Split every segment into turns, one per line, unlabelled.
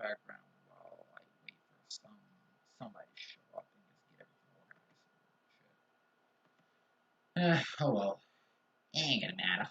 background while I wait for somebody to show up and just get everything organized. Shit. Oh well. It ain't gonna matter.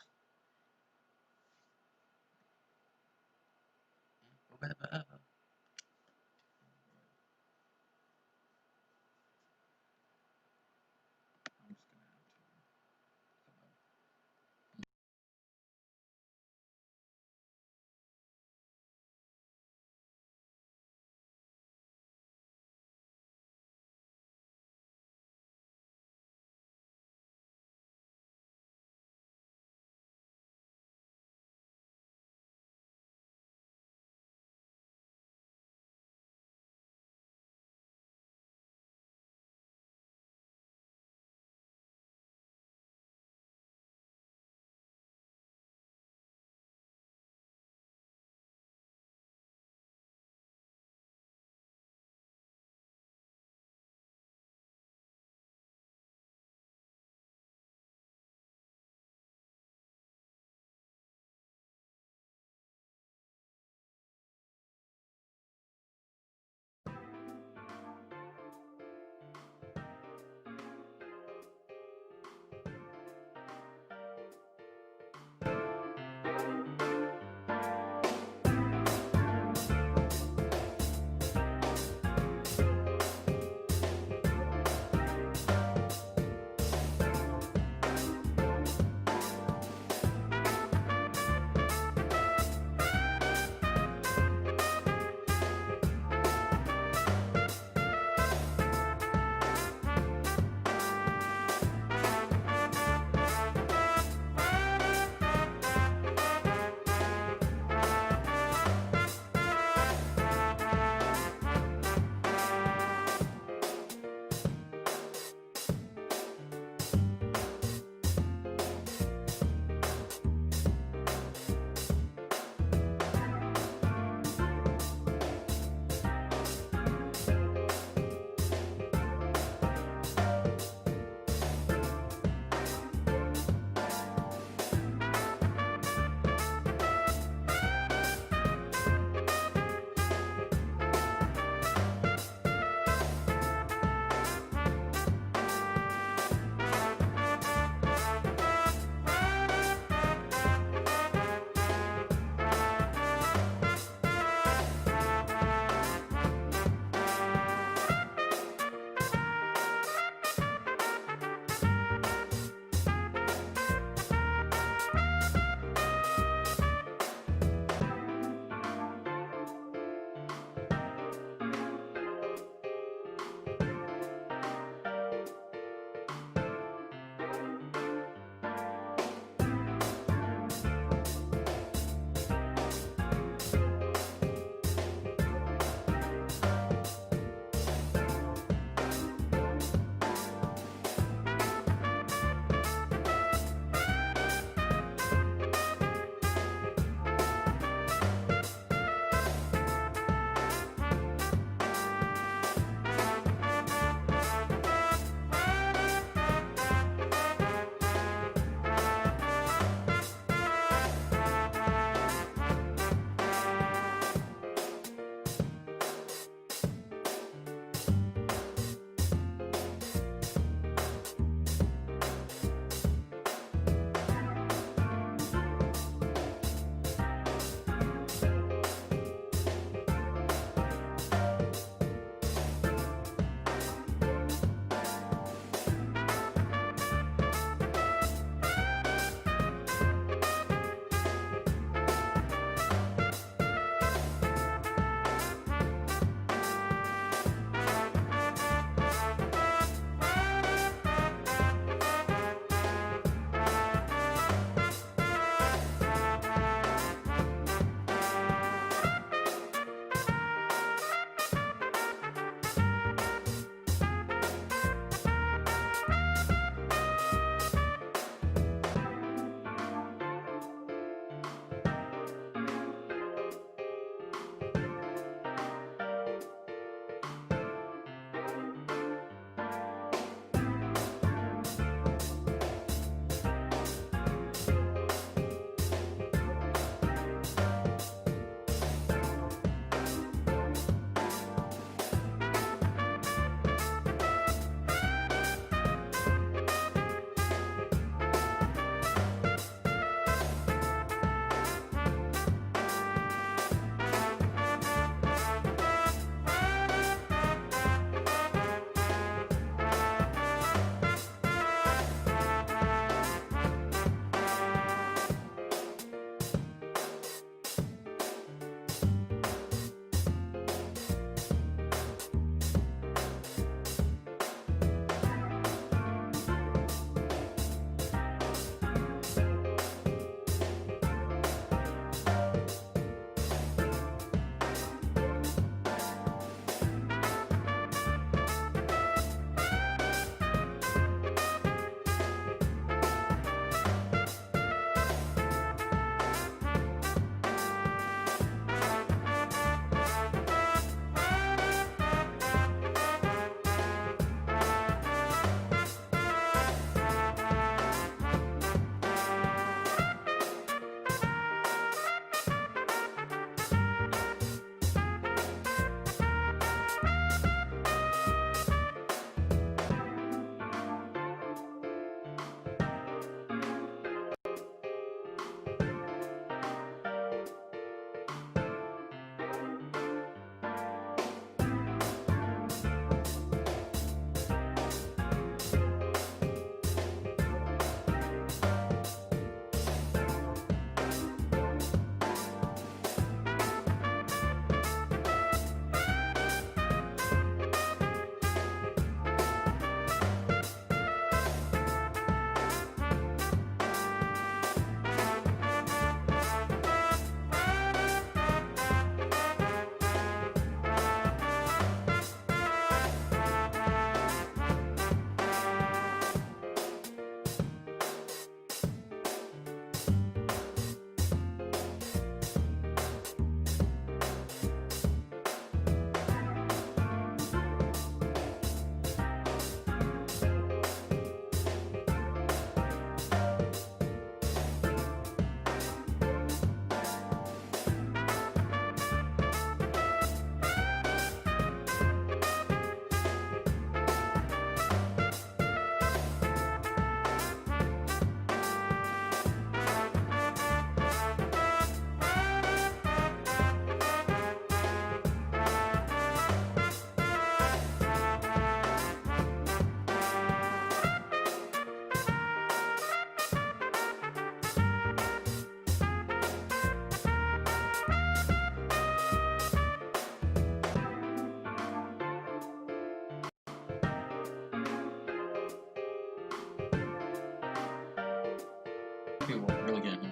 people were really getting annoyed.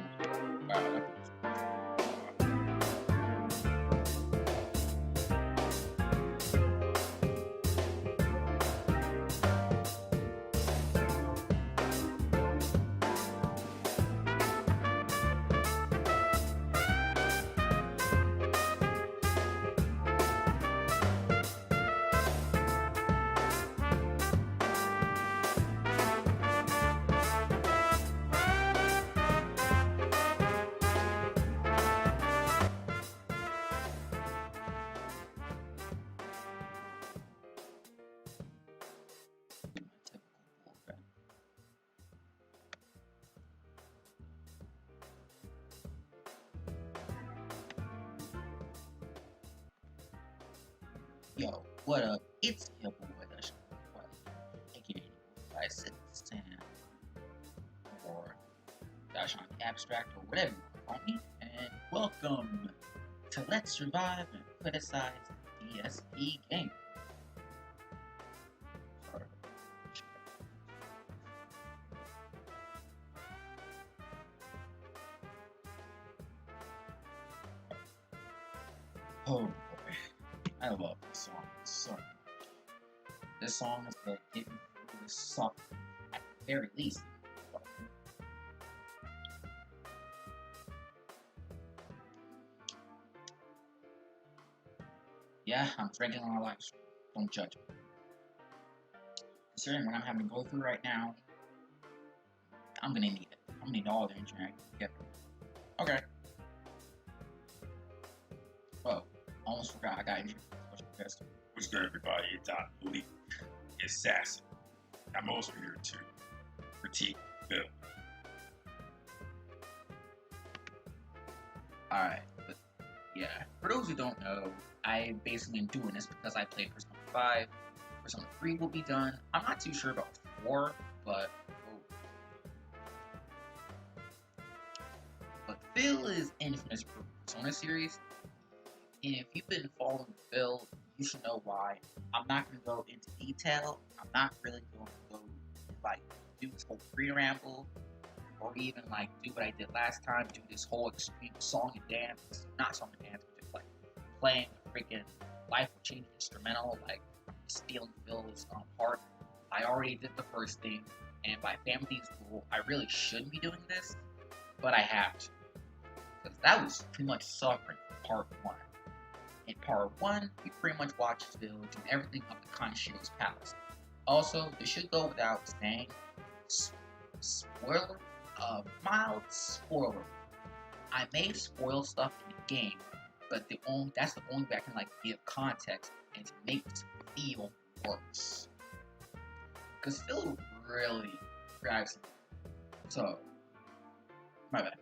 Wow, that was Yo, what up? It's your boy, that's aka I sit stand or Dash on the Abstract or whatever you want to call me, and welcome to Let's Survive and Criticize DSP game. Sorry. Oh boy, I love this song so much. This song is gonna get me through this suck at the very least. Yeah, I'm drinking on my live stream. Don't judge me. Considering what I'm having to go through right now, I'm gonna need it. I'm gonna need all the internet together. Okay. Oh, almost forgot I got injured.
What's good, everybody? It's Lee. Assassin. I'm also here to critique Bill.
Alright, but yeah. For those who don't know, I basically am doing this because I played Persona 5. Persona 3 will be done. I'm not too sure about 4, but Phil is infamous for Persona series. And if you've been following Phil, you should know why. I'm not going to go into detail. I'm not really going to go like do this whole pre-ramble or even like do what I did last time, do this whole extreme song and dance, not song and dance, but just like playing a freaking life will change instrumental, like stealing Phil's part. I already did the first thing, and by family's rule, I really shouldn't be doing this, but I have to. Because that was too much suffering for part 1. In part 1, we pretty much watched Phil do everything up to Kanashiro's palace. Also, this should go without saying, spoiler, mild spoiler. I may spoil stuff in the game, but that's the only way I can like give context and to make it feel worse. Cause Phil really grabs me. So, my bad.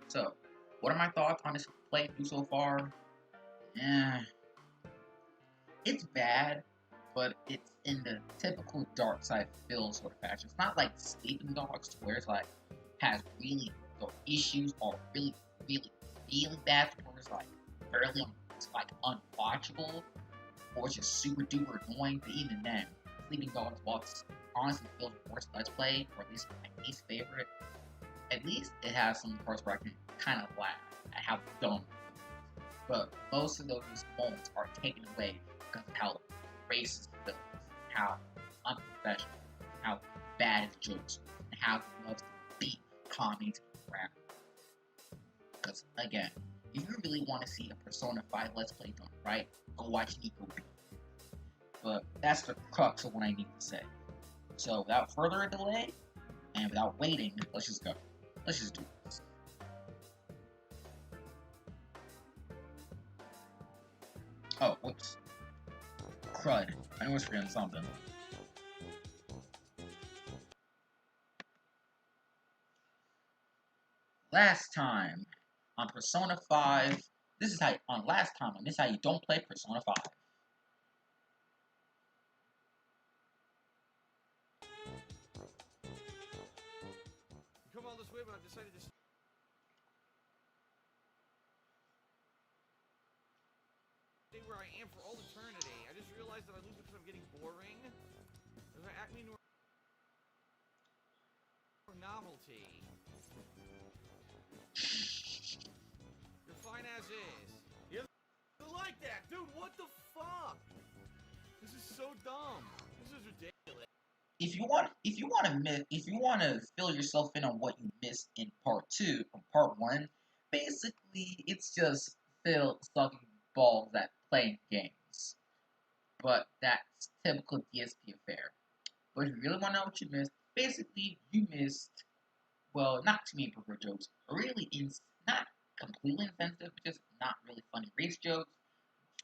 So, what are my thoughts on this playthrough so far? It's bad, but it's in the typical dark side Phil sort of fashion. It's not like Sleeping Dogs, where it's like has really the issues are really bad, where it's like barely it's like unwatchable, or it's just super duper annoying. But even then, Sleeping Dogs, while it's honestly Phil's worst Let's Play, or at least my least favorite, at least it has some parts where I can kind of laugh at how dumb it is. But most of those moments are taken away because of how racist it is, how unprofessional, how bad his jokes, and how he loves to beat comedy to the ground. Because, again, if you really want to see a Persona 5 Let's Play done right, go watch Nikob. But that's the crux of what I need to say. So, without further delay, and without waiting, let's just go. Let's just do this. Oh, whoops. Crud. I was forgetting something. Last time on Persona 5, this is how you don't play Persona 5.
Come all this way, but I've decided to stay where I am for all eternity. I just realized that I lose because I'm getting boring. As I act me novelty. You're fine as is. You like that, dude? What the fuck? This is so dumb. This is ridiculous.
If you want to fill yourself in on what you missed in part 2 from part 1, basically it's just Phil sucking balls at playing games. But that's typical DSP affair. But if you really want to know what you missed, basically you missed, well, not too many pervert jokes, really not completely insensitive, but just not really funny race jokes.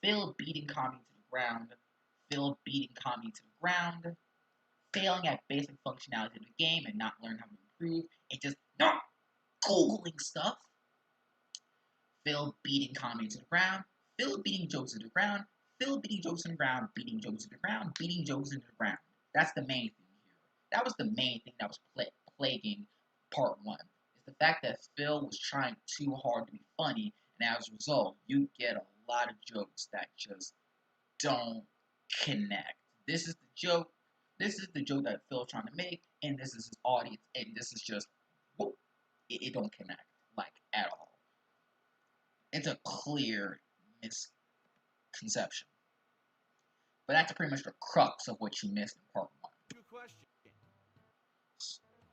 Phil beating comedy to the ground. Phil beating comedy to the ground. Failing at basic functionality of the game and not learning how to improve, and just not Googling stuff. Phil beating comedy to the ground. Phil beating jokes to the ground. Phil beating jokes to the ground. Beating jokes to the ground. Beating jokes to the ground. That's the main thing here. That was the main thing that was plaguing part 1. Is the fact that Phil was trying too hard to be funny, and as a result, you get a lot of jokes that just don't connect. This is the joke. This is the joke that Phil's trying to make, and this is his audience, and this is just, whoop, it don't connect, like, at all. It's a clear misconception. But that's pretty much the crux of what you missed in part 1.
Good question.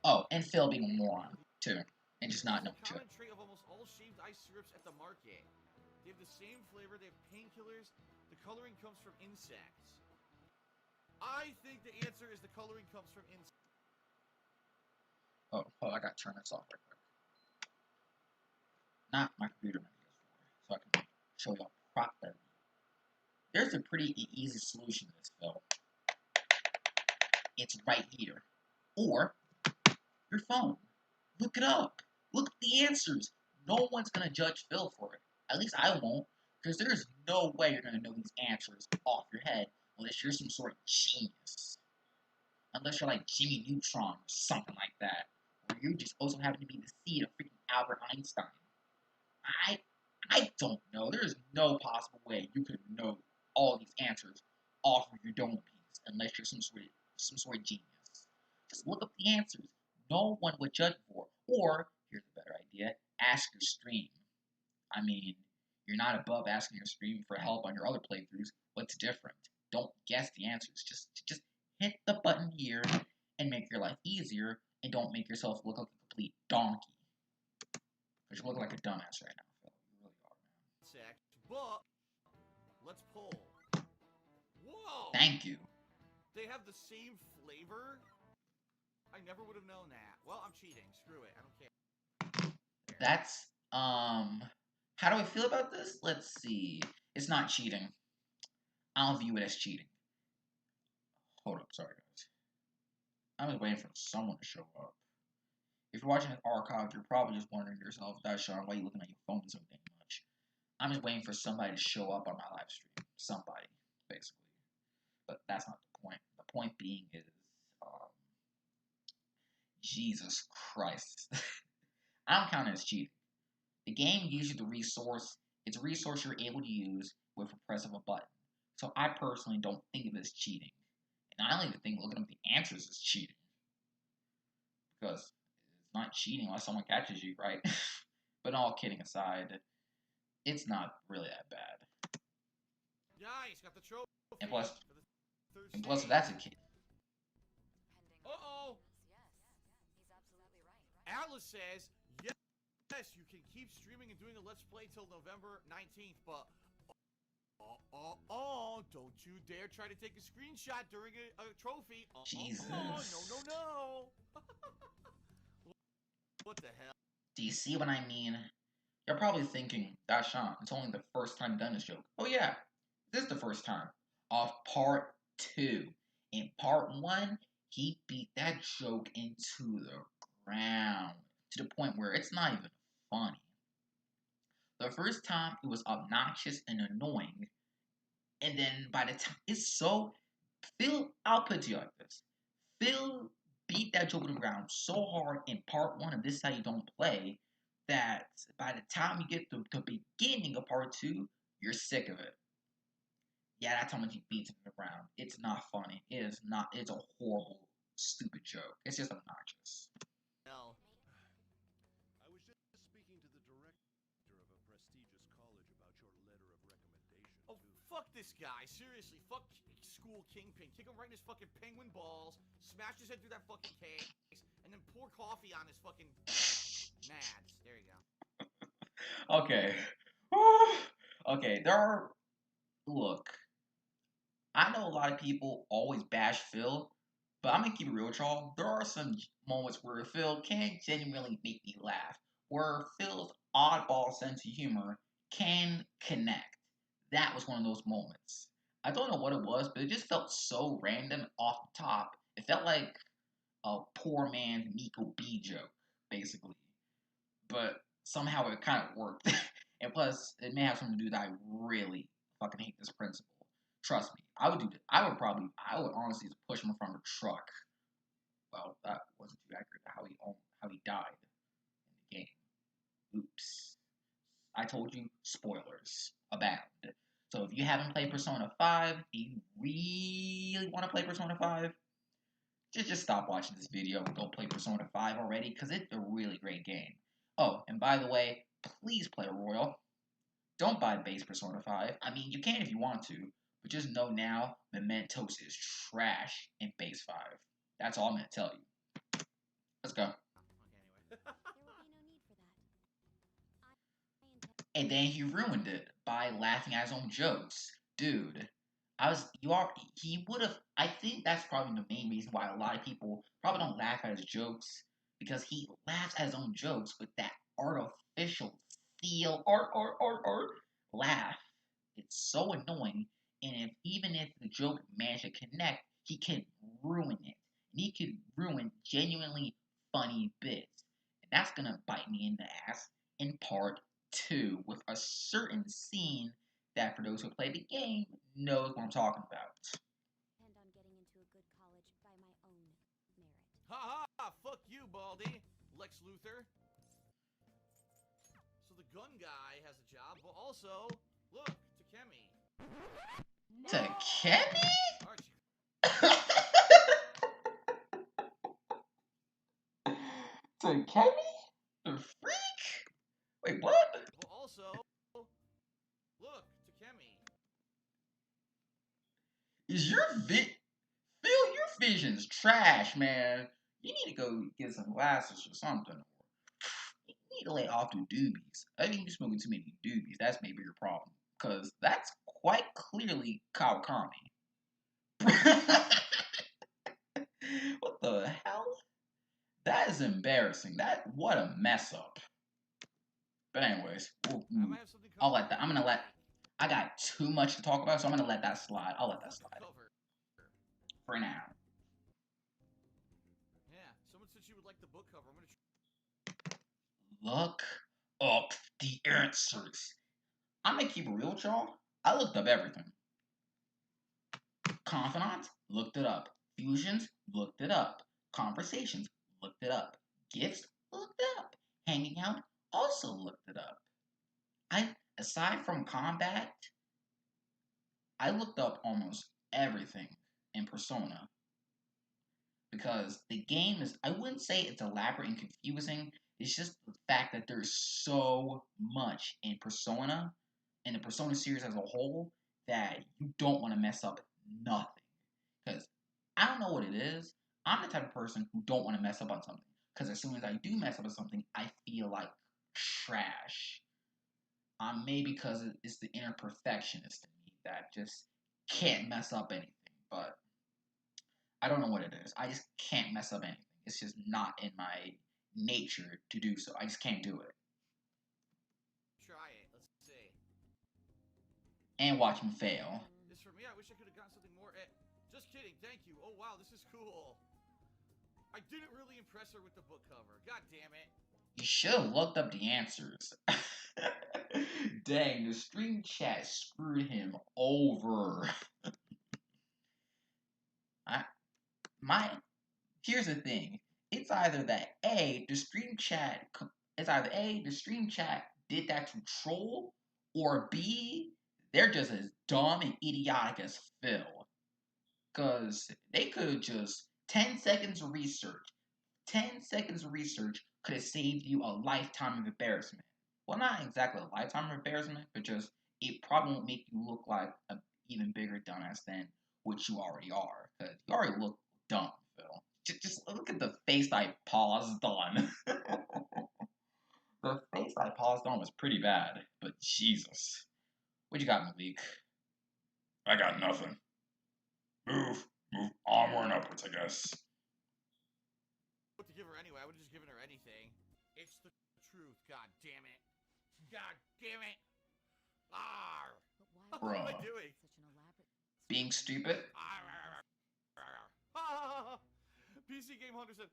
Oh, and Phil being a moron, too, and just not knowing
Common
shit.
trait of almost all shaved ice syrups at the market. They have the same flavor, they have painkillers, the coloring comes from insects. I think the answer is the coloring comes from insects.
Oh, I gotta turn this off real quick. Not my computer, my PS4, so I can show y'all properly. There's a pretty easy solution to this, Phil. It's right here. Or, your phone. Look it up. Look at the answers. No one's gonna judge Phil for it. At least I won't, because there's no way you're gonna know these answers off your head unless you're some sort of genius. Unless you're like Jimmy Neutron or something like that. Or you just also happen to be the seed of freaking Albert Einstein. I don't know. There is no possible way you could know all these answers off of your dome piece unless you're some sort of genius. Just look up the answers. No one would judge for. Or, here's a better idea, ask your stream. I mean, you're not above asking your stream for help on your other playthroughs. What's different? Don't guess the answers. Just hit the button here and make your life easier, and don't make yourself look like a complete donkey. Because you look like a dumbass right now, Phil. You really are, man.
Insects, but let's pull. Whoa!
Thank you.
They have the same flavor? I never would have known that. Well, I'm cheating. Screw it. I don't care.
That's, how do I feel about this? Let's see. It's not cheating. I don't view it as cheating. Hold up, sorry guys. I was waiting for someone to show up. If you're watching this archive, you're probably just wondering to yourself, Sean, why are you looking at your phone so damn much? I'm just waiting for somebody to show up on my live stream. Somebody, basically. But that's not the point. The point being is, Jesus Christ. I don't count it as cheating. The game gives you the resource. It's a resource you're able to use with a press of a button. So I personally don't think of it as cheating. And I don't even think looking up the answers is cheating. Because it's not cheating unless someone catches you, right? But all kidding aside, it's not really that bad.
Nice, got the trophy.
And plus,
for the third
if that's a kid.
Uh-oh. Alice says, yes, you can keep streaming and doing a Let's Play till November 19th, but don't you dare try to take a screenshot during a trophy.
Jesus.
No. What the hell?
Do you see what I mean? You're probably thinking, that's Sean, it's only the first time you've done this joke. Oh yeah, this is the first time. Of part 2. In part 1, he beat that joke into the ground. To the point where it's not even funny. The first time, it was obnoxious and annoying. And then by the time, it's so... Phil, I'll put it to you like this. Phil beat that joke to the ground so hard in part 1 of This Is How You Don't Play that by the time you get to the beginning of part 2, you're sick of it. Yeah, that's how much he beats it to the ground. It's not funny. It is not. It's a horrible, stupid joke. It's just obnoxious.
No.
prestigious college about your letter of recommendation,
Oh, fuck this guy. Seriously, fuck school Kingpin. Kick him right in his fucking penguin balls, smash his head through that fucking case, and then pour coffee on his fucking nads. There you go.
Okay. Okay, look, I know a lot of people always bash Phil, but I'm gonna keep it real with y'all. There are some moments where Phil can genuinely make me laugh, where Phil's oddball sense of humor can connect. That was one of those moments. I don't know what it was, but it just felt so random off the top. It felt like a poor man's Nikob joke, basically. But somehow it kind of worked. And plus, it may have something to do that I really fucking hate this principal. Trust me, I would do that. I would honestly just push him from a truck. Well, that wasn't too accurate to how he died in the game. Oops. I told you, spoilers abound. So if you haven't played Persona 5, you really want to play Persona 5, just stop watching this video and go play Persona 5 already, because it's a really great game. Oh, and by the way, please play Royal. Don't buy base Persona 5. I mean, you can if you want to, but just know now, Mementos is trash in base 5. That's all I'm going to tell you. Let's go.
Okay, anyway.
And then he ruined it by laughing at his own jokes. Dude, he would have, I think that's probably the main reason why a lot of people probably don't laugh at his jokes, because he laughs at his own jokes with that artificial feel, laugh. It's so annoying, and even if the joke managed to connect, he can ruin it. And he can ruin genuinely funny bits. And that's gonna bite me in the ass in part 2 with a certain scene that, for those who play the game, knows what I'm talking about.
Depend on getting into a good college by my own merit.
Ha ha! Fuck you, Baldy! Lex Luthor. So the gun guy has a job, but also, look, Takemi.
Takemi?
Archie.
Takemi? The freak? Wait, what?
But also, look, Takemi.
Is your Phil, your vision's trash, man. You need to go get some glasses or something. You need to lay off the doobies. I think you're smoking too many doobies. That's maybe your problem. Because that's quite clearly Kawakami. What the hell? That is embarrassing. What a mess up. But anyways,
I might have something
I'll let that.
coming
I got too much to talk about, so I'm gonna let that slide. I'll let that slide
Cover.
for now.
Yeah, someone said she would like the book cover. I'm gonna.
Look up the answers. I'm gonna keep it real with y'all. I looked up everything. Confidants, looked it up. Fusions, looked it up. Conversations, looked it up. Gifts, looked it up. Hanging out, also looked it up. Aside from combat, I looked up almost everything in Persona. Because the game is, I wouldn't say it's elaborate and confusing. It's just the fact that there's so much in Persona, in the Persona series as a whole, that you don't want to mess up nothing. Because I don't know what it is. I'm the type of person who don't want to mess up on something. Because as soon as I do mess up on something, I feel like trash. Maybe because it's the inner perfectionist in me that just can't mess up anything. But I don't know what it is. I just can't mess up anything. It's just not in my nature to do so. I just can't do it.
Try it. Let's see.
And watch me fail.
This for me. I wish I could have gotten something more. Just kidding. Thank you. Oh wow, this is cool. I didn't really impress her with the book cover. God damn it.
You should have looked up the answers. Dang, the stream chat screwed him over. Here's the thing. It's either that the stream chat did that to troll, or B, they're just as dumb and idiotic as Phil. Cause they could have just 10 seconds of research. 10 seconds of research could have saved you a lifetime of embarrassment. well, not exactly a lifetime embarrassment, but just it probably won't make you look like an even bigger dumbass than what you already are, because you already look dumb, Phil. Just look at the face I paused on. The face I paused on was pretty bad, but Jesus. What you got, Malik?
I got nothing. Move onward and upwards, I guess.
What to give her anyway? I would have just given her anything. It's the truth. God damn it. God damn it. Arr.
But why
What am I
Bruh.
doing?
such an elaborate
Being stupid?
PC Game Hunter said,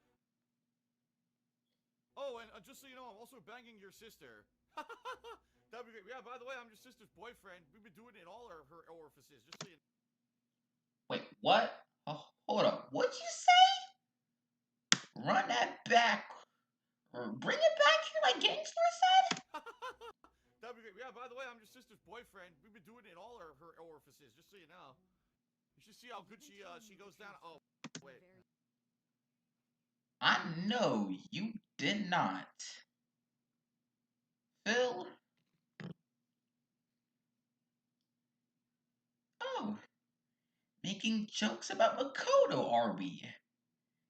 oh, and just so you know, I'm also banging your sister. That'd be great. Yeah, by the way, I'm your sister's boyfriend. We've been doing it in all her orifices, just so you know.
Wait, what? Oh, hold up. What'd you say? Run that back. Or bring it back here like Gangster said?
That'd be great. Yeah, by the way, I'm your sister's boyfriend. We've been doing it in all her orifices, just so you know. You should see how good she goes down. Oh, wait.
I know you did not. Phil? Oh. Making jokes about Makoto, are we?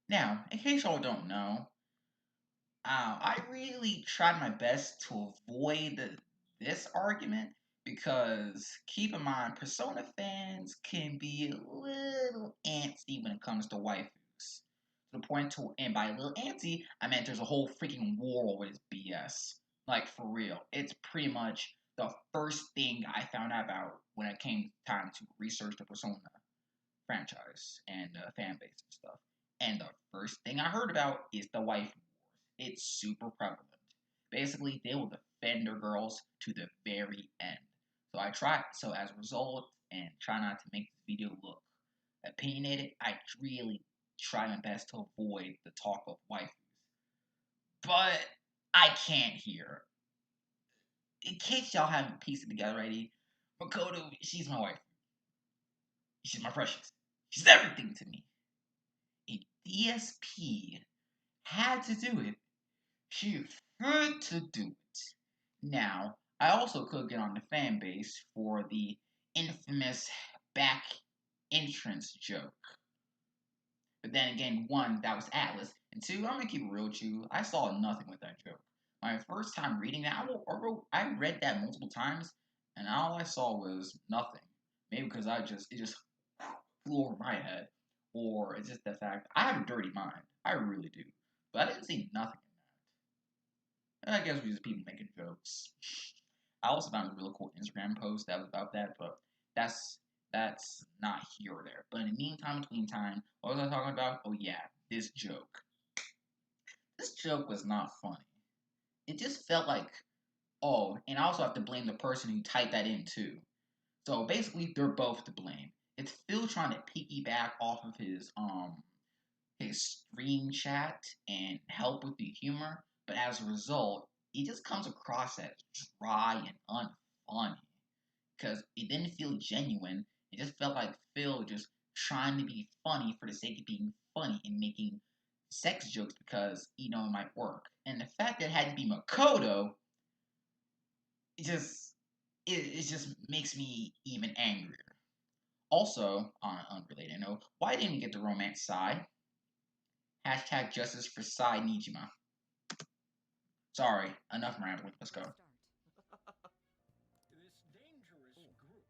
Now, in case y'all don't know, I really tried my best to avoid this argument because keep in mind, Persona fans can be a little antsy when it comes to waifus. To the point to, and by a little antsy, I meant there's a whole freaking war over this BS. Like, for real. It's pretty much the first thing I found out about when it came time to research the Persona franchise and fan base and stuff. And the first thing I heard about is the wife wars. It's super prevalent. Basically, they will defend their girls to the very end. So as a result, and try not to make this video look opinionated, I really try my best to avoid the talk of waifus. But I can't here. In case y'all haven't pieced it together already, Makoto, she's my wife. She's my precious. She's everything to me. If DSP had to do it, she had to do it. Now, I also could get on the fan base for the infamous back entrance joke. But then again, one, that was Atlas, and two, I'm gonna keep it real with you, I saw nothing with that joke. My first time reading that, I read that multiple times, and all I saw was nothing. Maybe because it just flew over my head, or it's just the fact I have a dirty mind. I really do. But I didn't see nothing in that. I guess we just people making jokes. I also found a really cool Instagram post that was about that, but that's not here or there. But in the meantime, between time, what was I talking about? Oh yeah, this joke. This joke was not funny. It just felt like, oh, and I also have to blame the person who typed that in too. So basically, they're both to blame. It's Phil trying to piggyback off of his stream chat and help with the humor, but as a result, it just comes across as dry and unfunny because it didn't feel genuine. It just felt like Phil just trying to be funny for the sake of being funny and making sex jokes because it might work. And the fact that it had to be Makoto, it just makes me even angrier. Also, on an unrelated note, why didn't we get the romance side? Hashtag justice for Sai Nijima. Sorry, enough rambling. Let's go.
This dangerous group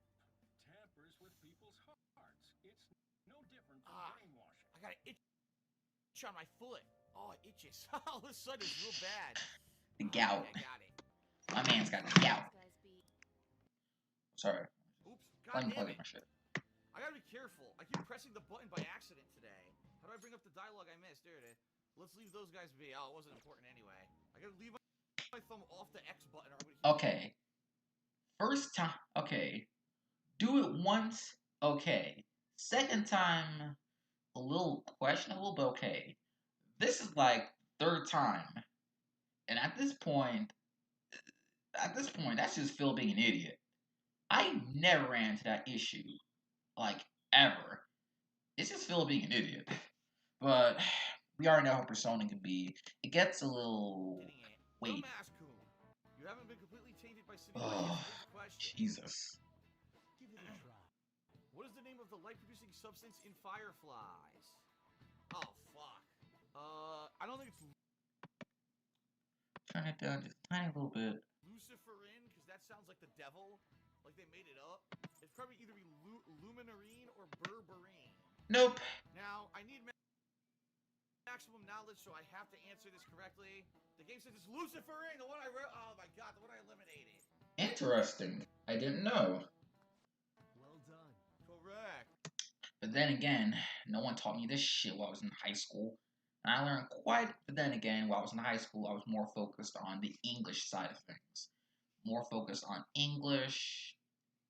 tampers with people's hearts. It's no different from brainwashing.
I got an itch on my foot. Oh, it itches. All of a sudden, it's real bad.
The gout.
I got it.
My man's got the gout.
guys be
Oops.
Sorry. Let
God
me
damn
plug
it.
my shit.
I gotta be careful. I keep pressing the button by accident today. How do I bring up the dialogue I missed? There it is. Let's leave those guys be. Oh, it wasn't important anyway. I gotta leave my thumb off the X button or I'm gonna keep
Okay. First time. Okay. Do it once. Okay. Second time. A little questionable, but okay. This is like third time. And at this point, that's just Phil being an idiot. I never ran into that issue. Like, ever. It's just Phil being an idiot. But we already know how Persona can be. It gets a little...
getting it.
Wait.
Dumbass Coon. You haven't been completely tainted by City
Oh,
Lights. Here's a question.
Jesus.
Give it a try.
What is the name of the light-producing substance in fireflies? Oh, fuck. I don't think it's
Turn it down just a tiny little bit.
luciferin, because that sounds like the devil. Like they made it up. It's probably either be luminarine or berberine.
Nope.
Now, I need maximum knowledge, so I have to answer this correctly. The game says it's luciferin, the one I wrote. Oh my god, the one I eliminated.
Interesting. I didn't know.
Well done.
Correct.
But then again, no one taught me this shit while I was in high school. And I learned but then again, while I was in high school, I was more focused on the English side of things. More focused on English,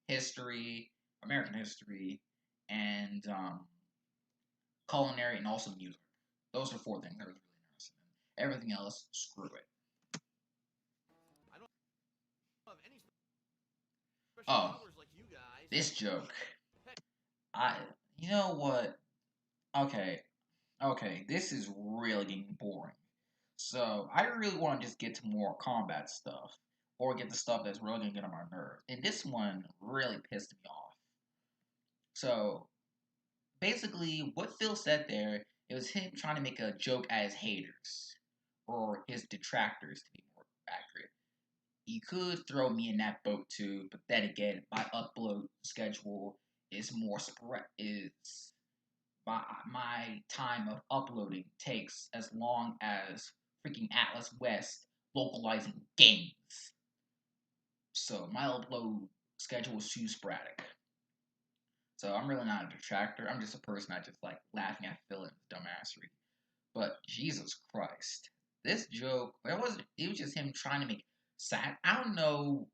history, American history, and culinary, and also music. Those are 4 things I was really interested in. Everything else, screw it.
I don't have any special
Oh,
powers like you guys.
this joke. You know what? Okay, this is really getting boring. So, I really want to just get to more combat stuff. Or get the stuff that's really gonna get on my nerves. And this one really pissed me off. So, basically, what Phil said there, it was him trying to make a joke at his haters. Or his detractors, to be more accurate. You could throw me in that boat too, but then again, my upload schedule is more my time of uploading takes as long as freaking Atlas West localizing games. So my upload schedule is too sporadic. So I'm really not a detractor. I'm just a person that just like laughing at Phil and his dumbassery. But Jesus Christ, this joke, it was just him trying to make sad. I don't know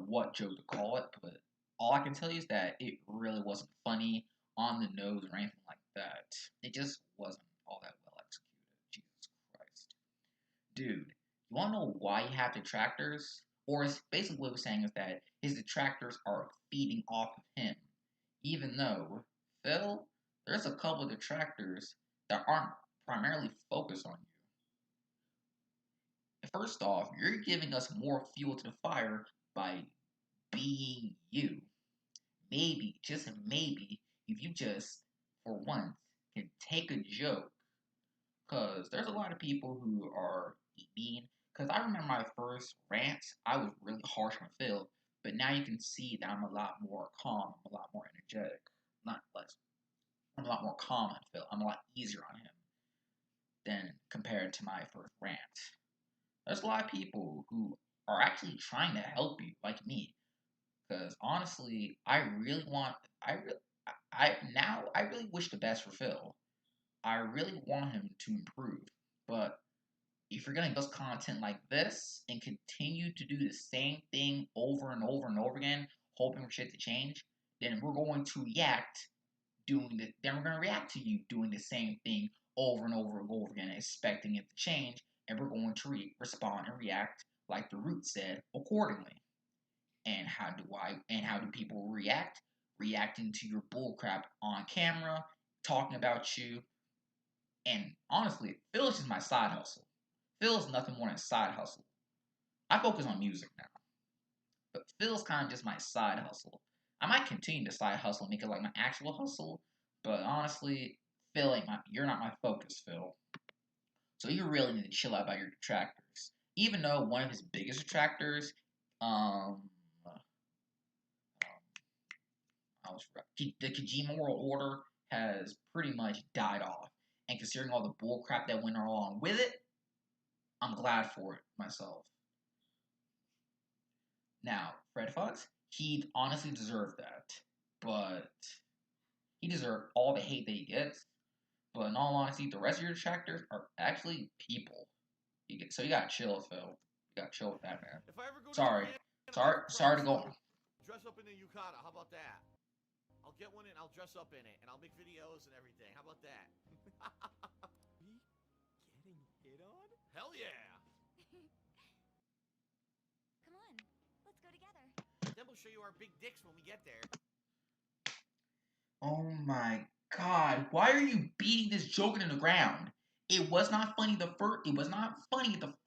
what joke to call it, but all I can tell you is that it really wasn't funny, on the nose, or anything like that. It just wasn't all that well executed. Jesus Christ, dude, you want to know why he had detractors? Or it's basically what he was saying is that his detractors are feeding off of him, even though Phil, there's a couple of detractors that aren't primarily focused on you. First off, you're giving us more fuel to the fire by being you. Maybe, just maybe, if you just, for once, can take a joke. Because there's a lot of people who are mean. Because I remember my first rants, I was really harsh on Phil. But now you can see that I'm a lot more calm, I'm a lot more energetic. Not less. I'm a lot more calm on Phil. I'm a lot easier on him than compared to my first rant. There's a lot of people who are actually trying to help you, like me. Because honestly, I really wish the best for Phil. I really want him to improve. But if you're gonna give us content like this and continue to do the same thing over and over and over again, hoping for shit to change, then we're going to react to you doing the same thing over and over and over again, expecting it to change, and we're going to respond and react like the root said accordingly. And how do people react? Reacting to your bullcrap on camera, talking about you, and honestly, Phil is just my side hustle. Phil is nothing more than a side hustle. I focus on music now, but Phil's kind of just my side hustle. I might continue to side hustle and make it like my actual hustle, but honestly, you're not my focus, Phil. So you really need to chill out about your detractors. Even though one of his biggest detractors, the Kojima World Order has pretty much died off. And considering all the bullcrap that went along with it, I'm glad for it myself. Now, Fred Fox, he honestly deserved that. But he deserved all the hate that he gets. But in all honesty, the rest of your detractors are actually people. So you gotta chill, Phil. You gotta chill with that, man.
If I ever go
Sorry.
to
Sorry to go on.
Dress up in a yukata. How about that? I'll get one and I'll dress up in it and I'll make videos and everything. How about that?
Me getting hit on?
Hell yeah!
Come on, let's go together.
Then we'll show you our big dicks when we get there.
Oh my God! Why are you beating this joke into the ground? It was not funny the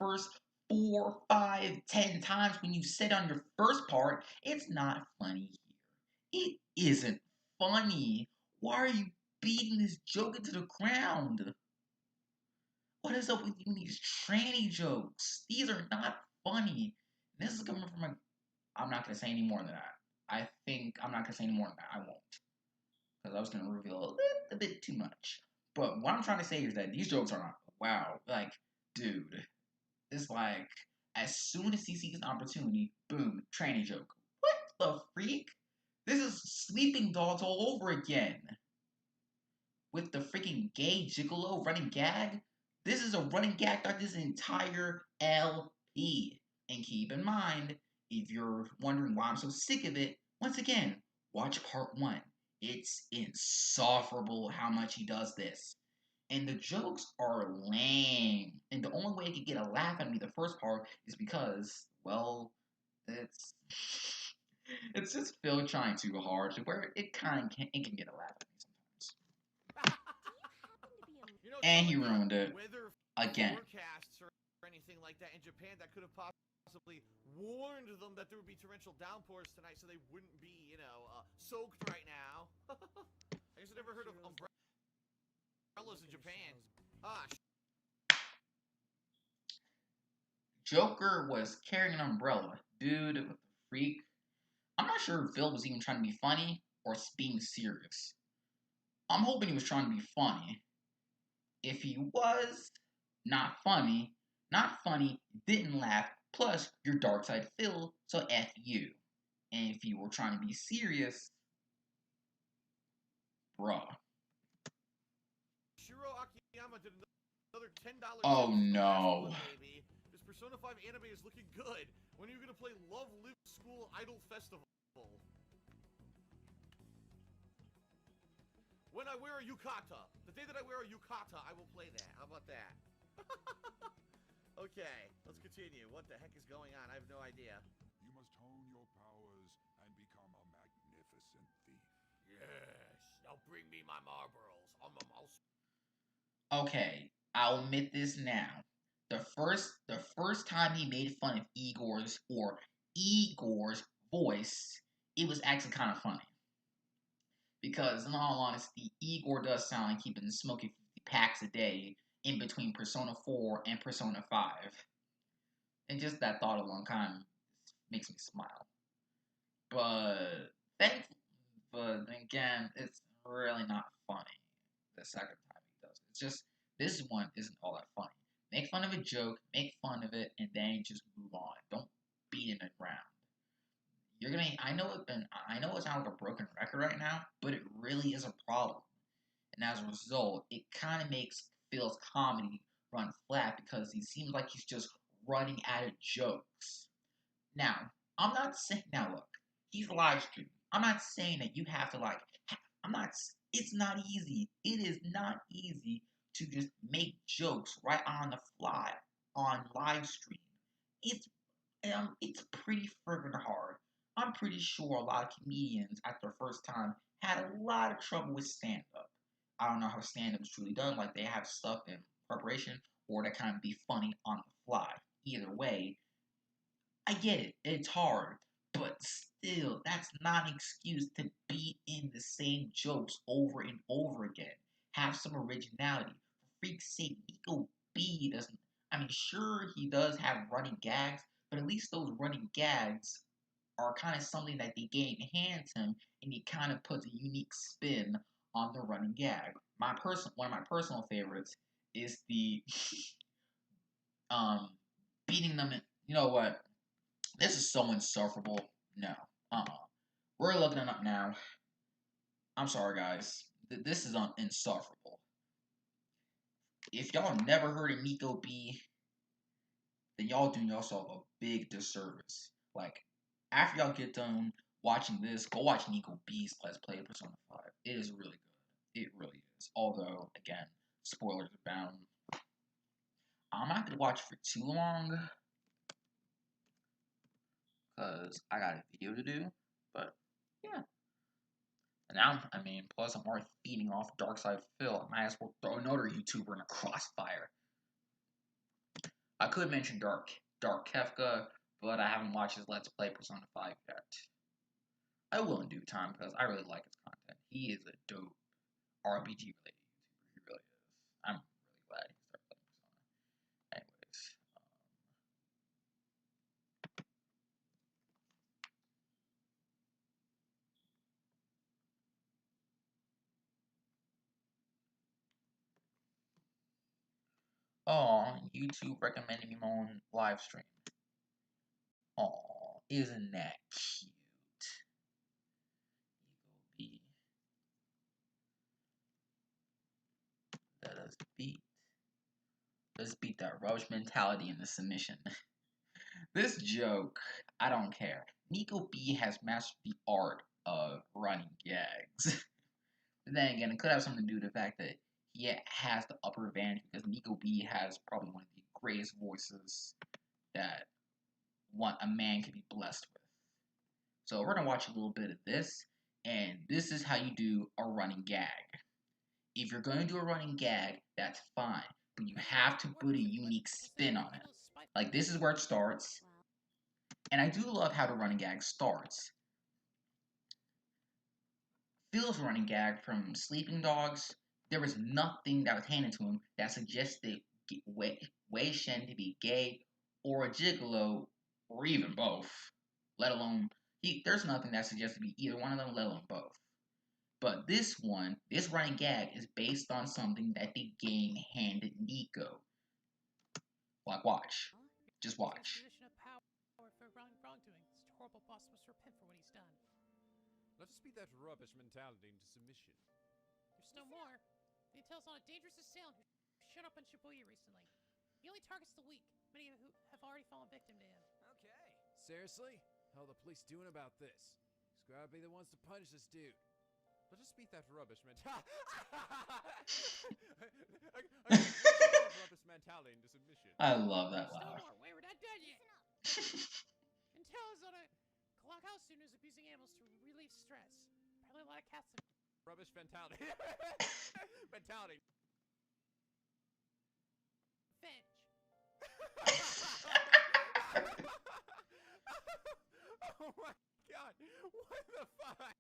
first 4, 5, 10 times when you said on your first part, it's not funny here. It isn't funny. Why are you beating this joke into the ground? What is up with you and these tranny jokes? These are not funny. This is coming from a... I'm not going to say any more than that. I think I'm not going to say any more than that. I won't. Because I was going to reveal a little bit too much. But what I'm trying to say is that these jokes are not... Wow. Like, dude. It's like, as soon as he sees an opportunity, boom, tranny joke. What the freak? This is Sleeping Dogs all over again. With the freaking gay gigolo running gag. This is a running gag throughout this entire LP. And keep in mind, if you're wondering why I'm so sick of it, once again, watch part 1. It's insufferable how much he does this. And the jokes are lame. And the only way I could get a laugh out of me the first part is because, well, it's just Phil trying too hard to where it can get a laugh at me sometimes.
You know,
And he
some of the
ruined it
weather
again.
forecasts or anything like that in Japan that could have possibly warned them that there would be torrential downpours tonight, so they wouldn't be, soaked right now. I guess I never heard of umbrellas in Japan.
Joker was carrying an umbrella. Dude, what the freak? I'm not sure if Phil was even trying to be funny or being serious. I'm hoping he was trying to be funny. If he was not funny, didn't laugh, plus your dark side Phil, so F you. And if you were trying to be serious, bruh.
Shiro Akiyama did another $10
Oh no.
baby. This Persona 5 anime is looking good. When are you gonna play Love Live School Idol Festival? When I wear a yukata. The day that I wear a yukata, I will play that. How about that? Okay, let's continue. What the heck is going on? I have no idea.
You must hone your powers and become a magnificent thief.
Yes. Now bring me my marbles.
Okay, I'll admit this now. The first time he made fun of Igor's voice, it was actually kind of funny. Because in all honesty, Igor does sound like he's been smoking 50 packs a day in between Persona 4 and Persona 5. And just that thought alone kind of makes me smile. But again, it's really not funny the second time he does it. It's just, this one isn't all that funny. Make fun of a joke, make fun of it, and then just move on. Don't beat it around. I know it sounds like a broken record right now, but it really is a problem. And as a result, it kind of makes Phil's comedy run flat because he seems like he's just running out of jokes. Now, look, he's live streaming. I'm not saying that you have to it's not easy. It is not easy to just make jokes right on the fly on live stream. It's pretty friggin' hard. I'm pretty sure a lot of comedians at their first time had a lot of trouble with stand-up. I don't know how stand-up is truly done, like they have stuff in preparation, or they kind of be funny on the fly. Either way, I get it, it's hard, but still, that's not an excuse to beat in the same jokes over and over again. Have some originality. For freak's sake, Nikob doesn't, sure, he does have running gags, but at least those running gags are kind of something that they get enhance him, and he kind of puts a unique spin on the running gag. One of my personal favorites is the beating them. You know what? This is so insufferable. No, we're looking it up now. I'm sorry, guys. This is insufferable. If y'all never heard of Nikob, then y'all doing yourself a big disservice. Like, after y'all get done watching this, go watch Nikob's Let's Play Persona 5. It is really good. It really is. Although, again, spoilers abound. I'm not going to watch it for too long, because I got a video to do, but, yeah. And now, plus I'm already feeding off Darkside Phil. I might as well throw another YouTuber in a crossfire. I could mention Dark Kefka, but I haven't watched his Let's Play Persona 5 yet. I will in due time because I really like his content. He is a dope RPG related YouTuber. He really is. I'm really glad he started playing Persona. Anyways, YouTube recommended me my own live stream. Oh, isn't that cute? Eagle B. Let's beat that rubbish mentality in the submission. This joke, I don't care. Nikob has mastered the art of running gags. But then again, it could have something to do with the fact that he has the upper advantage because Nikob has probably one of the greatest voices that a man can be blessed with. So we're gonna watch a little bit of this, and this is how you do a running gag. If you're gonna do a running gag, that's fine, but you have to put a unique spin on it. Like, this is where it starts, and I do love how the running gag starts. Phil's running gag from Sleeping Dogs, there was nothing that was handed to him that suggested Wei Shen to be gay or a gigolo, or even both. Let alone, there's nothing that suggests to be either one of them, let alone both. But this running gag is based on something that the game handed Nico. Like, watch. Just watch.
Position of power for wrongdoing. This horrible boss must repent for what he's done.
Let's just beat that rubbish mentality into submission.
There's no more. The intel's on a dangerous assailant who showed up on Shibuya recently. He only targets the weak, many of who have already fallen victim to him.
Okay. Seriously? How are the police doing about this? Who's gotta be the ones to punish this dude? Let's just beat that rubbish mentality. Rubbish mentality into submission.
I love that
There's
laugh.
no more. Wait, we're not done yet. Intel is on a clockhouse student who's abusing animals to relieve stress. Apparently a lot of cats have
Rubbish mentality. Mentality.
revenge.
Oh my god. What the fuck?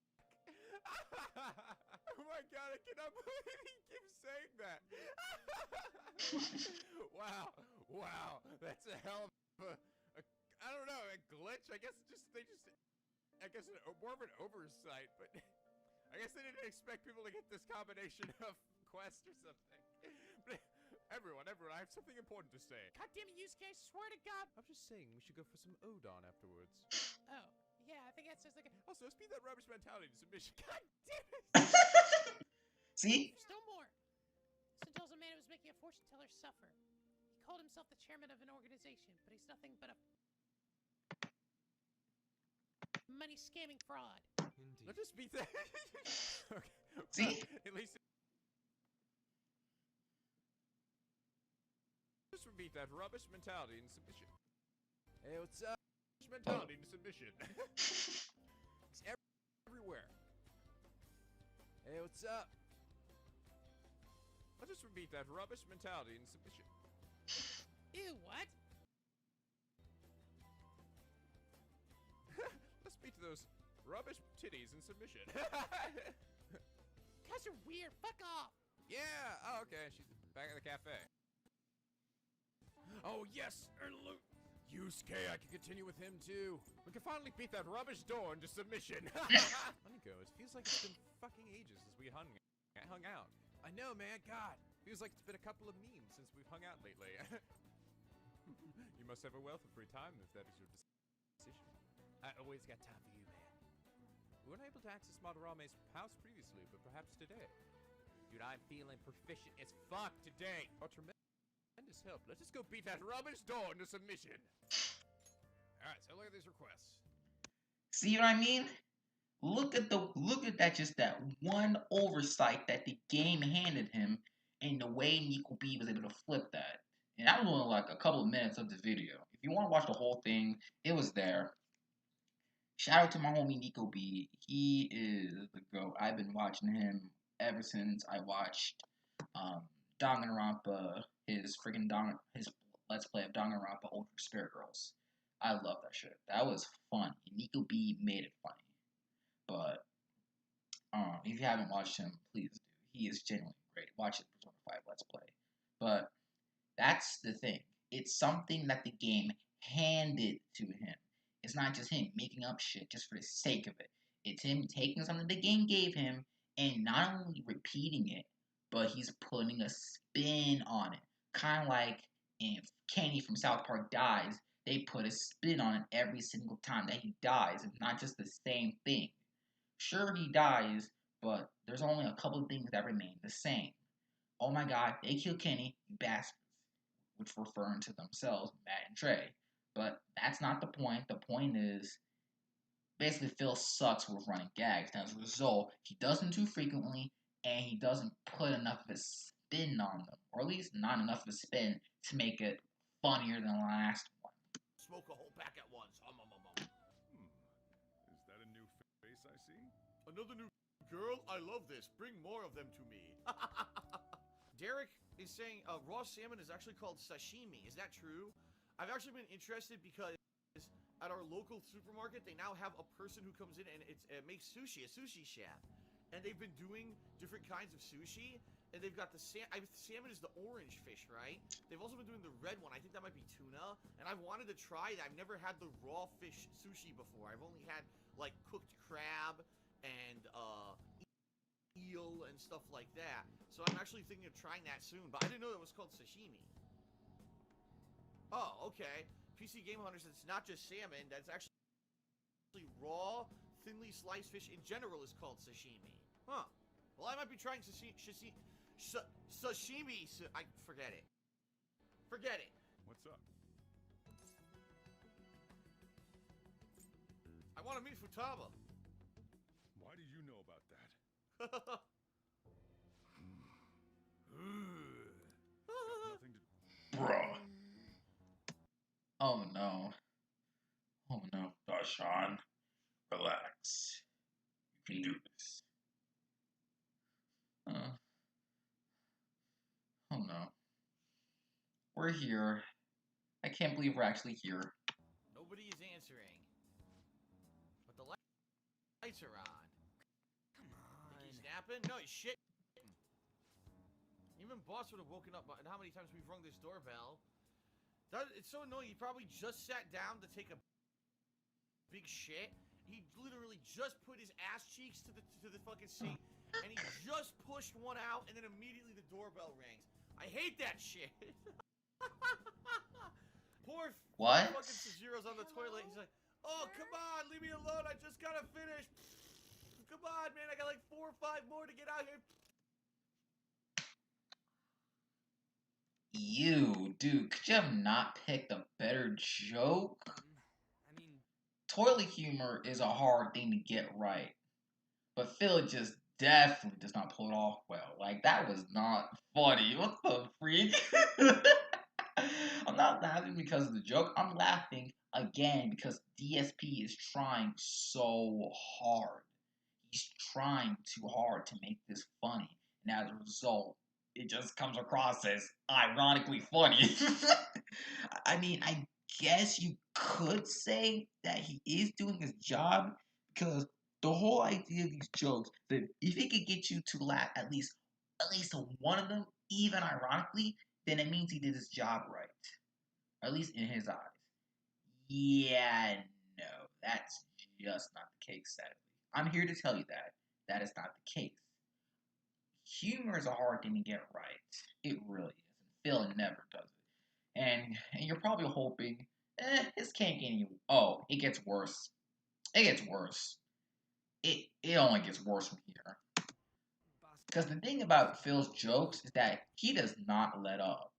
Oh my god, I cannot believe he keeps saying that. Wow, that's a hell of I don't know, a glitch. I guess more of an oversight, but I guess they didn't expect people to get this combination of quest or something. But everyone, I have something important to say.
God damn it, Yusuke, I swear to God.
I'm just saying we should go for some Odon afterwards.
Oh, yeah, I think that sounds like a...
Also, speed that rubbish mentality to submission. God damn it!
See?
There's no more. Sintel's a man who was making a fortune teller suffer. He called himself the chairman of an organization, but he's nothing but a money scamming fraud.
Indeed. Let's just beat that. Okay.
See?
At least. Just beat that rubbish mentality in submission. Hey, what's up? Rubbish mentality in submission. It's everywhere. Hey, what's up? Let's just repeat that rubbish mentality in submission.
Ew, what?
Let's beat those rubbish titties in submission.
Guys are weird. Fuck off.
Yeah. Oh, okay. She's back at the cafe. Oh yes, loot. Yusuke, I can continue with him too. We can finally beat that rubbish door into submission. Niko, it feels like it's been fucking ages since we hung out. I know, man. God, feels like it's been a couple of memes since we've hung out lately. You must have a wealth of free time if that is your decision. I always got time for you, man. We weren't able to access Madarame's house previously, but perhaps today. Dude, I'm feeling proficient as fuck today. Oh, tremendous help. Let's just go beat that rubbish door into submission. Alright, so look at these requests.
See what I mean? Look at that, just that one oversight that the game handed him, and the way Nikob was able to flip that. And that was only like a couple of minutes of the video. If you want to watch the whole thing, it was there. Shout out to my homie Nikob. He is the GOAT. I've been watching him ever since I watched Danganronpa, his Let's Play of Danganronpa Ultra Spirit Girls. I love that shit. That was fun. Nikob made it funny. But if you haven't watched him, please do. He is genuinely great. Watch it Persona 5 Let's Play. But that's the thing. It's something that the game handed to him. It's not just him making up shit just for the sake of it. It's him taking something the game gave him and not only repeating it, but he's putting a spin on it. Kind of like if Kenny from South Park dies, they put a spin on it every single time that he dies. It's not just the same thing. Sure, he dies, but there's only a couple of things that remain the same. Oh my god, they killed Kenny, you bastards. Which referring to themselves, Matt and Trey. But that's not the point. The point is, basically Phil sucks with running gags. And as a result, he does them too frequently, and he doesn't put enough of a spin on them. Or at least not enough of a spin to make it funnier than the last one.
Smoke a whole pack at once.
Is that a new face I see?
Another new girl? I love this. Bring more of them to me. Derek is saying raw salmon is actually called sashimi. Is that true? I've actually been interested because at our local supermarket, they now have a person who comes in and makes sushi, a sushi chef. And they've been doing different kinds of sushi. And they've got the salmon is the orange fish, right? They've also been doing the red one. I think that might be tuna. And I've wanted to try that. I've never had the raw fish sushi before. I've only had like cooked crab and eel and stuff like that. So I'm actually thinking of trying that soon. But I didn't know it was called sashimi. Oh, okay. PC Game Hunter says it's not just salmon. That's actually raw, thinly sliced fish in general is called sashimi. Huh. Well, I might be trying sashimi. I forget it. Forget it.
What's up?
I want to meet Futaba.
Why do you know about that? Nothing to...
Bruh.
Oh no. Oh no.
Darshan, relax. You can do this.
Oh no. We're here. I can't believe we're actually here.
Nobody is answering. But the lights are on. Come on. Think he's snapping? No, he's shitting. Even boss would have woken up. And how many times we've rung this doorbell? It's so annoying. He probably just sat down to take a big shit. He literally just put his ass cheeks to the fucking seat, and he just pushed one out, and then immediately the doorbell rings. I hate that shit. Poor
What?
fucking Suzuro's on the toilet. He's like, "Oh, come on, leave me alone. I just gotta finish. Come on, man. I got like 4 or 5 more to get out here."
You, dude, could you have not picked a better joke?
I mean,
Toilet humor is a hard thing to get right. But Phil just definitely does not pull it off well. Like, that was not funny. What the freak? I'm not laughing because of the joke. I'm laughing, again, because DSP is trying so hard. He's trying too hard to make this funny. And as a result, it just comes across as ironically funny. I mean, I guess you could say that he is doing his job, because the whole idea of these jokes, that if it could get you to laugh at least one of them, even ironically, then it means he did his job right. At least in his eyes. Yeah, no, that's just not the case, sadly. I'm here to tell you that. That is not the case. Humor is a hard thing to get right. It really is. Phil never does it. And you're probably hoping, this can't get any... Oh, it gets worse. It gets worse. It only gets worse from here. Because the thing about Phil's jokes is that he does not let up.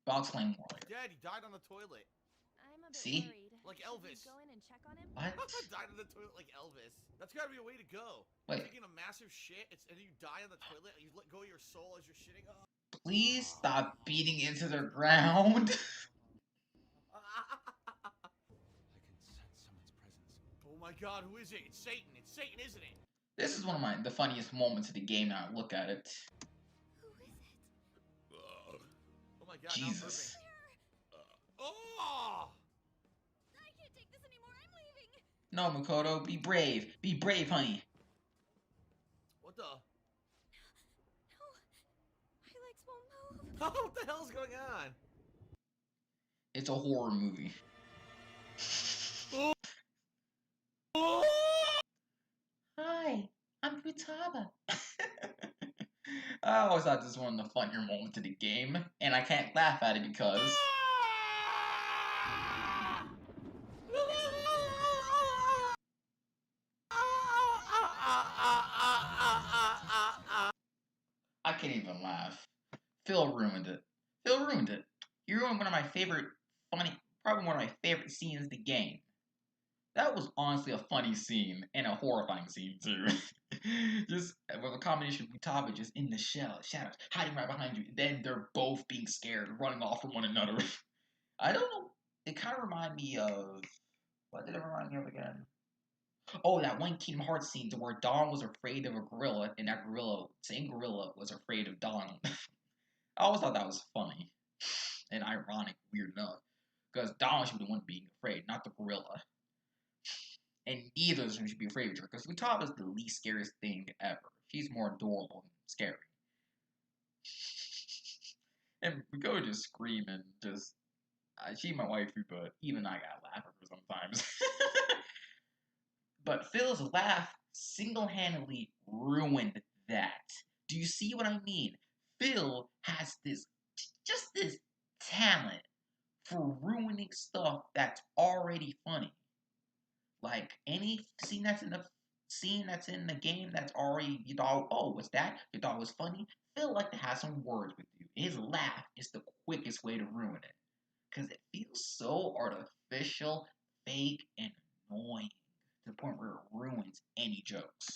But I'll explain more later.
Dad, he died on the toilet.
I'm a bit
See?
worried.
Like
Should we
Elvis.
go in and check on him?
What?
Died on the toilet like Elvis. That's gotta be a way to go.
Wait.
Taking a massive shit, and then you die on the toilet, and you let go of your soul as you're shitting. Oh.
Please stop beating into the ground.
Oh my god, who is it? It's Satan. It's Satan, isn't it?
This is one of the funniest moments of the game now I look at it.
Who is it?
Oh my god,
Jesus.
Oh!
I can't take this anymore. I'm leaving.
No, Makoto, be brave. Be brave, honey.
What the?
No, my legs won't move.
What the hell's going on?
It's a horror movie. Hi, I'm Futaba. I always thought this was one of the funnier moments of the game, and I can't laugh at it because I can't even laugh. Phil ruined it. Phil ruined it. He ruined one of my favorite probably one of my favorite scenes in the game. That was honestly a funny scene and a horrifying scene too. Just with a combination of Futaba just in the shadows, hiding right behind you. Then they're both being scared, running off from one another. I don't know. It kind of reminded me of what did it remind me of again? Oh, that one Kingdom Hearts scene where Dawn was afraid of a gorilla, and that same gorilla, was afraid of Dawn. I always thought that was funny and ironic, weird enough, because Dawn should be the one being afraid, not the gorilla. And neither of them should be afraid of her, because Futaba is the least scariest thing ever. She's more adorable and scary. And we go just scream and just, she's my waifu, but even I gotta laugh at her sometimes. But Phil's laugh single-handedly ruined that. Do you see what I mean? Phil has this talent for ruining stuff that's already funny. Like any scene that's in the game that's already you thought, oh, what's that? You thought it was funny. Phil like to have some words with you. His laugh is the quickest way to ruin it, because it feels so artificial, fake, and annoying to the point where it ruins any jokes.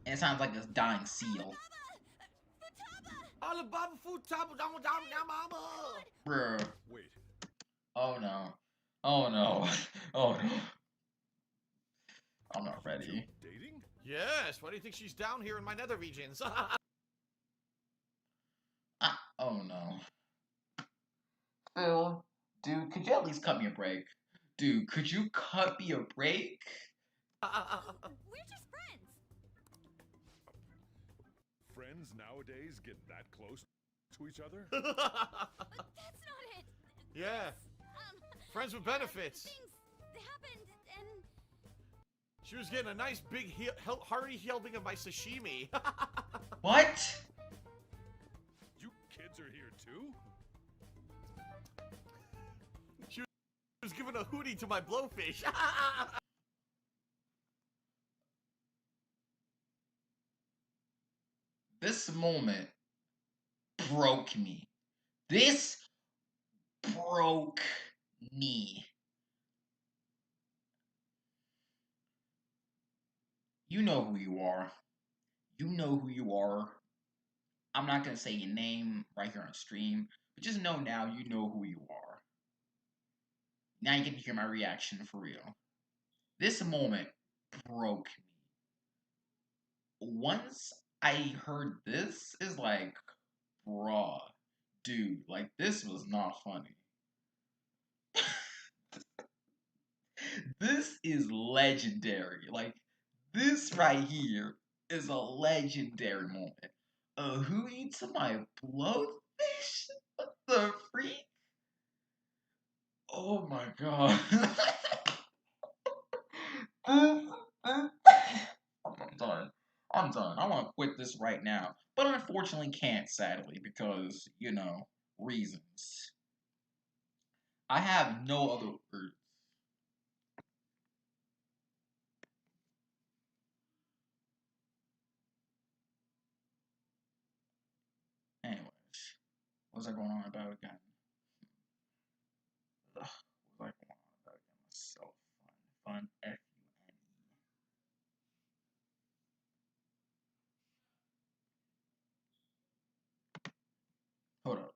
And it sounds like a dying seal.
Alabama Futaba, mama.
Bruh.
Wait.
Oh no. Oh no. Oh no. I'm not ready.
Dating?
Yes. Why do you think she's down here in my nether regions?
Oh no. Phil, dude, could you at least cut me a break? Dude, could you cut me a break?
We're just friends.
Friends nowadays get that close to each other?
But that's not it.
Yeah. Friends with benefits.
Things happened, and
She was getting a nice big hearty helping of my sashimi.
What?
You kids are here too?
She was giving a hootie to my blowfish.
This moment broke me. This broke me. You know who you are. You know who you are. I'm not going to say your name right here on stream, but just know now you know who you are. Now you get to hear my reaction for real. This moment broke me. Once I heard this, is like, bruh, dude, like, this was not funny. This is legendary. Like, this right here is a legendary moment. Who eats my blowfish? What the freak? Oh my god. I'm done. I'm done. I want to quit this right now. But unfortunately can't, sadly, because, you know, reasons. I have no other words. Anyways, what was I going on about again? Ugh, what was I going on about again? That's so fun. Fun F-U-N-E. Hold up.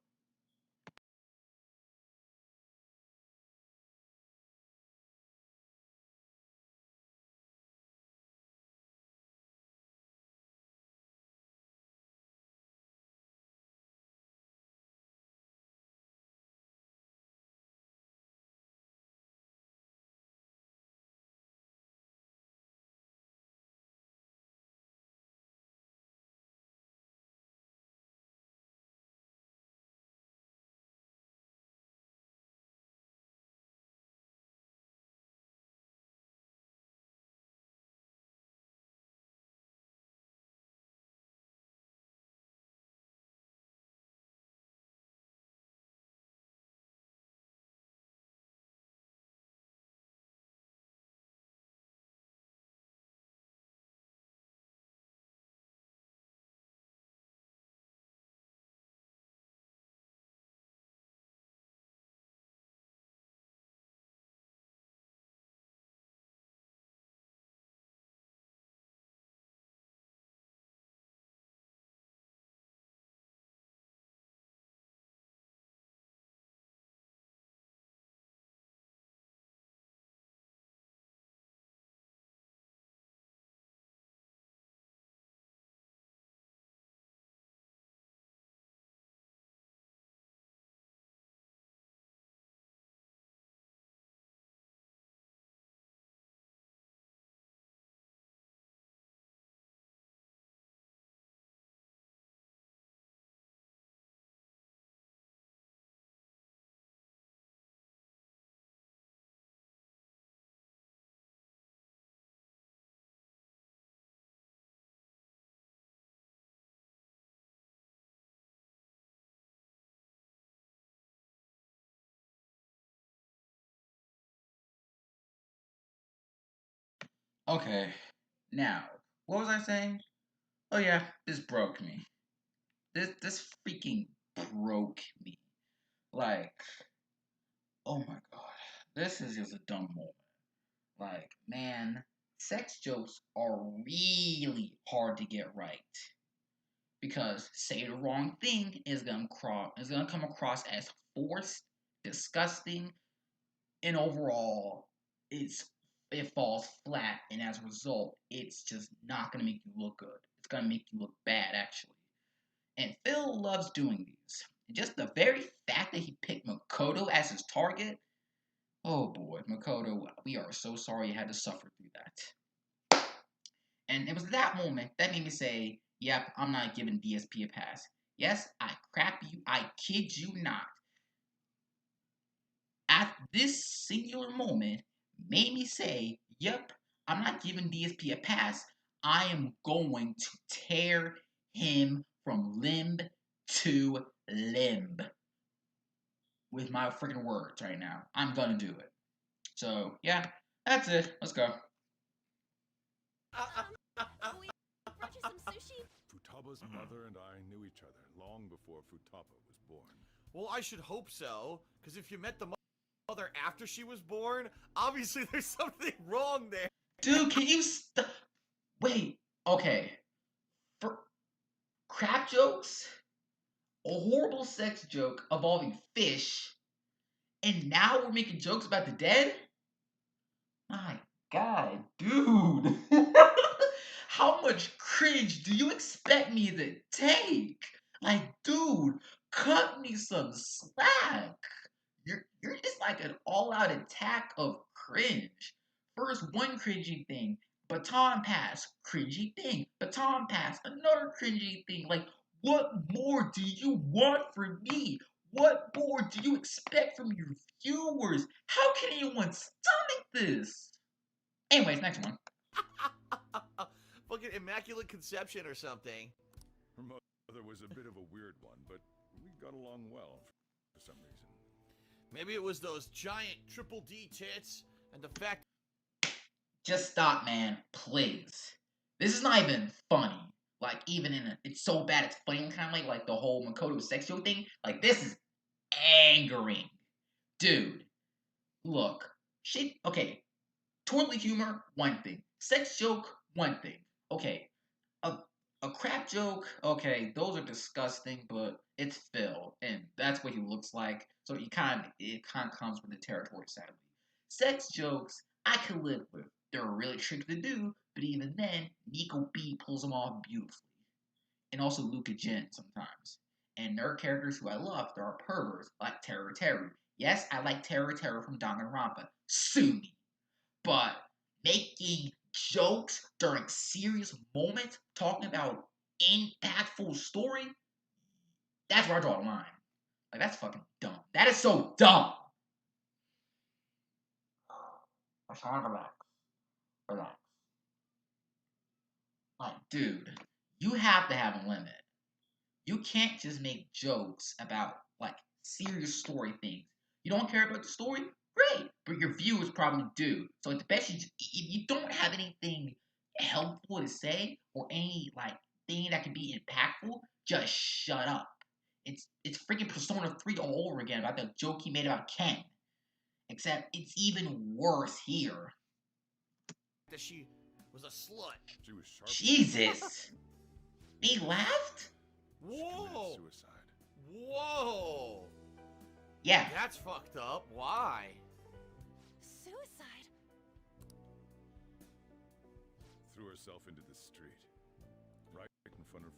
Okay, now, what was I saying? Oh yeah, this broke me. This freaking broke me. Like, oh my god, this is just a dumb moment. Like, man, sex jokes are really hard to get right because say the wrong thing is gonna come across as forced, disgusting, and overall, it falls flat, and as a result, it's just not gonna make you look good. It's gonna make you look bad, actually. And Phil loves doing these. And just the very fact that he picked Makoto as his target, oh boy, Makoto, we are so sorry you had to suffer through that. And it was that moment that made me say, yep, I'm not giving DSP a pass. Yes, I crap you, I kid you not. At this singular moment, made me say, yep, I'm not giving DSP a pass. I am going to tear him from limb to limb with my freaking words right now. I'm gonna do it. So, yeah, that's it. Let's go.
We brought you some sushi.
Futaba's mother and I knew each other long before Futaba was born.
Well, I should hope so, because if you met the mother after she was born, obviously there's something wrong there.
Dude, can you stop? Wait, okay. For crap jokes, a horrible sex joke involving fish, and now we're making jokes about the dead? My god, dude. How much cringe do you expect me to take? Like, dude, cut me some slack. You're just like an all-out attack of cringe. First one cringy thing, baton pass, cringy thing, baton pass, another cringy thing. Like, what more do you want from me? What more do you expect from your viewers? How can anyone stomach this? Anyways, next one.
Fucking Immaculate Conception or something.
Her mother was a bit of a weird one, but we got along well for some reason.
Maybe it was those giant triple D tits and the fact.
Just stop, man. Please. This is not even funny. Like, even it's so bad it's funny kind of like the whole Makoto sexual thing. Like, this is angering. Dude. Look. Shit. Okay. Toilet humor, one thing. Sex joke, one thing. Okay. A crap joke, okay, those are disgusting, but it's Phil, and that's what he looks like. So it kind of comes with the territory, sadly. Sex jokes, I can live with. They're really tricky to do, but even then, Nikob pulls them off beautifully. And also Luca Jen sometimes. And nerd characters who I love, there are perverts like Terror Terry. Yes, I like Terror from Danganronpa. Sue me. But making jokes during serious moments, talking about impactful story, that's where I draw the line. Like, that's fucking dumb. That is so dumb. I'm trying to relax. Relax. Like, dude, you have to have a limit. You can't just make jokes about, like, serious story things. You don't care about the story? Great, but your viewers probably do. So it's best if you don't have anything helpful to say or any like thing that can be impactful, just shut up. It's freaking Persona 3 all over again about the joke he made about Ken. Except it's even worse here.
That she was a slut.
She was sharp.
Jesus. He laughed?
Whoa!
Suicide.
Whoa!
Yeah.
That's fucked up. Why?
Suicide?
Threw herself into the street, right in front of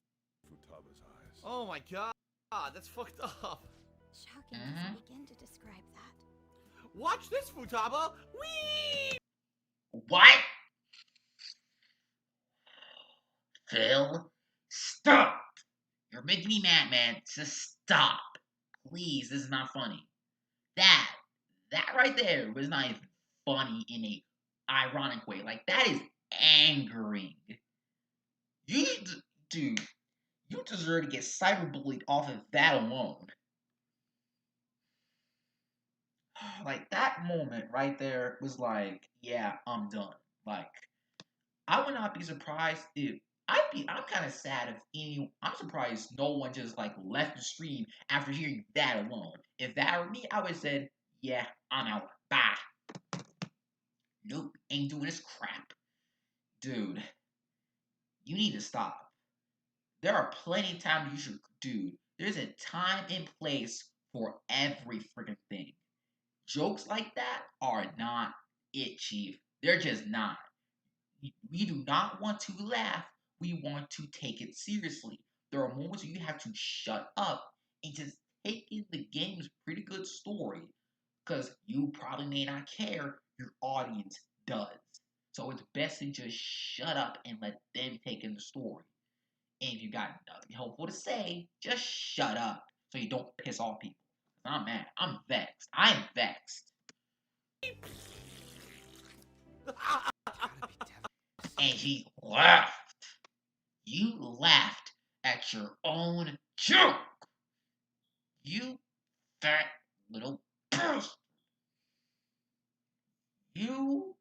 Futaba's eyes.
Oh my god, that's fucked up.
Shocking to begin to describe that.
Watch this, Futaba! Whee!
What? Phil? Stop! You're making me mad, man. Just stop. Please, this is not funny. That right there was not even funny in a ironic way. Like, that is angering. Dude, you deserve to get cyberbullied off of that alone. Like, that moment right there was like, yeah, I'm done. Like, I would not be surprised if I'm kind of sad if I'm surprised no one just like left the stream after hearing that alone. If that were me, I would have said, yeah, I'm out. Bye. Nope, ain't doing this crap. Dude, you need to stop. There are plenty of times you should, dude. There's a time and place for every freaking thing. Jokes like that are not it, Chief. They're just not. We do not want to laugh. We want to take it seriously. There are moments where you have to shut up and just take in the game's pretty good story. Because you probably may not care, your audience does. So it's best to just shut up and let them take in the story. And if you got nothing helpful to say, just shut up so you don't piss off people. I'm mad. I'm vexed. I'm vexed. And he laughed. You laughed at your own joke. You fat little bastard. You,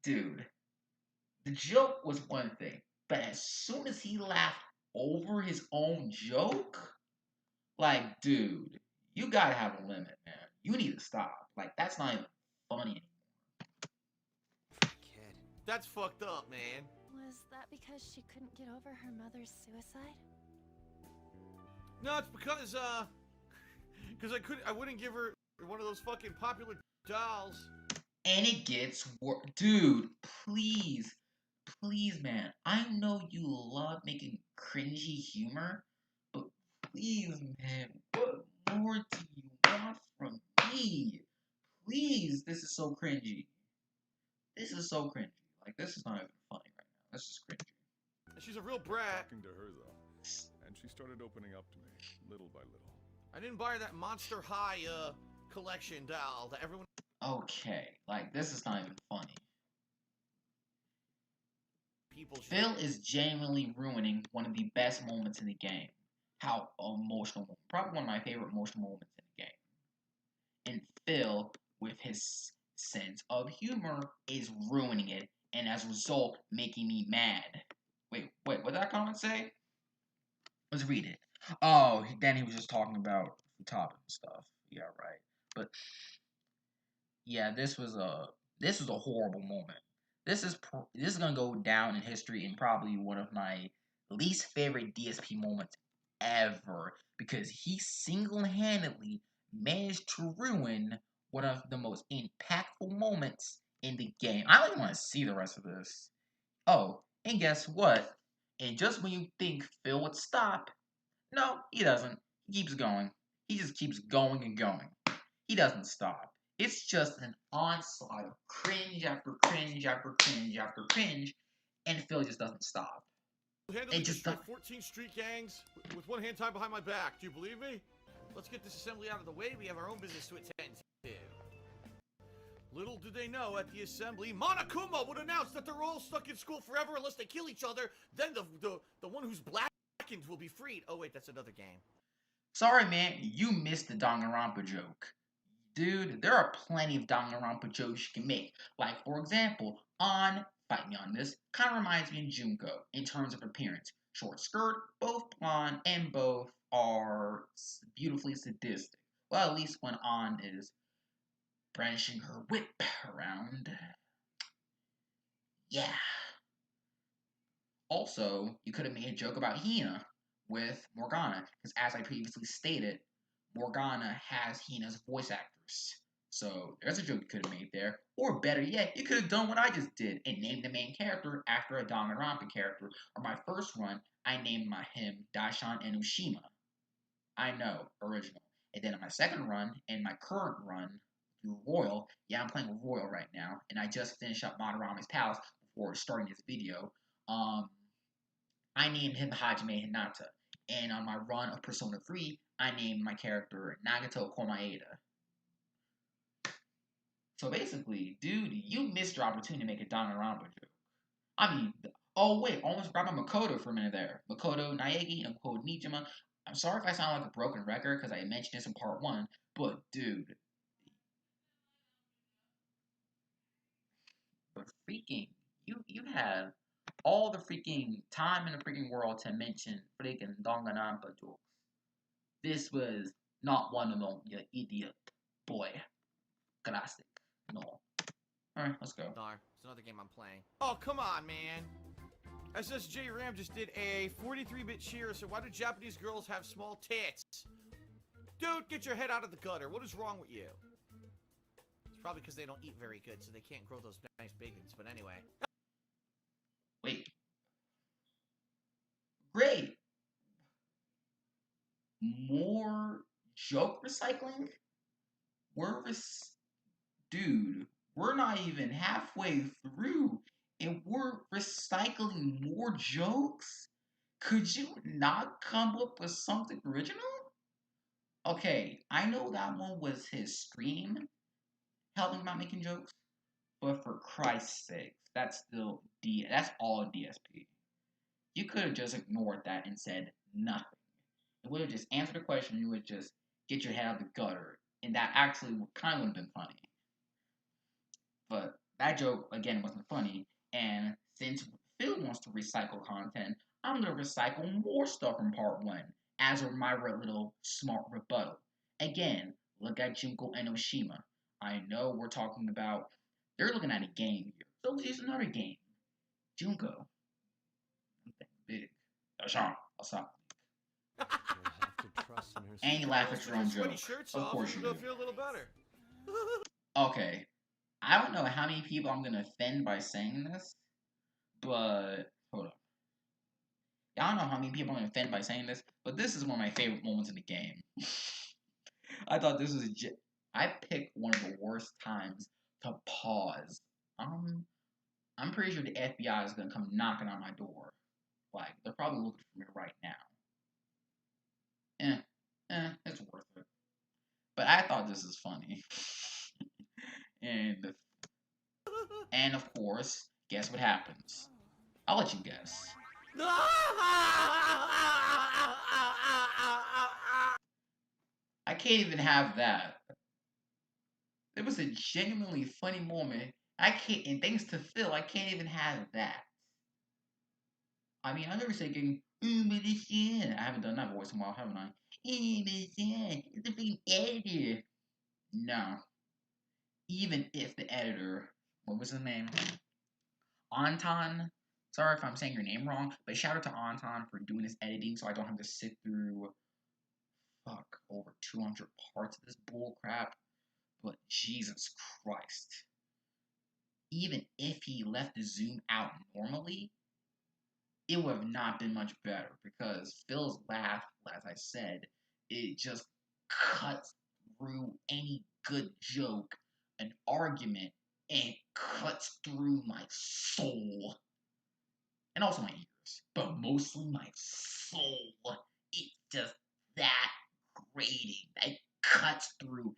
dude. The joke was one thing, but as soon as he laughed over his own joke, like, dude, you gotta have a limit, man. You need to stop. Like, that's not even funny anymore.
Kid.
That's fucked up, man.
Was that because she couldn't get over her mother's suicide?
No, it's because I wouldn't give her one of those fucking popular dolls.
And it gets worse. Dude, please, man. I know you love making cringy humor, but please, man, what more do you want from me? Please, this is so cringy. This is so cringy. Like, this is not even funny right now. This is cringy.
She's a real brat.
Talking to her, though. And she started opening up to me, little by little.
I didn't buy her that Monster High collection doll that everyone.
Okay, like, this is not even funny.
People.
Phil is genuinely ruining one of the best moments in the game. How emotional moment. Probably one of my favorite emotional moments in the game. And Phil, with his sense of humor, is ruining it, and as a result, making me mad. Wait, what did that comment say? Let's read it. Oh, then he was just talking about Futaba and stuff. Yeah, right. But yeah, this was a horrible moment. This is gonna go down in history and probably one of my least favorite DSP moments ever, because he single-handedly managed to ruin one of the most impactful moments in the game. I don't even want to see the rest of this. Oh, and guess what? And just when you think Phil would stop, no, he doesn't. He keeps going. He just keeps going and going. He doesn't stop. It's just an onslaught of cringe after cringe after cringe after cringe, and Phil just doesn't stop.
Handily destroy 14 street gangs with one hand tied behind my back. Do you believe me? Let's get this assembly out of the way. We have our own business to attend to. Little did they know at the assembly, Monokuma would announce that they're all stuck in school forever unless they kill each other. Then the one who's blackened will be freed. Oh wait, that's another game.
Sorry, man, you missed the Danganronpa joke. Dude, there are plenty of Danganronpa jokes you can make. Like, for example, fight me on this, kind of reminds me of Junko in terms of appearance. Short skirt, both blonde, and both are beautifully sadistic. Well, at least when is brandishing her whip around. Yeah. Also, you could have made a joke about Hina with Morgana, because as I previously stated, Morgana has Hina's voice actress. So there's a joke you could have made there. Or better yet, you could have done what I just did and named the main character after a Danganronpa character. Or my first run, I named him Daishan Enoshima. I know, original. And then in my second run, and my current run, Royal, yeah, I'm playing with Royal right now, and I just finished up Madarami's Palace before starting this video. I named him Hajime Hinata. And on my run of Persona 3, I named my character Nagato Komaeda. So basically, dude, you missed your opportunity to make a Danganronpa joke. I mean, oh wait, almost forgot about Makoto for a minute there. Makoto Naegi and Makoto Nijima. I'm sorry if I sound like a broken record because I mentioned this in part 1, but dude. But freaking, you have all the freaking time in the freaking world to mention freaking Danganronpa jokes. This was not one of them, you idiot boy. Classic. No. Alright, let's go.
It's another game I'm playing. Oh, come on, man. SSJ Ram just did a 43-bit cheer, so why do Japanese girls have small tits? Dude, get your head out of the gutter. What is wrong with you? It's probably because they don't eat very good, so they can't grow those nice bacons, but anyway.
Wait. Great. More joke recycling? Dude, we're not even halfway through and we're recycling more jokes? Could you not come up with something original? Okay, I know that one was his stream helping about making jokes, but for Christ's sake, that's all DSP. You could have just ignored that and said nothing. It would have just answered the question. You would just get your head out of the gutter, and that actually kind of would have been funny. But that joke again wasn't funny. And since Phil wants to recycle content, I'm gonna recycle more stuff from part 1 as my little smart rebuttal. Again, look at Junko Enoshima. I know we're talking about they're looking at a game here, so let's use another game. Junko. Big. I'll stop. And you laugh at your own joke. Of course you do.
Feel a little better.
Okay. I don't know how many people I'm gonna offend by saying this, but hold up. I don't know how many people I'm gonna offend by saying this, but this is one of my favorite moments in the game. I thought this was I picked one of the worst times to pause. I'm pretty sure the FBI is gonna come knocking on my door. Like, they're probably looking for me right now. It's worth it. But I thought this is funny. And of course, guess what happens? I'll let you guess. I can't even have that. It was a genuinely funny moment. And thanks to Phil, I can't even have that. I mean, I'm never thinking, but it's yeah. I haven't done that voice in a while, haven't I? But it's yeah. It's a freaking editor. No. Even if the editor, what was his name? Anton. Sorry if I'm saying your name wrong, but shout out to Anton for doing this editing so I don't have to sit through, over 200 parts of this bullcrap. But Jesus Christ. Even if he left the zoom out normally, it would have not been much better because Phil's laugh, as I said, it just cuts through any good joke, an argument, and cuts through my soul. And also my ears, but mostly my soul. It's just that grating that cuts through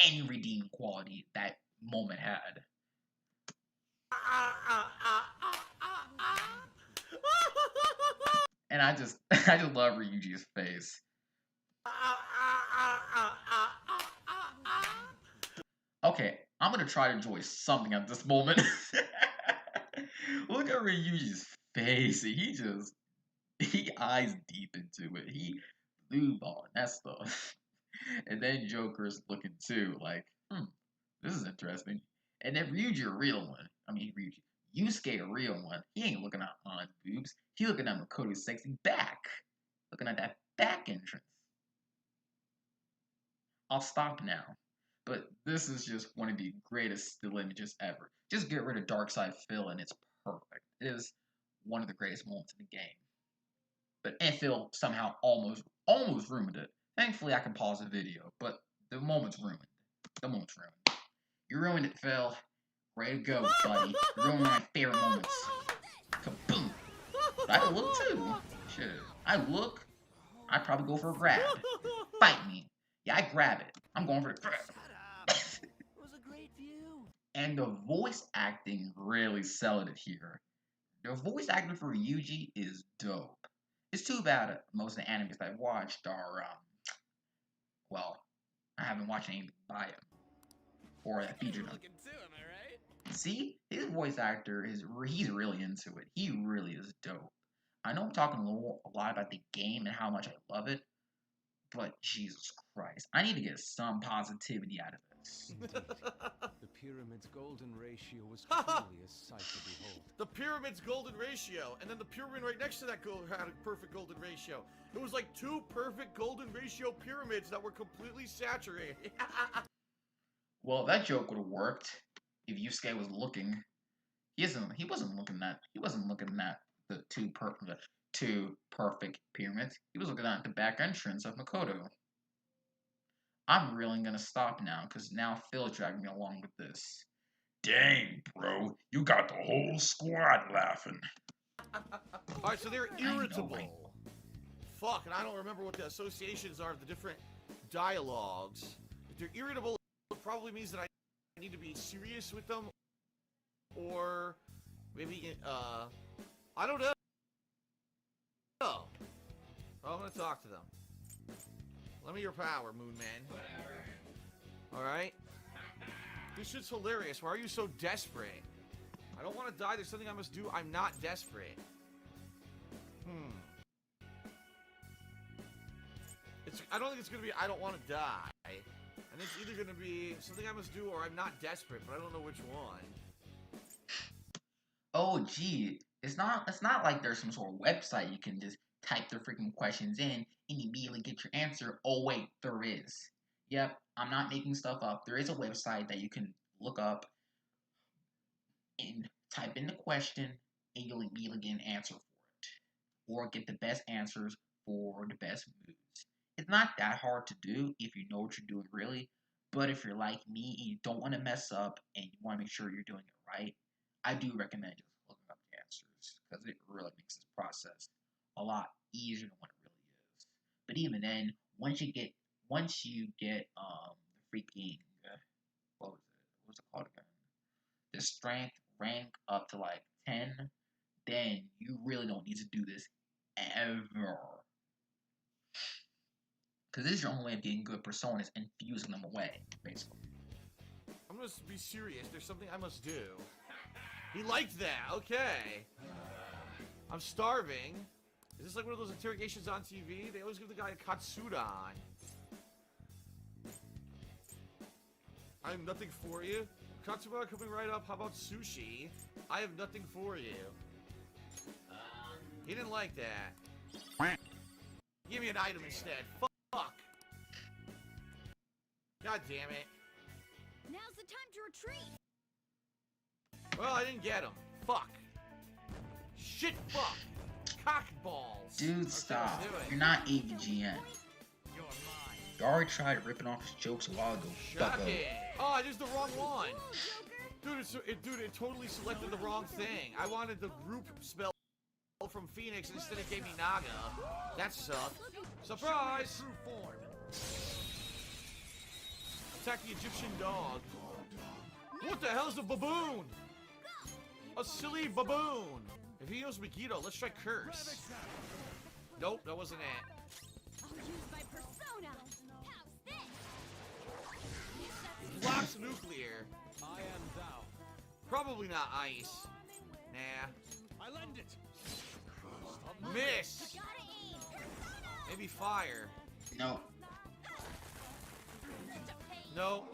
any redeeming quality that moment had. And I just love Ryuji's face. Okay, I'm gonna try to enjoy something at this moment. Look at Ryuji's face. He eyes deep into it. He blue ball that stuff. And then Joker's looking too, like, this is interesting. And then Ryuji, a real one. I mean, Yusuke, a real one. He ain't looking at An's boobs. He looking at Makoto's sexy back. Looking at that back entrance. I'll stop now. But this is just one of the greatest still images ever. Just get rid of Darkside Phil and it's perfect. It is one of the greatest moments in the game. But Phil somehow almost ruined it. Thankfully, I can pause the video, but the moment's ruined. You ruined it, Phil. Way to go, buddy. You ruined one of my favorite moments. Kaboom! But I look too. Shit. I'd probably go for a grab. Fight me. Yeah, I grab it. I'm going for the grab.
It was a great view.
And the voice acting really sold it here. The voice acting for Ryuji is dope. It's too bad most of the animes I've watched are, I haven't watched anything by him. Or that featured him. See, his voice actor he's really into it. He really is dope. I know I'm talking a lot about the game and how much I love it, but Jesus Christ, I need to get some positivity out of this.
Indeed. The pyramid's golden ratio was truly a sight to behold.
The pyramid's golden ratio, and then the pyramid right next to that had a perfect golden ratio. It was like two perfect golden ratio pyramids that were completely saturated.
Well, that joke would have worked if Yusuke was looking. He wasn't looking at the two perfect pyramids. He was looking at the back entrance of Makoto. I'm really gonna stop now, because now Phil's dragging me along with this.
Dang, bro, you got the whole squad laughing.
Alright, so they're irritable.
right?
Fuck, and I don't remember what the associations are of the different dialogues. If they're irritable, it probably means that I need to be serious with them. Or maybe, I don't know. Oh, I'm gonna talk to them. Lend me your power, Moon Man. Alright? This shit's hilarious. Why are you so desperate? I don't want to die. There's something I must do. I'm not desperate. I don't think it's gonna be I don't want to die. And it's either gonna be something I must do or I'm not desperate, but I don't know which one.
Oh, gee, it's not like there's some sort of website you can just type the freaking questions in and immediately get your answer. Oh wait, there is. Yep, I'm not making stuff up. There is a website that you can look up and type in the question, and you'll immediately get an answer for it, or get the best answers for the best moves. It's not that hard to do if you know what you're doing, really. But if you're like me and you don't want to mess up and you want to make sure you're doing it right, I do recommend just looking up the answers, because it really makes this process a lot easier than what it really is. But even then, once you get the freaking what's it called again? The strength rank up to like 10, then you really don't need to do this ever. Because this is your only way of getting good personas and fusing them away, basically.
I'm gonna be serious. There's something I must do. He liked that. Okay. I'm starving. Is this like one of those interrogations on TV? They always give the guy a katsudan. I have nothing for you. Katsuba coming right up. How about sushi? I have nothing for you. He didn't like that. Give me an item instead. Fuck. God damn it.
Now's the time to retreat.
Well, I didn't get him. Fuck. Shit, fuck. Cockballs.
Dude, stop. You're not AVGN. You already tried ripping off his jokes a while ago.
Shocking. Oh, I used the wrong one. Dude, it totally selected the wrong thing. I wanted the group spell from Phoenix, and instead it gave me Naga. That sucked. Surprise! Attack the Egyptian dog. What the hell's a baboon? A silly baboon. If he knows Megiddo, let's try Curse. Nope, that wasn't it.
I'll use my persona. How's this?
Blocks nuclear.
I am thou.
Probably not ice. Nah.
I lend it.
Miss.
Gotta aim.
Maybe fire.
No.
No.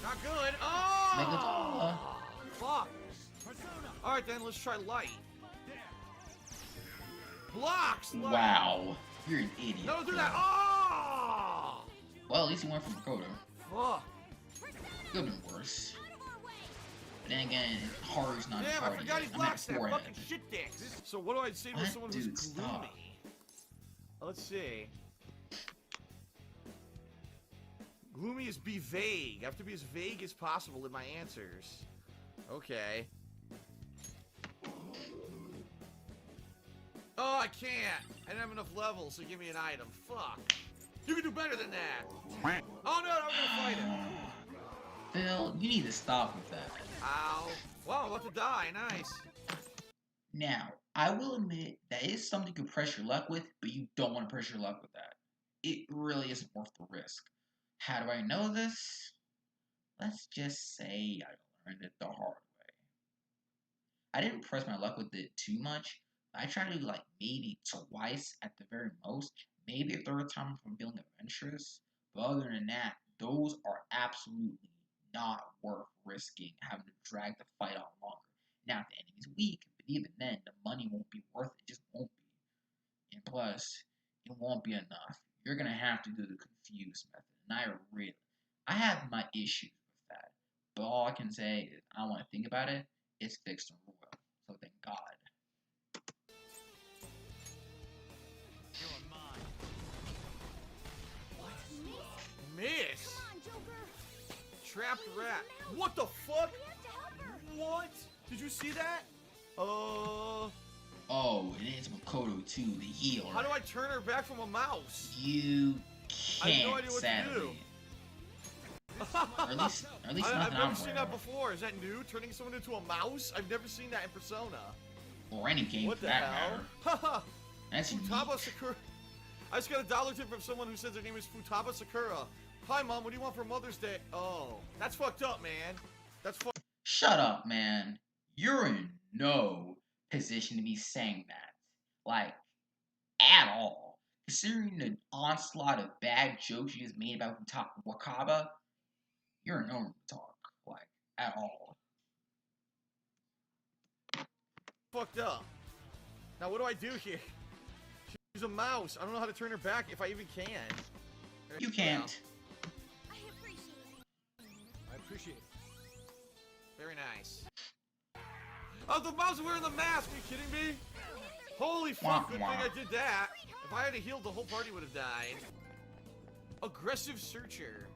Not good. Oh! Fuck. Alright then, let's try light. Blocks! Light.
Wow. You're an idiot.
No, do that! Oh!
Well, at least you went from Makoto.
Fuck.
Could have been worse. But then again, Haru's not
Damn, I forgot he blocks that
forehead.
fucking shit dicks. So what do I say to
What?
someone who's
Dude,
gloomy?
stop.
Let's see. Gloomy is be vague. I have to be as vague as possible in my answers. Okay. Oh, I can't. I didn't have enough levels, so give me an item. Fuck. You can do better than that. Oh no, I'm gonna fight him.
Phil, you need to stop with that.
Ow. Wow, I'm about to die. Nice.
Now, I will admit that is something you can press your luck with, but you don't want to press your luck with that. It really isn't worth the risk. How do I know this? let's just say I learned it the hard way. I didn't press my luck with it too much. I tried to do like maybe twice at the very most, maybe a third time if I'm feeling adventurous. But other than that, those are absolutely not worth risking having to drag the fight out longer. Now, if the enemy's weak, but even then, the money won't be worth it. It just won't be. And plus, it won't be enough. You're gonna have to do the confused method, and I have my issues with that. But all I can say is, I want to think about it. It's fixed and royal. So thank God.
You're mine.
Come
Miss?
on, Joker.
Trapped
Please,
rat.
no.
What the fuck?
We have to help her.
What? Did you see that?
Oh, and it's Makoto too, the healer.
How do I turn her back from a mouse?
You
I have no
can't,
idea what to
sadly. Or at least
I've
nothing
never
I'm
seen
aware
that
of.
before. Is that new? Turning someone into a mouse? I've never seen that in Persona.
Or any game
What
for
the
that
hell?
matter.
Haha!
That's unique.
Futaba Sakura. I just got a dollar tip from someone who says their name is Futaba Sakura. Hi, Mom. What do you want for Mother's Day? Oh, that's fucked up, man. That's fucked.
Shut up, man. You're in no position to be saying that. Like, at all. Considering the onslaught of bad jokes you just made about Wakaba, you're in no room to talk. Like, at all.
Fucked up. Now, what do I do here? She's a mouse. I don't know how to turn her back if I even can.
You can't.
I appreciate it.
I appreciate it.
Very nice. Oh, the mouse is wearing the mask. Are you kidding me? Holy fuck, good thing I did that. If I had healed, the whole party would have died. Aggressive searcher.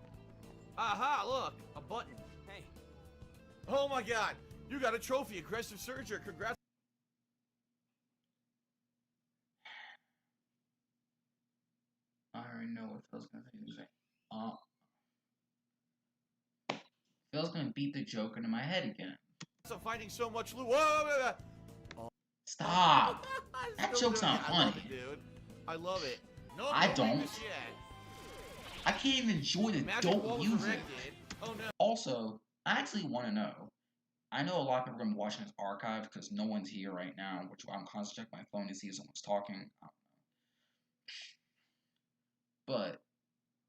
Aha, look, a button.
Hey.
Oh my god, you got a trophy, aggressive searcher. Congrats.
I already know what Phil's gonna say. Phil's gonna beat the joke into my head again.
I'm finding so much loot. Whoa,
Stop! That
Still
joke's
doing
not
it. I love
funny.
it, dude. I love it. No,
I
no
don't.
weakness yet.
I can't even enjoy the
Magic
dope
wall was
music.
erected. Oh no.
Also, I actually want to know. I know a lot of people are going to be watching this archive because no one's here right now, which I'm constantly checking my phone to see if someone's talking. I don't know. But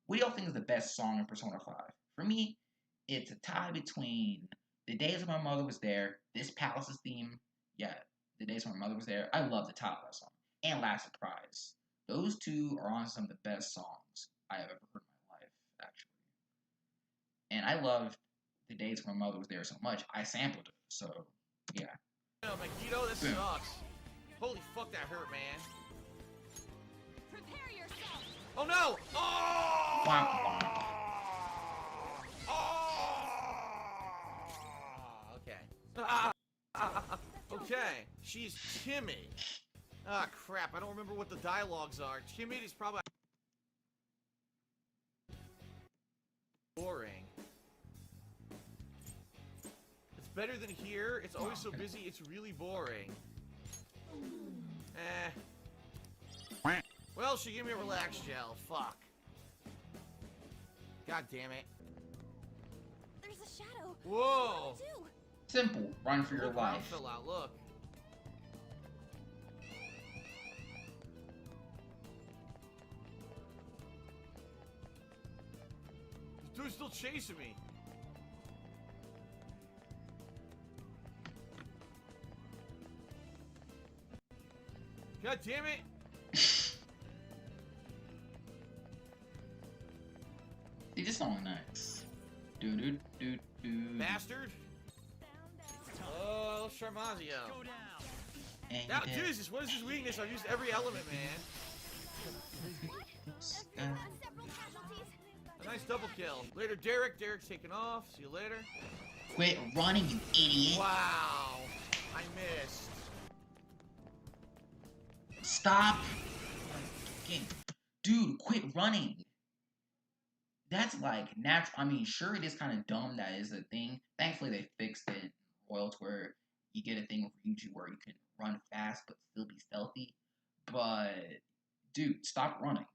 what do y'all think is the best song in Persona 5? For me, it's a tie between The Days When My Mother Was There, this Palace's theme, yeah, The Days When My Mother Was There. I love the title of that song. And Last Surprise. Those two are honestly some of the best songs I have ever heard in my life, actually. And I love The Days When My Mother Was There so much, I sampled it. So, yeah.
No, Magneto, this
Boom.
sucks. Holy fuck, that hurt, man.
Prepare yourself.
Oh no! Oh!
Wah,
Oh! Okay. Okay. She's timid. Ah, crap. I don't remember what the dialogues are. Timid is probably boring. It's better than here. It's always so busy. It's really boring. Well, she gave me a relax gel. Fuck. God damn it.
There's a shadow.
Whoa.
What do I do?
Simple. Run for your
Look, round
life.
fell out. Look. This dude's still chasing me. God damn it.
See, this song is nice. Do do do do.
Bastard. Oh, Charmazio.
And
Now,
you did.
Jesus, what is his weakness? I've used every element, man.
Several casualties.
A nice double kill. Later, Derek. Derek's taking off. See you later.
Quit running, you idiot.
Wow. I missed.
Stop. Dude, quit running. That's like natural. I mean, sure, it is kind of dumb that is a thing. Thankfully, they fixed it in Royal to where you get a thing with Ryuji where you can run fast but still be stealthy. But, dude, stop running.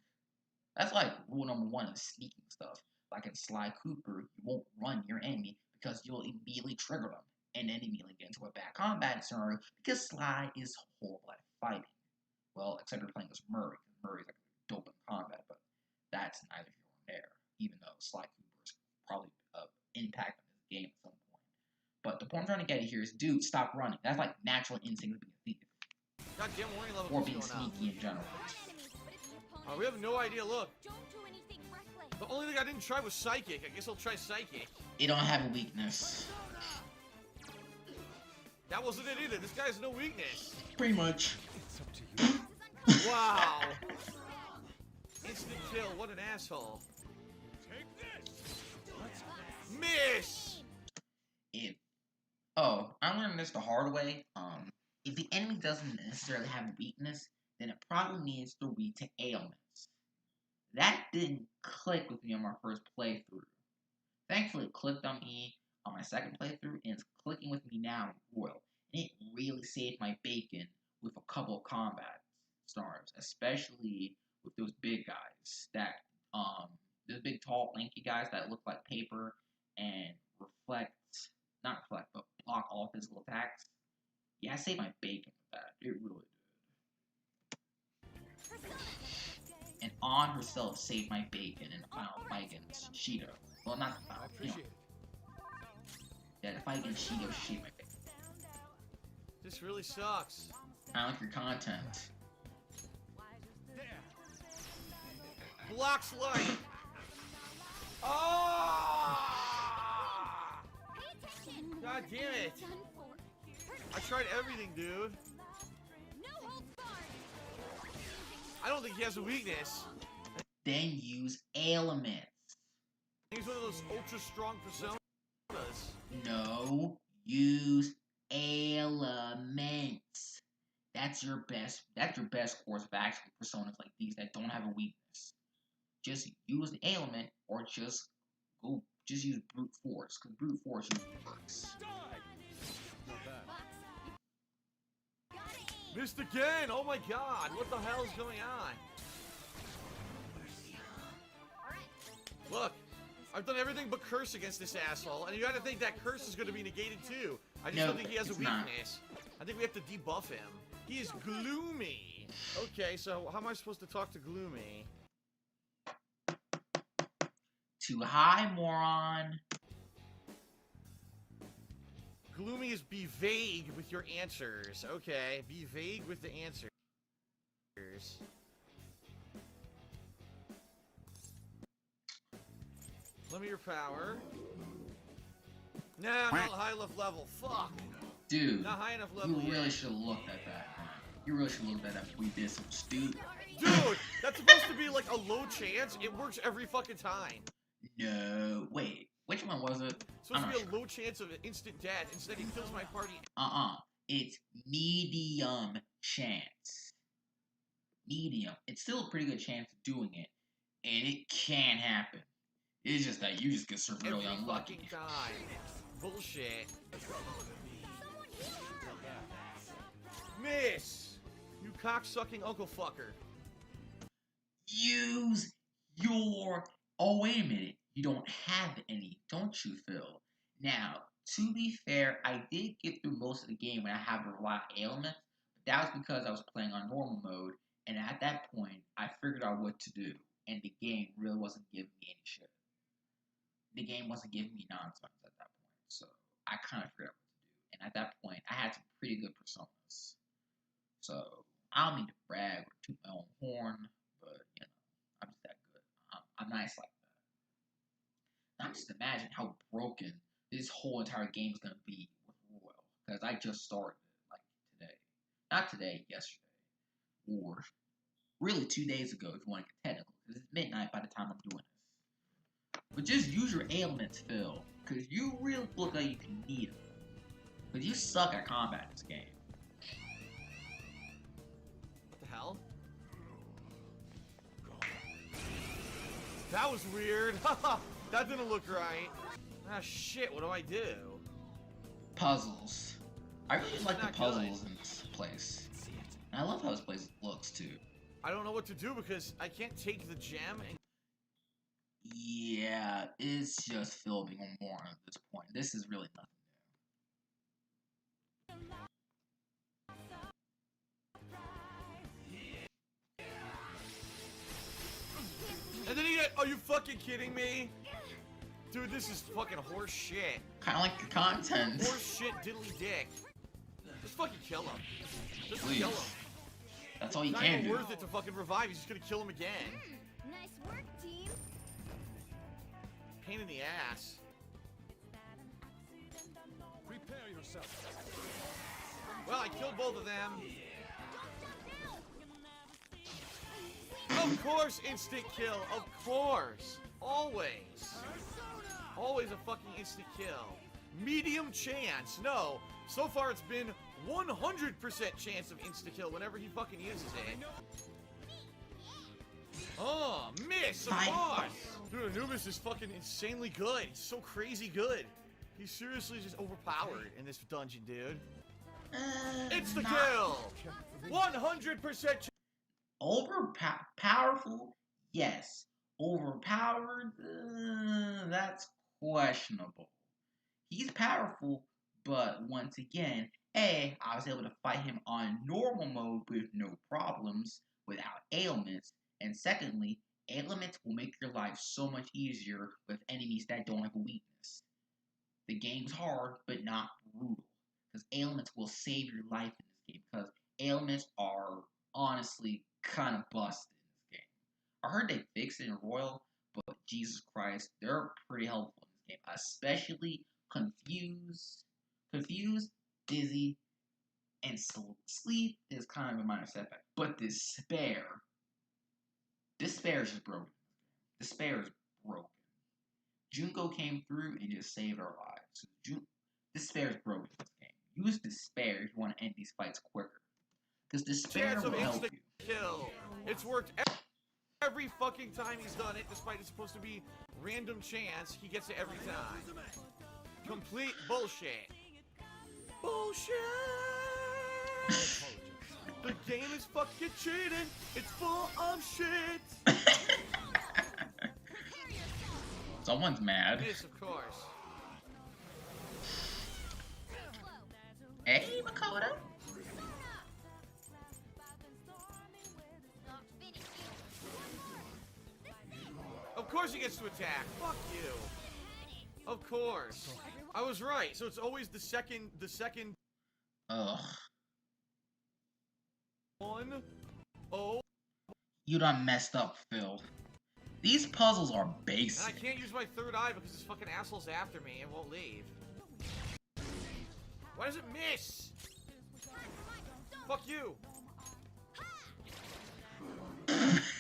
That's like rule number one of sneaking stuff. Like in Sly Cooper, you won't run your enemy because you'll immediately trigger them and then immediately get into a bad combat scenario because Sly is horrible at fighting. Well, except you're playing as Murray. Murray's like dope in combat, but that's neither here nor there. Even though Sly Cooper is probably impact on this game at some point. But the point I'm trying to get here is, dude, stop running. That's like natural instinct of being a thief.
Goddamn warning level
Or
keeps
being
going up.
sneaky in general.
We have no idea. Look,
Don't do anything reckless.
the only thing I didn't try was psychic. I guess I'll try psychic.
It don't have a weakness.
That wasn't it either. This guy has no weakness.
Pretty much.
It's up to you.
Wow. Instant kill. What an asshole. Miss.
I learned this the hard way. If the enemy doesn't necessarily have a weakness, then it probably means they're weak to ailments. That didn't click with me on my first playthrough. Thankfully, it clicked on me on my second playthrough, and it's clicking with me now in Royal. And it really saved my bacon with a couple of combat stars, especially with those big guys that, those big, tall, lanky guys that look like paper and not reflect, but block all physical attacks. Yeah, I saved my bacon with that. It really did. And On herself saved my bacon in the final fight against Shido. Well, not the final, you know. Yeah, the fight against Shido saved my bacon.
This really sucks.
I like your content.
Blocks light. Oh! God damn it. I tried everything, dude. I don't think he has a weakness.
Then use ailments.
He's one of those ultra strong personas.
No, use ailments. That's your best course of action for personas like these that don't have a weakness. Just use the ailment, or just use brute force, because brute force usually works.
Missed again! Oh my god! What the hell is going on? Look, I've done everything but curse against this asshole, and you gotta think that curse is gonna be negated too. I just don't think he has a weakness. I think we have to debuff him. He is gloomy. Okay, so how am I supposed to talk to Gloomy?
Too high, moron.
Gloomy is be vague with your answers. Okay, be vague with the answers. Limit your power. Nah, not high enough level. Fuck.
Dude,
Not high enough level
you really
yet.
should have looked at that. You really should have looked at that before we did some stupid.
Dude, that's supposed to be like a low chance. It works every fucking time.
No, wait. Which one was it?
It's supposed to be a low chance of instant death. Instead, he kills my party.
It's medium chance. Medium. It's still a pretty good chance of doing it, and it can happen. It's just that you just get severely
Every
unlucky.
fucking time. Bullshit. Miss! You cocksucking uncle fucker.
Use your... Oh, wait a minute. You don't have any, don't you, Phil? Now, to be fair, I did get through most of the game when I have a lot of ailments, but that was because I was playing on normal mode, and at that point, I figured out what to do, and the game really wasn't giving me any shit. The game wasn't giving me nonsense at that point, so I kind of figured out what to do, and at that point, I had some pretty good personas. So, I don't mean to brag or toot my own horn, but, you know, I'm just that good. I'm nice like that. I'm just imagine how broken this whole entire game is going to be with Royal, because I just started it, like, today. Not today, yesterday. Or, really 2 days ago, if you want to get technical, because it's midnight by the time I'm doing this. But just use your ailments, Phil, because you really look like you can need them. Because you suck at combat in this game.
What the hell? That was weird. That didn't look right. Ah, shit, what do I do?
Puzzles. I really like the
not
puzzles
good.
in this place. And I love how this place looks, too.
I don't know what to do because I can't take the gem and...
Yeah, it's just filming on more at this point. This is really nothing
And then are you fucking kidding me? Dude, this is fucking horse shit.
kind of like the content.
Horse shit diddly dick. Just fucking kill him. Just
Please.
kill him.
That's all you
Not
can
even
do.
worth it to fucking revive. He's just gonna kill him again.
Nice work, team.
Pain in the ass.
Prepare yourself.
Well, I killed both of them. Of course, instant kill. Of course. Always. Always a fucking instant kill. Medium chance. No. So far, it's been 100% chance of insta kill whenever he fucking uses it. Oh, miss, of course. Dude, Anubis is fucking insanely good. He's so crazy good. He's seriously just overpowered in this dungeon, dude. Insta kill. 100%
Powerful? Yes. Overpowered? That's questionable. He's powerful, but once again, A, I was able to fight him on normal mode with no problems, without ailments, and secondly, ailments will make your life so much easier with enemies that don't have a weakness. The game's hard, but not brutal, because ailments will save your life in this game, because ailments are honestly kind of busted in this game. I heard they fixed it in Royal, but Jesus Christ, they're pretty helpful in this game, especially confused, dizzy, and sleep is kind of a minor setback. But despair is just broken. Despair is broken. Junko came through and just saved our lives. Despair is broken in this game. Use despair if you want to end these fights quicker. Because despair will help you.
kill. It's worked every fucking time he's done it, despite it's supposed to be random chance. He gets it every time. Complete bullshit. Bullshit! The game is fucking cheating. It's full of shit.
Someone's mad.
Yes, of course.
Hey, Makoto.
Of course he gets to attack. Fuck you. Of course. I was right. So it's always the second
Ugh.
one. Oh.
You done messed up, Phil. These puzzles are
And I
basic.
can't use my third eye because this fucking asshole's after me and won't leave. Why does it miss? Fuck you.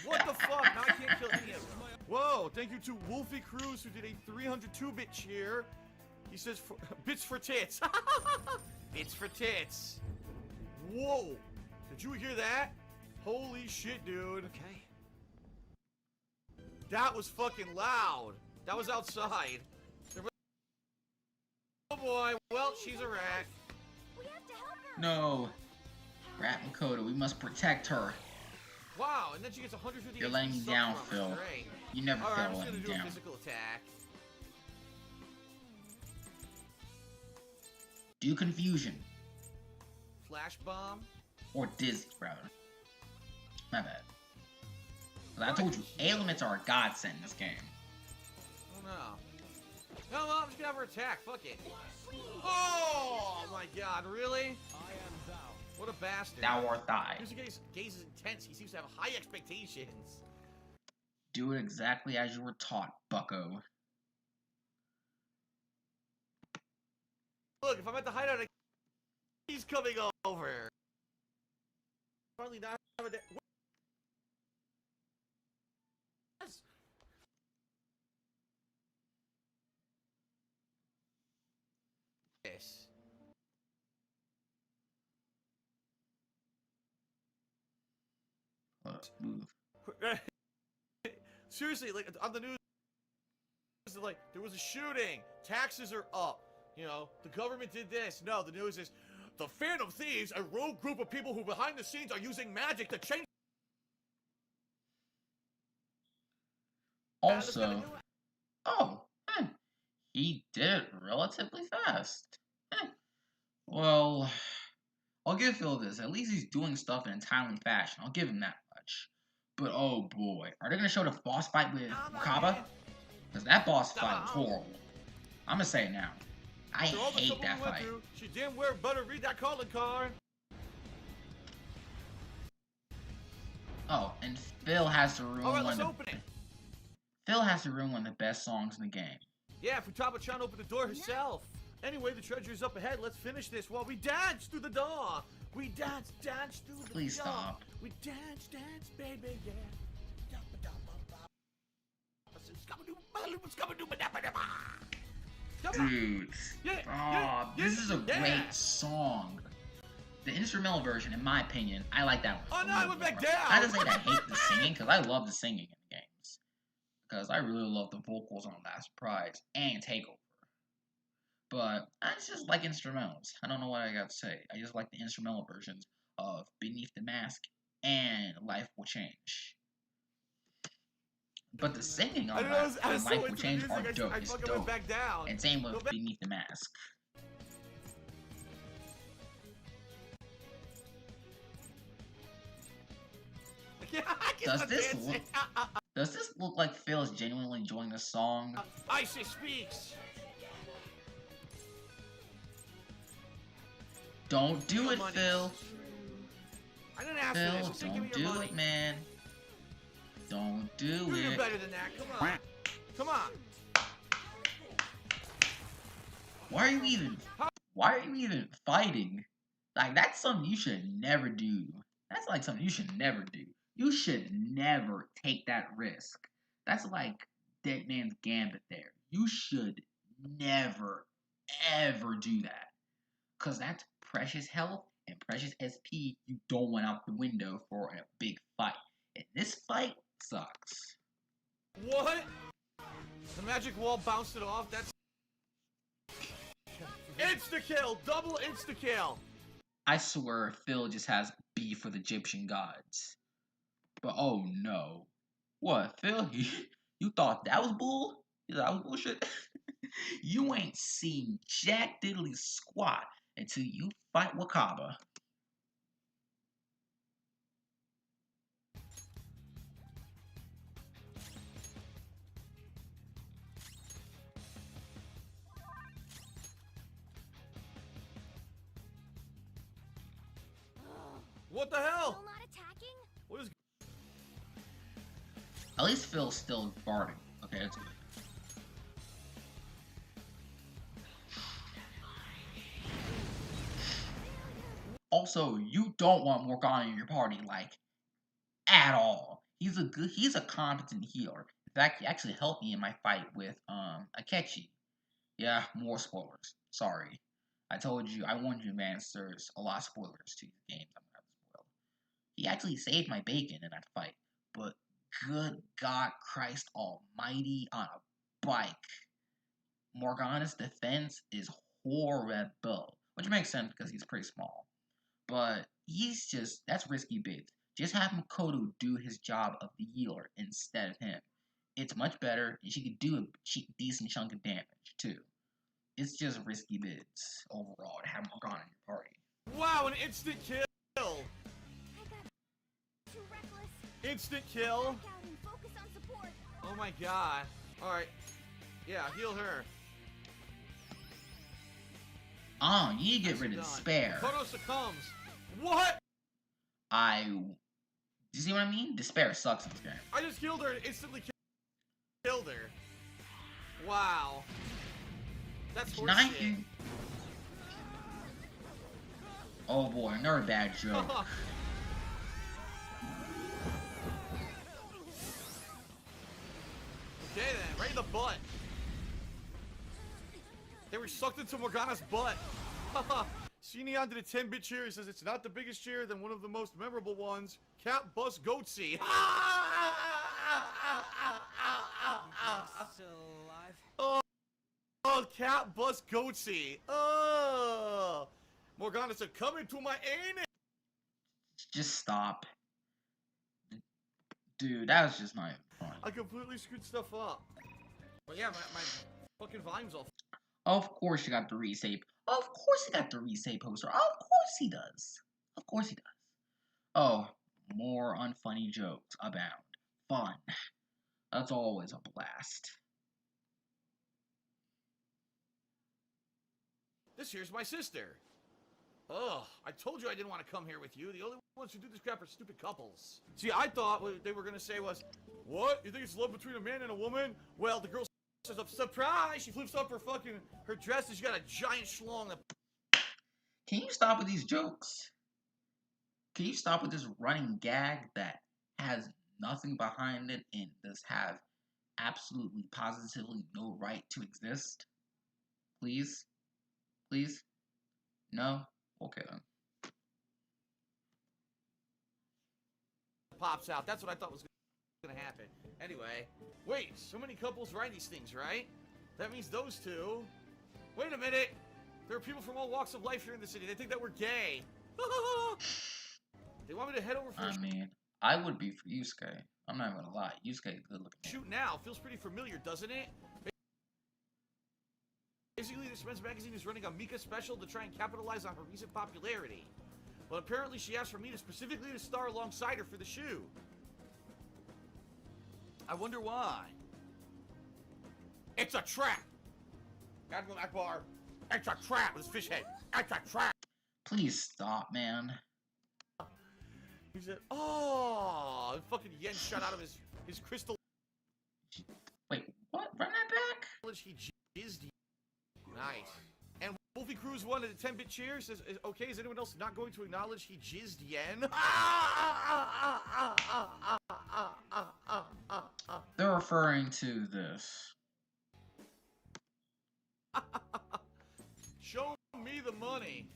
What the fuck? Now I can't kill any of them. Whoa, thank you to Wolfie Cruz who did a 302-bit cheer. He says, bits for tits. Bits for tits. Whoa. Did you hear that? Holy shit, dude.
Okay.
That was fucking loud. That was outside. Oh boy. Well, she's a rat.
We have to help her.
No. Rat Makoto, we must protect her.
Wow, and then she gets 150.
You're letting me down, Phil.
Great.
You never
Alright,
fail
I'm
to
just
let
gonna
me
do a
down.
physical attack.
Do confusion.
Flash bomb.
Or dizzy, rather. My bad. But I told you, ailments are a godsend in this game.
Oh no. No, I'm just gonna have her attack. Fuck it. Oh my god, really? What a bastard.
Thou art thy.
User gaze is intense. He seems to have high expectations.
Do it exactly as you were taught, bucko.
Look, if I'm at the hideout, he's coming over. Probably not have a day. Yes.
Let's move.
Seriously, like on the news, like there was a shooting, taxes are up. You know, the government did this. No, the news is the Phantom Thieves, a rogue group of people who behind the scenes are using magic to change.
Oh also, oh, he did it relatively fast. Well, I'll give Phil this. At least he's doing stuff in a timely fashion. I'll give him that much. But oh boy, are they gonna show the boss fight with Futaba? Because that boss fight was horrible. I'm gonna say it now. I hate that fight.
She damn well better read that calling card.
Oh, and Phil has to ruin
Alright, let's open it.
Phil has to ruin one of the best songs in the game.
Yeah, Futaba trying to open the door herself. Anyway, the treasure's up ahead. Let's finish this while we dance through the door. We dance through the door.
Please stop.
We dance, baby, yeah.
Dude, this is a great song. The instrumental version, in my opinion, I like that one.
Oh no, I went back down!
I just say that I hate the singing, because I love the singing in the games. Because I really love the vocals on Last Prize and Takeover. But I just like instrumentals. I don't know what I got to say. I just like the instrumental versions of Beneath the Mask and Life Will Change. But the singing on that and Life Will Change are dope. It's dope. And same with Beneath the Mask. Does this look like Phil is genuinely enjoying the song?
Isis speaks.
Don't do it, Phil.
I didn't ask
Phil,
for this.
don't do it, man. Don't do it.
You're better than that. Come on. Come on.
Why are you even fighting? Like, that's something you should never do. That's like something you should never do. You should never take that risk. That's like Dead Man's Gambit there. You should never, ever do that. Because that's precious health and precious SP you don't want out the window for a big fight. And this fight sucks.
What? The magic wall bounced it off? That's... Insta-kill! Double insta-kill!
I swear Phil just has beef with Egyptian gods. But oh no. What, Phil? You thought that was bull? You thought that was bullshit? You ain't seen jack diddly squat until you fight Wakaba.
What the hell?
Still not attacking?
What is...
At least Phil's still barding. Okay, that's good. Also, you don't want Morgana in your party, like, at all. He's a competent healer. In fact, he actually helped me in my fight with, Akechi. Yeah, more spoilers. Sorry. I told you, I warned you, man, there's a lot of spoilers to these games I'm gonna have to spoil. He actually saved my bacon in that fight, but good God Christ almighty on a bike. Morgana's defense is horrible, which makes sense because he's pretty small. But that's risky bids. Just have Makoto do his job of the healer instead of him. It's much better, and she could do a decent chunk of damage, too. It's just risky bids, overall, to have Morgana in your party.
Wow, an instant kill!
I got too reckless.
Instant kill!
Back out and focus on support.
Oh my god. Alright. Yeah, heal her.
Oh, you need to get rid of Despair.
Makoto succumbs. What?
You see what I mean? Despair sucks in this game.
I just killed her and instantly killed her. Wow. That's horseshit.
Oh boy, another bad joke.
Okay then, right in the butt. They were sucked into Morgana's butt. Sheenie onto the 10-bit cheer. He says it's not the biggest cheer, than one of the most memorable ones. Cat Bus Goatsy.
Still alive?
Oh, Cat Bus Goatsy. Oh. Morgana said, come into my anus.
Just stop. Dude, that was just not even funny.
I completely screwed stuff up. But yeah, my fucking volume's all.
Of course you got the resave. Of course he got the resave poster. Of course he does. Of course he does. Oh, more unfunny jokes abound. Fun. That's always a blast.
This here's my sister. Ugh, I told you I didn't want to come here with you. The only ones who do this crap are stupid couples. See, I thought what they were going to say was, what? You think it's love between a man and a woman? Well, the girl says, surprise! She flips up her dress and she got a giant schlong.
Can you stop with these jokes? Can you stop with this running gag that has nothing behind it and does have absolutely positively no right to exist? Please? Please? No? Okay then.
Pops out. That's what I thought was going to happen. Anyway, wait, so many couples write these things, right? That means those two. Wait a minute. There are people from all walks of life here in the city. They think that we're gay. They want me to head over for
I mean, I would be for Yusuke. I'm not gonna lie. Yusuke is good looking.
shoot now. Feels pretty familiar, doesn't it? Basically, this men's magazine is running a Mika special to try and capitalize on her recent popularity. But apparently she asked for me to specifically to star alongside her for the shoot. I wonder why. It's a trap! Gotta go back bar. It's a trap with his fish head. It's a trap!
Please stop, man.
He said, oh, fucking yen shot out of his crystal.
Wait, what? Run that back?
He jizzed. Nice. And Wolfie Cruz won at a 10-bit cheer. Says, okay, is anyone else not going to acknowledge he jizzed yen?
They're referring to this.
Show me the money.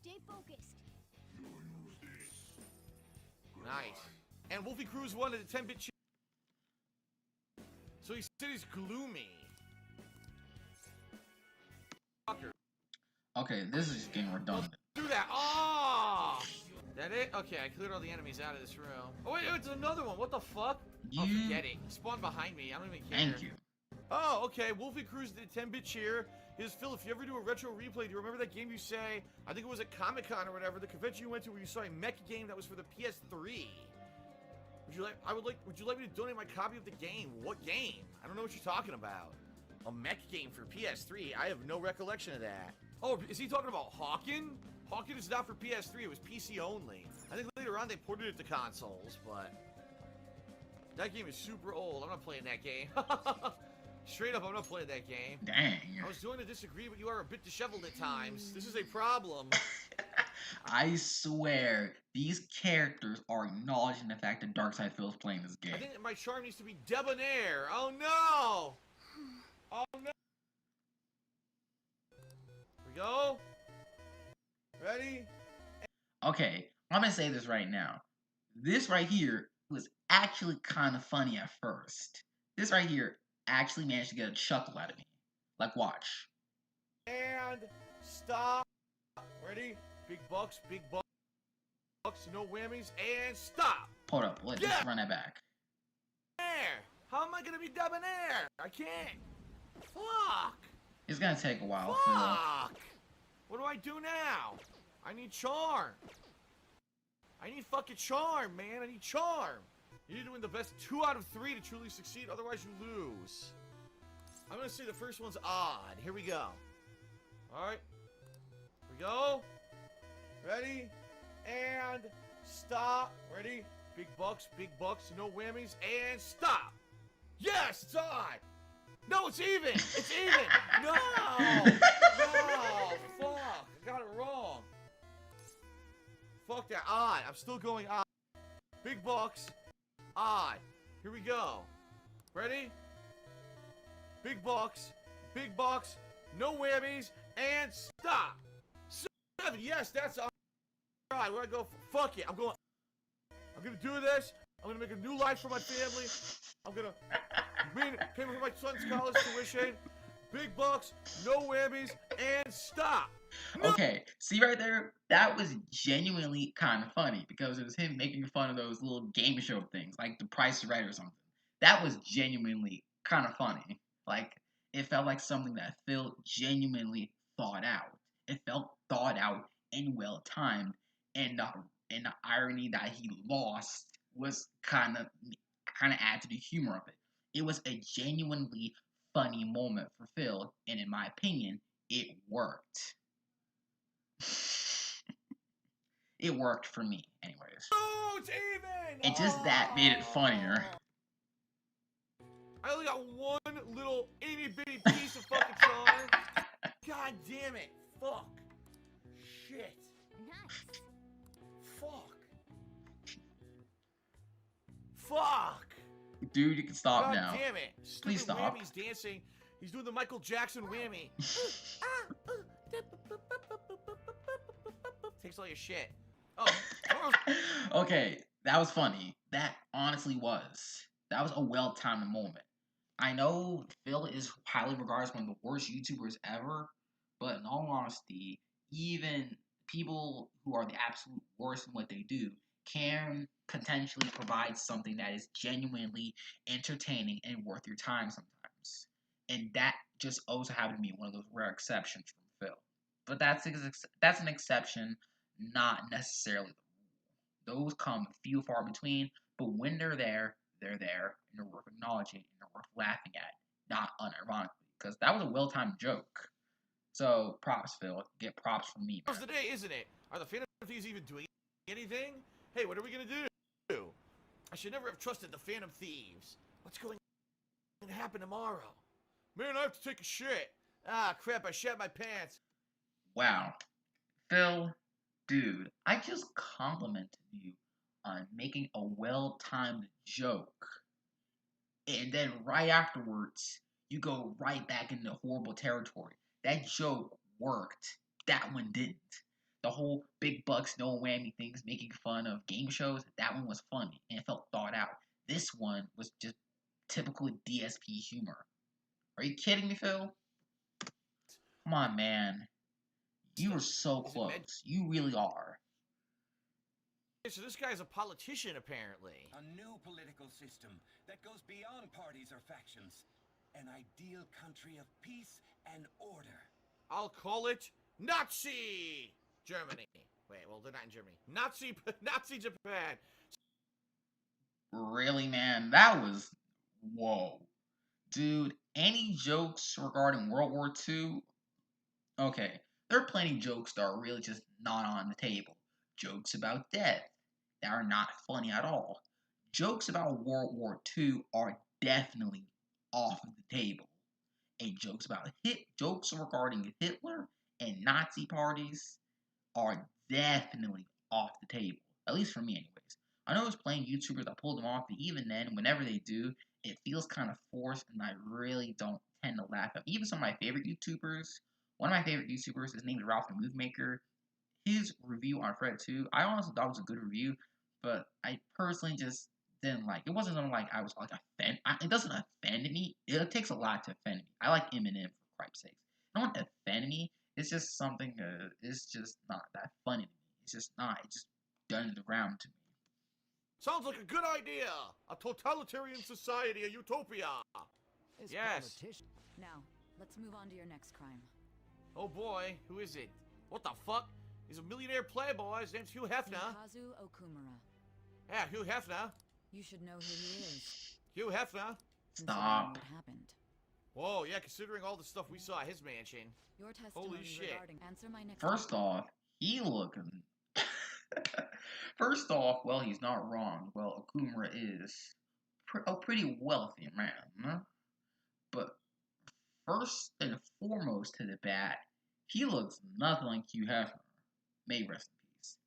Stay focused.
Nice. And Wolfie Cruz won at a 10-bit cheer. So he said he's gloomy.
Okay, this is just getting redundant.
Do that. Oh! That it? Okay, I cleared all the enemies out of this room. Oh, wait, it's another one. What the fuck? Oh, forget it. He spawned behind me. I don't even care.
Thank you.
Oh, okay. Wolfie Cruz did a 10-bit cheer. His Phil, if you ever do a retro replay, do you remember that game you say? I think it was at Comic-Con or whatever, the convention you went to where you saw a mech game that was for the PS3. Would you like me to donate my copy of the game? What game? I don't know what you're talking about. A mech game for PS3? I have no recollection of that. Oh, is he talking about Hawken? Hawken is not for PS3, it was PC only. I think later on they ported it to consoles, but that game is super old. I'm not playing that game. Straight up, I'm not playing that game.
Dang.
I was going to disagree, but you are a bit disheveled at times. This is a problem.
I swear, these characters are acknowledging the fact that Darkseid Phil's playing this game.
I think that my charm needs to be debonair. Oh no! Oh no! Here we go. Ready?
Okay, I'm gonna say this right now. This right here was actually kind of funny at first. This right here actually managed to get a chuckle out of me. Like, watch.
And stop. Ready? Big bucks, no whammies, and stop.
Hold up, let's run that back.
There. How am I gonna be debonair? I can't. Fuck.
It's gonna take a while,
Fuck. What do I do now? I need charm. I need fucking charm, man. I need charm. You need to win the best 2 out of 3 to truly succeed, otherwise you lose. I'm gonna say the first one's odd. Here we go. Alright. Here we go. Ready? And stop. Ready? Big bucks, no whammies, and stop. Yes, it's odd. No, it's even. It's even. No. No. Fuck. I got it wrong. Fuck that. Odd. I'm still going odd. Big bucks. Odd. Here we go. Ready? Big bucks, no whammies, and stop. 7. Yes, that's all right. Where I go? Fuck it. I'm gonna do this. I'm gonna make a new life for my family. I'm gonna pay for my son's college tuition. Big bucks, no whammies, and stop.
Okay, see right there? That was genuinely kind of funny because it was him making fun of those little game show things, like The Price is Right or something. That was genuinely kind of funny. Like, it felt like something that Phil genuinely thought out. It felt thought out and well timed, and the irony that he lost was kind of add to the humor of it. It was a genuinely funny moment for Phil, and in my opinion, it worked. It worked for me, anyways.
Oh, it's even!
And just that made it funnier.
I only got one little itty bitty piece of fucking charm. God damn it. Fuck. Shit.
Nice.
Fuck. Fuck.
Dude, you can stop
God
now.
damn it. Stupid
Please stop.
Whammy's dancing. He's doing the Michael Jackson whammy. Takes all your shit. Oh.
Okay, that was funny. That honestly was. That was a well-timed moment. I know Phil is highly regarded as one of the worst YouTubers ever, but in all honesty, even people who are the absolute worst in what they do can potentially provide something that is genuinely entertaining and worth your time sometimes. And that just also happened to be one of those rare exceptions from Phil. But that's an exception, not necessarily the rule. Those come few far between, but when they're there, and they're worth acknowledging, and they're worth laughing at, not unironically. Because that was a well-timed joke. So, props, Phil. Get props from me, man.
How's the day, isn't it? Are the Phantom Thieves even doing anything? Hey, what are we gonna do? I should never have trusted the Phantom Thieves. What's going to happen tomorrow? Man, I have to take a shit. Ah, crap, I shat my pants.
Wow. Phil, dude, I just complimented you on making a well-timed joke. And then right afterwards, you go right back into horrible territory. That joke worked. That one didn't. The whole big bucks, no whammy things, making fun of game shows, that one was funny and it felt thought out. This one was just typical DSP humor. Are you kidding me, Phil? Come on, man. You are so close. You really are.
So this guy's a politician, apparently.
A new political system that goes beyond parties or factions. An ideal country of peace and order.
I'll call it Nazi Germany. Wait, well, they're not in Germany. Nazi Japan.
Really, man? That was... Whoa. Dude, any jokes regarding World War II? Okay, there are plenty of jokes that are really just not on the table. Jokes about death that are not funny at all. Jokes about World War II are definitely off of the table. And jokes regarding Hitler and Nazi parties are definitely off the table. At least for me, anyways. I know there's plenty of YouTubers that pull them off, but even then, whenever they do, it feels kind of forced, and I really don't tend to laugh at. Even some of my favorite YouTubers. One of my favorite YouTubers, his name is Ralph the Move Maker. His review on Fred 2, I honestly thought it was a good review, but I personally just didn't like. It wasn't something like I was like offended. It doesn't offend me. It takes a lot to offend me. I like Eminem for Christ's sake. It don't offend me. It's just something. It's just not that funny to me. It's just not. It's just done around to me.
Sounds like a good idea. A totalitarian society, a utopia. Yes.
Now, let's move on to your next crime.
Oh boy, who is it? What the fuck? He's a millionaire playboy. His name's Hugh Hefner.
Kazu Okumura.
Yeah, Hugh Hefner.
You should know who he is.
Hugh Hefner.
Stop.
What happened?
Whoa, yeah, considering all the stuff we saw at his mansion.
Your testimony
Holy shit.
regarding answer my next
First off, he looking. First off, well, he's not wrong. Well, Okumura is a pretty wealthy man, huh? But first and foremost to the bat, he looks nothing like Hugh Hefner. May rest in peace.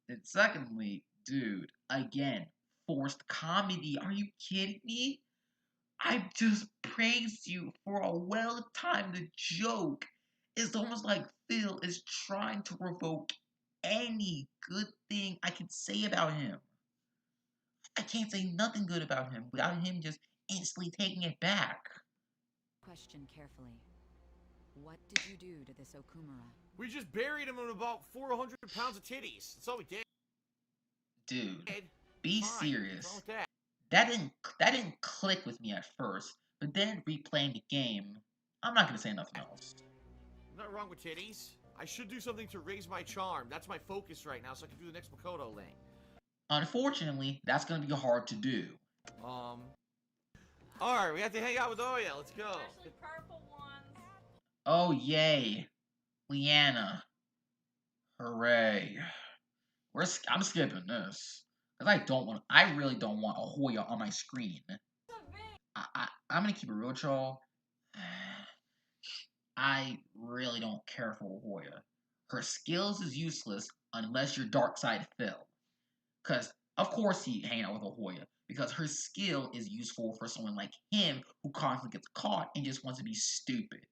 And secondly, dude, again, forced comedy. Are you kidding me? I just praised you for a well-timed joke. It's almost like Phil is trying to revoke any good thing I can say about him. I can't say nothing good about him without him just instantly taking it back.
question carefully. What did you do to this Okumura?
We just buried him in about 400 pounds of titties. That's all we did.
Dude, be
Fine.
serious.
What's wrong with that?
That didn't click with me at first, but then replaying the game, I'm not gonna say nothing else.
Nothing wrong with titties. I should do something to raise my charm. That's my focus right now, so I can do the next Makoto link.
Unfortunately, that's gonna be hard to do.
Alright, we have to hang out with Oya. Let's go.
Especially purple ones.
Oh yay, Leanna. Hooray. I'm skipping this. Because I really don't want a Hoya on my screen. I'm gonna keep it real, y'all. I really don't care for Hoya. Her skills is useless unless your dark side fell. Because, of course, he hang out with a Hoya. Because her skill is useful for someone like him who constantly gets caught and just wants to be stupid.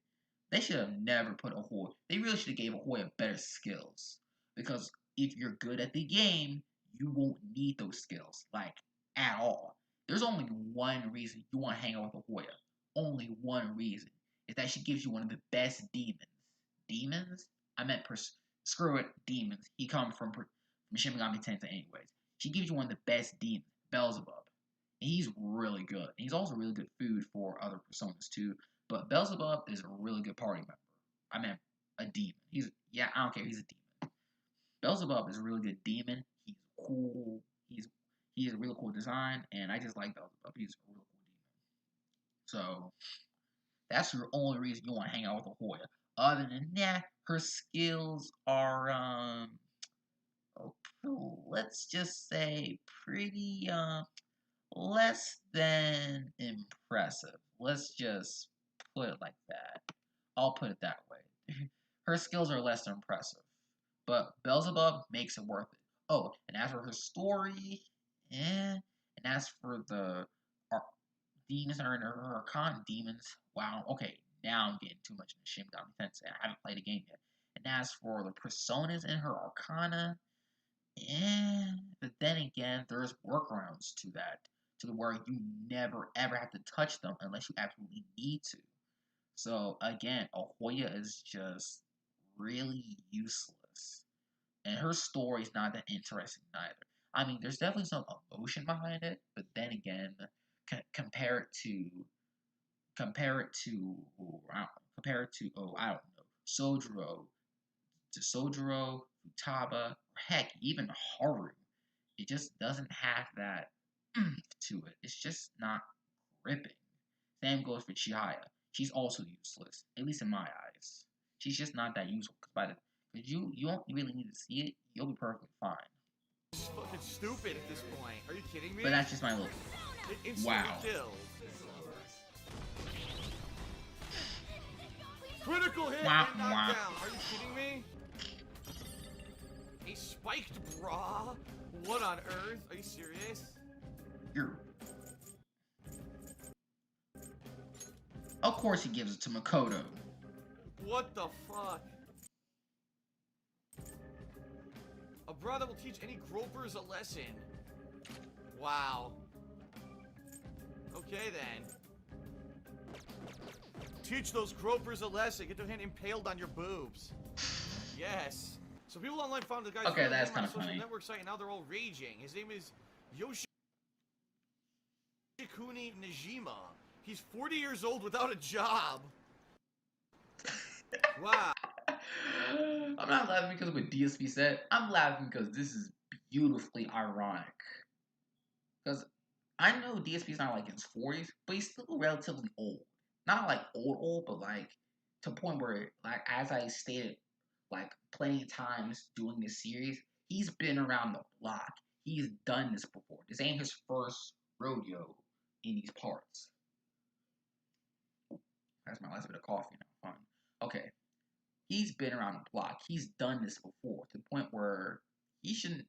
They should have never put a Hoya. They really should have gave a Hoya better skills. Because if you're good at the game, you won't need those skills. Like, at all. There's only one reason you want to hang out with a Hoya. Only one reason. Is that she gives you one of the best demons. Demons? I meant screw it, demons. He comes from Shin Megami Tensei anyways. She gives you one of the best demons, Beelzebub. And he's really good. And he's also really good food for other personas too. But Beelzebub is a really good party member. I meant a demon. I don't care, he's a demon. Beelzebub is a really good demon. He's cool. He has a really cool design, and I just like Beelzebub. He's a really cool demon. So that's the only reason you want to hang out with a Hoya. Other than that, her skills are, let's just say pretty, less than impressive. Let's just put it like that. I'll put it that way. Her skills are less than impressive. But Beelzebub makes it worth it. Oh, and as for her story, and as for the demons that are in her Arcana demons, wow, okay, now I'm getting too much into Shin Megami Tensei. I haven't played the game yet. And as for the personas in her Arcana, but then again, there's workarounds to that, to where you never ever have to touch them unless you absolutely need to. So again, a Hoya is just really useless. And her story is not that interesting either. I mean, there's definitely some emotion behind it, but then again, compare it to Sojiro, Futaba, or heck, even Haru. It just doesn't have that to it. It's just not gripping. Same goes for Chihaya. She's also useless, at least in my eyes. She's just not that useful. Because you don't really need to see it. You'll be perfectly fine.
This is fucking stupid at this point. Are you kidding me?
But that's just my look. Wow.
Killed. Critical hit
Wah,
and knockdown.
wah.
Are you kidding me? He spiked bra? What on earth? Are you serious?
Of course he gives it to Makoto.
What the fuck? A bra that will teach any gropers a lesson. Wow. Okay then. Teach those gropers a lesson. Get their hand impaled on your boobs. Yes. So people online found the guy's
Okay,
real
that's
name on a
kinda
social
funny.
network site, and now they're all raging. His name is Yoshikuni Najima. He's 40 years old without a job. Wow.
I'm not laughing because of what DSP said. I'm laughing because this is beautifully ironic. Because I know DSP's not like in his 40s, but he's still relatively old. Not like old, but like to a point where, like, as I stated, like plenty of times doing this series, he's been around the block. He's done this before. This ain't his first rodeo in these parts. That's my last bit of coffee now. Fine. Okay. He's been around the block. He's done this before to the point where he shouldn't.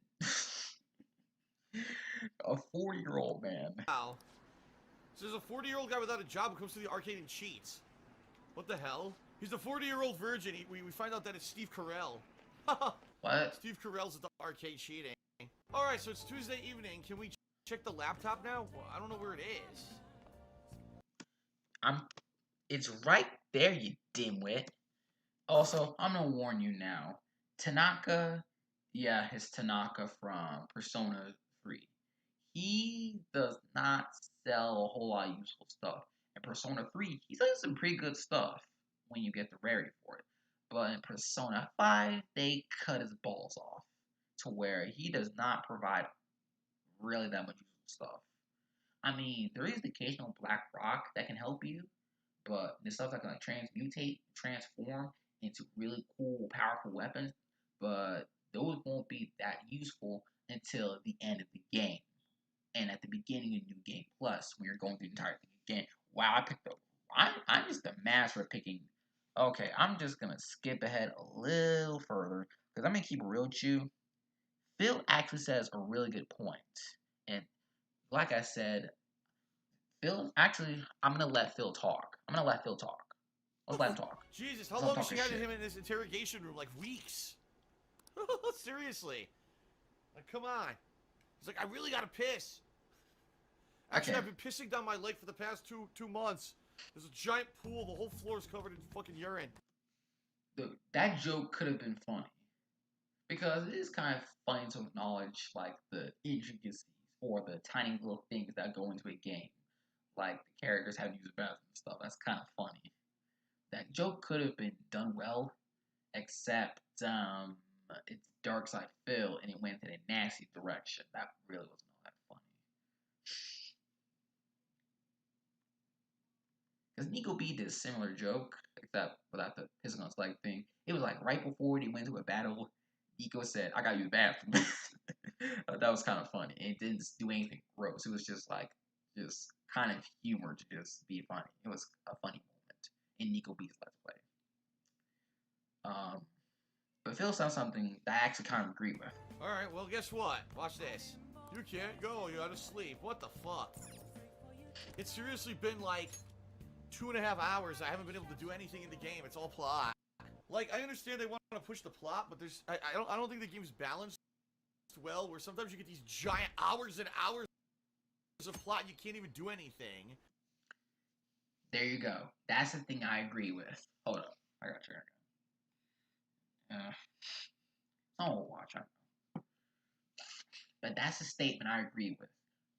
A 40-year-old man.
Wow. So there's a 40-year-old guy without a job who comes to the arcade and cheats. What the hell? He's a 40-year-old virgin. We find out that it's Steve Carell.
What?
Steve Carell's at the arcade cheating. Alright, so it's Tuesday evening. Can we check the laptop now? Well, I don't know where it is.
It's right there, you dimwit. Also, I'm gonna warn you now. Tanaka, yeah, his Tanaka from Persona 3. He does not sell a whole lot of useful stuff. In Persona 3, he sells some pretty good stuff when you get the rarity for it. But in Persona 5, they cut his balls off to where he does not provide really that much useful stuff. I mean, there is the occasional black rock that can help you, but the stuff that can like transmutate, transform into really cool, powerful weapons, but those won't be that useful until the end of the game. And at the beginning of New Game Plus, when you're going through the entire thing again. Wow, I picked up. I'm just a master at picking. Okay, I'm just gonna skip ahead a little further because I'm gonna keep it real with you. Phil actually says a really good point, and like I said, Phil, actually, I'm gonna let Phil talk. I'm gonna let Phil talk. Let's let him talk.
Jesus, how
Stop
long has she
talking
had
shit.
him in this interrogation room? Like weeks. Seriously. Like, come on. He's like, I really gotta piss. Actually,
Okay.
I've been pissing down my leg for the past two months. There's a giant pool. The whole floor is covered in fucking urine.
Dude, that joke could have been funny because it is kind of funny to acknowledge like the intricacies or the tiny little things that go into a game, like the characters having to use the bathroom and stuff. That's kind of funny. That joke could have been done well, except it's Dark Side Phil and it went in a nasty direction. That really wasn't all that funny. Because Nikob did a similar joke, except without the pissing on his leg thing. It was like right before they went to a battle, Nico said, I gotta use the bathroom. That was kind of funny. And it didn't do anything gross. It was just like, just kind of humor to just be funny. It was a funny moment in Nico B's Let's Play. But Phil said something that I actually kind of agree with.
Alright, well, guess what? Watch this. You can't go. You gotta sleep. What the fuck? It's seriously been like 2.5 hours. I haven't been able to do anything in the game. It's all plot. Like, I understand they want to push the plot, but there's I don't think the game's balanced well, where sometimes you get these giant hours and hours of plot and you can't even do anything.
There you go. That's the thing I agree with. Hold up. I got you. Oh, watch out. But that's a statement I agree with.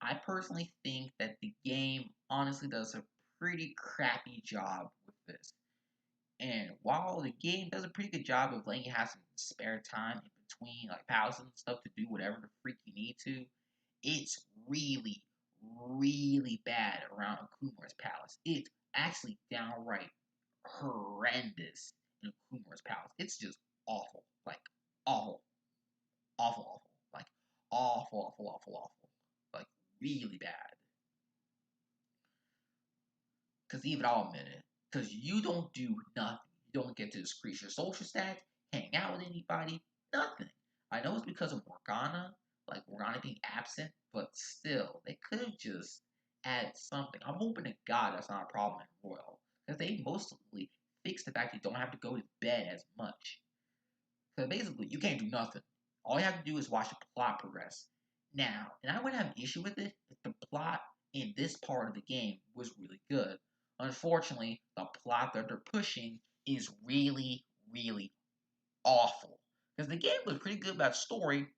I personally think that the game honestly does a pretty crappy job with this. And while the game does a pretty good job of letting you have some spare time in between, like pals and stuff to do whatever the freak you need to, it's really, really bad around Akumura's Palace. It's actually downright horrendous in Akumura's Palace. It's just awful. Like, awful. Awful, awful. Like, awful, awful, awful, awful. Like, really bad. Because even I'll admit it. Because you don't do nothing. You don't get to increase your social stats, hang out with anybody, nothing. I know it's because of Morgana, like Morgana being absent, but still, they could have just added something. I'm hoping to God that's not a problem in Royal. Because they mostly fixed the fact that you don't have to go to bed as much. Because basically, you can't do nothing. All you have to do is watch the plot progress. Now, and I wouldn't have an issue with it if the plot in this part of the game was really good. Unfortunately, the plot that they're pushing is really, really awful. Because the game was pretty good about story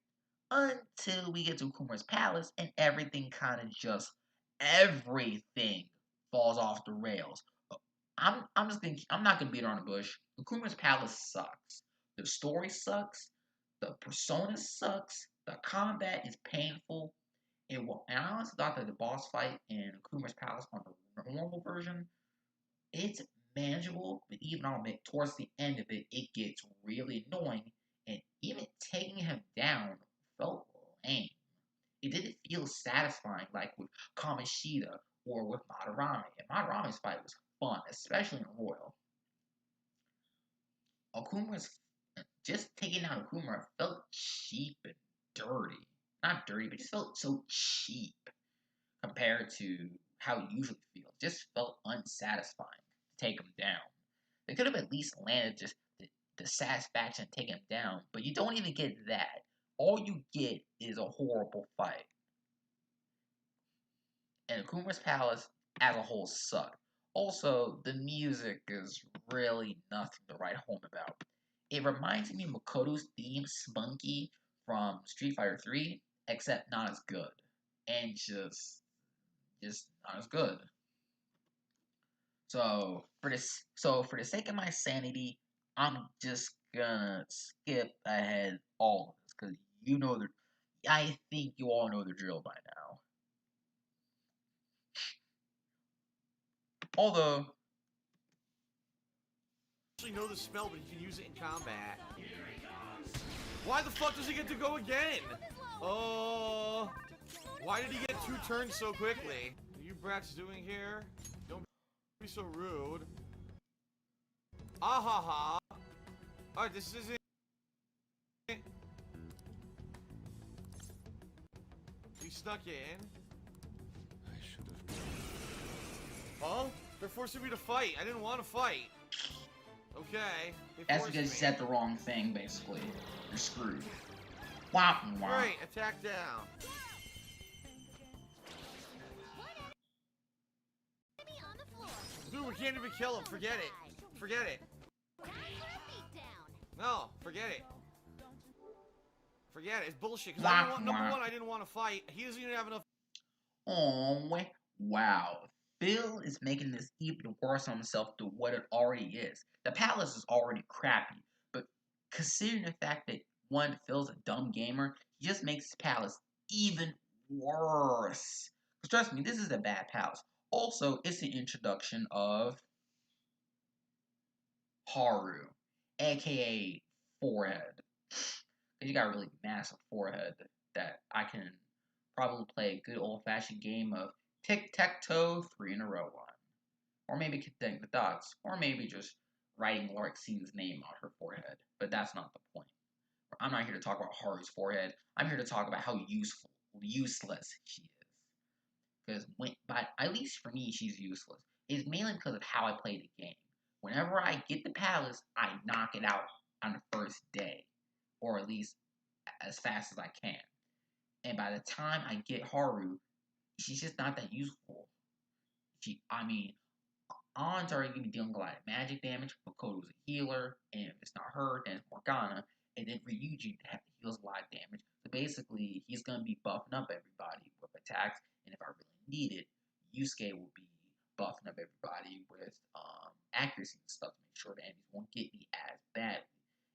until we get to Kumara's Palace and everything kind of just, everything falls off the rails. I'm not gonna beat around the bush. The Kumara's Palace sucks. The story sucks. The persona sucks. The combat is painful. And I honestly thought that the boss fight in Kumara's Palace on the normal version, it's manageable, but even I'll admit, towards the end of it, it gets really annoying, and even taking him down felt lame. It didn't feel satisfying like with Kamoshida or with Madarame. And Madarame's fight was fun, especially in Royal. Okumura's just taking out Okumura felt cheap and dirty. Not dirty, but just felt so cheap compared to how it usually feels. It just felt unsatisfying to take him down. They could have at least landed just the satisfaction to take him down, but you don't even get that. All you get is a horrible fight. And Kumara's Palace as a whole sucked. Also, the music is really nothing to write home about. It reminds me of Makoto's theme, Spunky, from Street Fighter 3, except not as good. And just not as good. So for the sake of my sanity, I'm just gonna skip ahead all of this because you know the. I think you all know the drill by now. Although,
Actually know the spell, but you can use it in combat. Why the fuck does he get to go again? Oh, why did he get 2 turns so quickly? What are you brats doing here? Don't be so rude. Ah ha ha. Alright, this isn't. We snuck in.
I should have.
Huh? They're forcing me to fight. I didn't want to fight. Okay.
that's because you said the wrong thing, basically. You're screwed. Wah, wah.
Alright, attack down. Dude, we can't even kill him. Forget it. Forget it. No, forget it. Forget it. It's bullshit. Because number one, I didn't want to fight. He doesn't even have enough.
Oh, wow. Phil is making this even worse on himself than what it already is. The palace is already crappy, but considering the fact that one, Phil's a dumb gamer, he just makes his palace even worse. Because trust me, this is a bad palace. Also, it's the introduction of Haru, aka Forehead. Because you got a really massive forehead that I can probably play a good old-fashioned game of tic-tac-toe 3 in a row on. Or maybe connecting the dots. Or maybe just writing Larxine's name on her forehead. But that's not the point. I'm not here to talk about Haru's forehead. I'm here to talk about how useless she is. Because, at least for me, she's useless. It's mainly because of how I play the game. Whenever I get the palace, I knock it out on the first day. Or at least as fast as I can. And by the time I get Haru, she's just not that useful. Ann's already going to be dealing with a lot of magic damage. Makoto's a healer, and if it's not her, then it's Morgana. And then Ryuji heals a lot of damage. So basically, he's going to be buffing up everybody with attacks. And if I really need it, Yusuke will be buffing up everybody with accuracy and stuff to make sure the enemies won't get me as badly.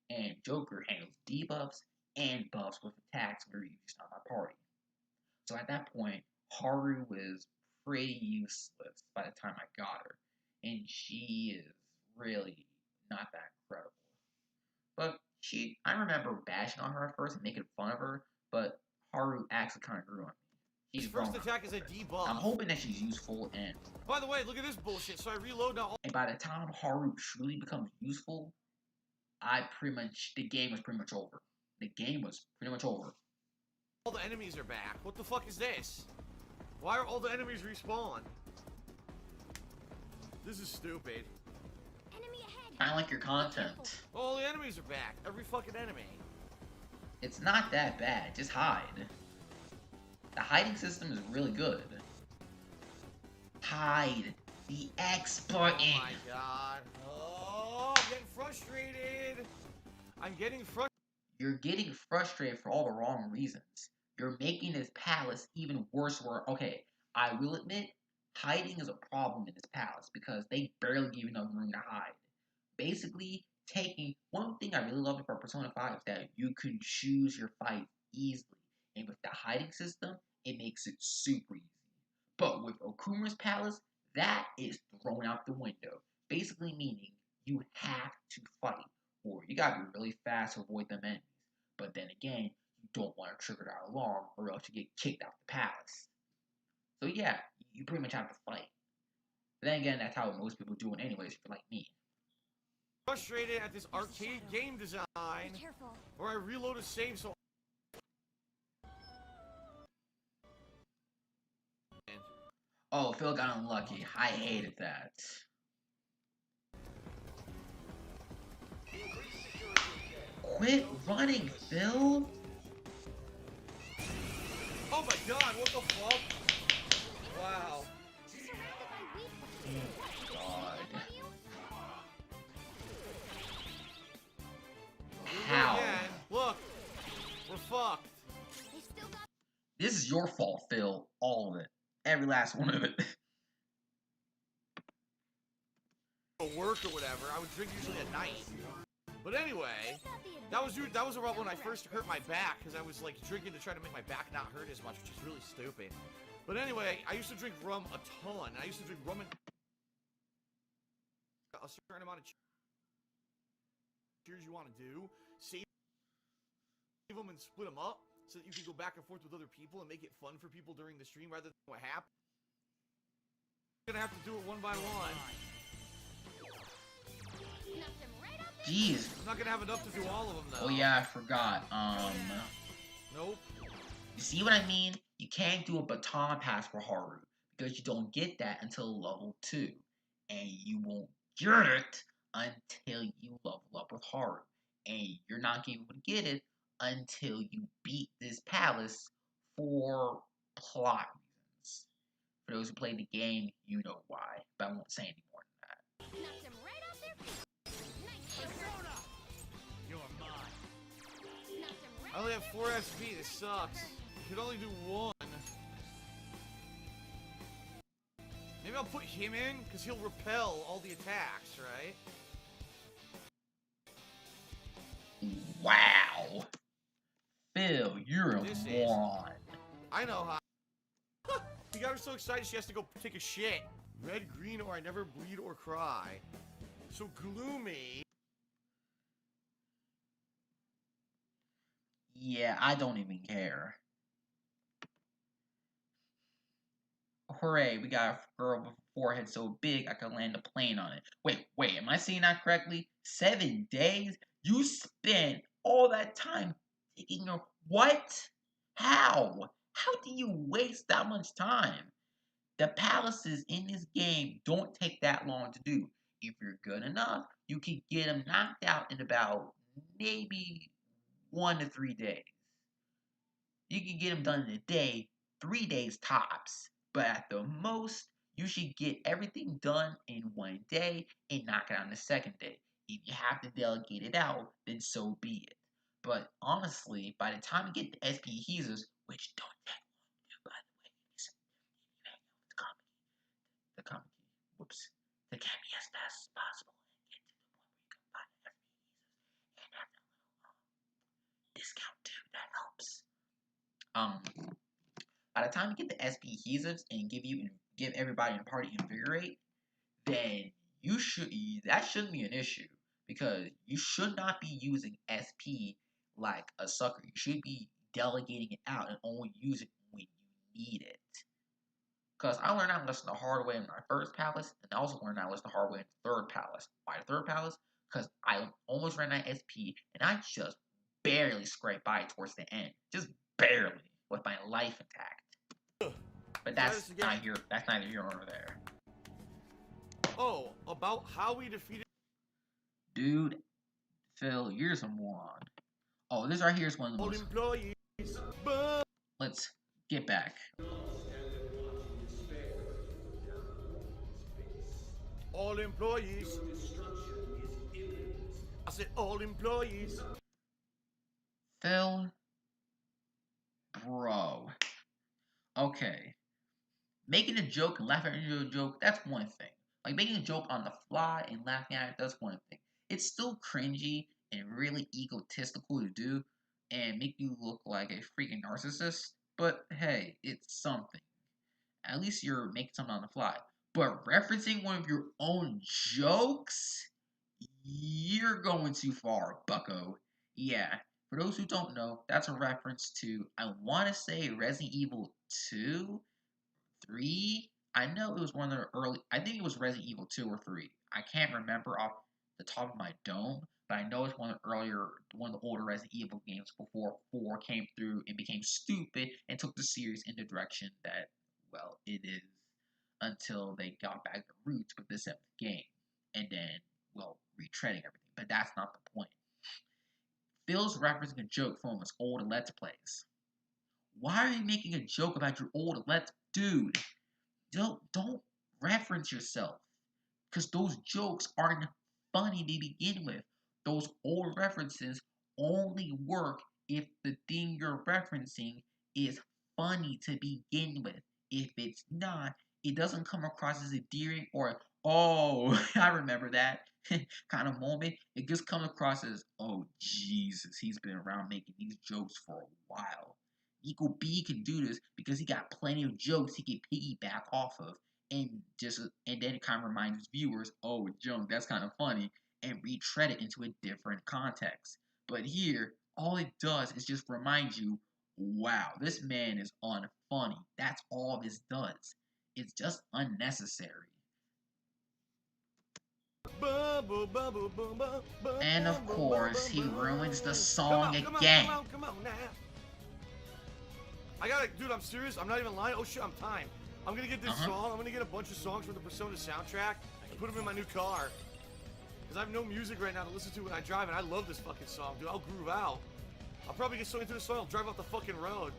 And Joker handles debuffs and buffs with attacks where Ryuji's not my party. So at that point, Haru was pretty useless by the time I got her. And she is really not that incredible. But I remember bashing on her at first and making fun of her, but Haru actually kind of grew on me.
His first attack is a debuff.
I'm hoping that she's useful, and
by the way, look at this bullshit. So I reload now.
And by the time Haru truly becomes useful, the game was pretty much over. The game was pretty much over.
All the enemies are back. What the fuck is this? Why are all the enemies respawn? This is stupid.
Enemy ahead.
I like your content.
All the enemies are back. Every fucking enemy.
It's not that bad. Just hide. The hiding system is really good. Hide. The X button.
Oh my god. Oh, I'm getting frustrated. I'm getting frustrated.
You're getting frustrated for all the wrong reasons. You're making this palace even worse. Okay, I will admit, hiding is a problem in this palace because they barely give you enough room to hide. Basically, one thing I really love about Persona 5 is that you can choose your fight easily. And with the hiding system, it makes it super easy. But with Okumura's palace, that is thrown out the window. Basically meaning you have to fight. Or you gotta be really fast to avoid them enemies. But then again, you don't want to trigger that alarm or else you get kicked out the palace. So yeah, you pretty much have to fight. But then again, that's how most people do it anyways if you're like me.
Frustrated at this arcade game design where I reload a save so
oh, Phil got unlucky. I hated that. Quit running, Phil!
oh my god, what the fuck? Wow.
God. This is your fault, Phil. All of it. Every last one of it.
Work or whatever. I would drink usually at night. But anyway, that was around when I first hurt my back because I was like drinking to try to make my back not hurt as much, which is really stupid. But anyway, I used to drink rum a ton. I used to drink rum and a certain amount of cheers you want to do. Save them and split them up so that you can go back and forth with other people and make it fun for people during the stream rather than what happened. I'm gonna have to do it one by one.
Jeez.
I'm not gonna have enough to do all of them though.
Oh yeah, I forgot.
Nope.
You see what I mean? You can't do a baton pass for Haru because you don't get that until level 2, and you won't get it until you level up with Haru, and you're not able to get it until you beat this palace for plot reasons. For those who played the game, you know why, but I won't say any more than that.
Knocked him right off their feet.
You're mine.
I only have 4 SP. This sucks. I could only do 1. Maybe I'll put him in because he'll repel all the attacks, right?
Wow. Phil, you're a moron.
I know how. He got her so excited she has to go take a shit. Red, green, or I never bleed or cry. So gloomy.
Yeah, I don't even care. Hooray, we got a girl with a forehead so big I can land a plane on it. Wait, am I saying that correctly? 7 days? You spent all that time taking your... What? How? How do you waste that much time? The palaces in this game don't take that long to do. If you're good enough, you can get them knocked out in about maybe 1 to 3 days. You can get them done in a day, 3 days tops. But at the most, you should get everything done in 1 day and knock it out in the 2nd day. If you have to delegate it out, then so be it. But honestly, by the time you get the SP adhesives, which don't take long to do, by the way, the comic the can be as fast as possible and get to the point where you can buy the SP adhesives and have that little discount too. That helps. By the time you get the SP adhesives and give everybody in the party invigorate, then that shouldn't be an issue because you should not be using SP like a sucker. You should be delegating it out and only use it when you need it. Because I learned that lesson the hard way in my first palace, and I also learned that lesson the hard way in the 3rd palace. Why the 3rd palace? Because I almost ran out of SP, and I just barely scraped by it towards the end. Just barely, with my life intact. But that's neither here nor there.
Oh, about how we defeated...
Dude, Phil, you're a moron. Oh, this right here is one of the most...
employees.
Let's get back.
All employees. I said all employees.
Phil, bro. Okay. Making a joke and laughing at your joke, that's one thing. Like making a joke on the fly and laughing at it, that's one thing. It's still cringy and really egotistical to do and make you look like a freaking narcissist. But hey, it's something. At least you're making something on the fly. But referencing one of your own jokes? You're going too far, bucko. Yeah, for those who don't know, that's a reference to, I want to say Resident Evil 2, 3? I know it was one of the early, I think it was Resident Evil 2 or 3. I can't remember off the top of my dome, but I know it's one of the older Resident Evil games before 4 came through and became stupid and took the series in the direction that, well, it is. Until they got back to roots with the 7th game. And then, well, retreading everything. But that's not the point. Phil's referencing a joke from his old Let's Plays. Why are you making a joke about your old Let's... Dude, don't reference yourself. Because those jokes aren't funny to begin with. Those old references only work if the thing you're referencing is funny to begin with. If it's not, it doesn't come across as endearing or, oh, I remember that kind of moment. It just comes across as, oh, Jesus, he's been around making these jokes for a while. Nikob can do this because he got plenty of jokes he can piggyback off of, and then it kind of reminds his viewers, oh, junk, that's kind of funny, and retread it into a different context. But here, all it does is just remind you, wow, this man is unfunny. That's all this does. It's just unnecessary. And of course, he ruins the song again.
Come on now. I gotta, dude, I'm serious. I'm not even lying. Oh shit, I'm timed. I'm gonna get this song. I'm gonna get a bunch of songs from the Persona soundtrack and put them in my new car. Because I have no music right now to listen to when I drive, and I love this fucking song, dude. I'll groove out. I'll probably get so into the song, I'll drive off the fucking road.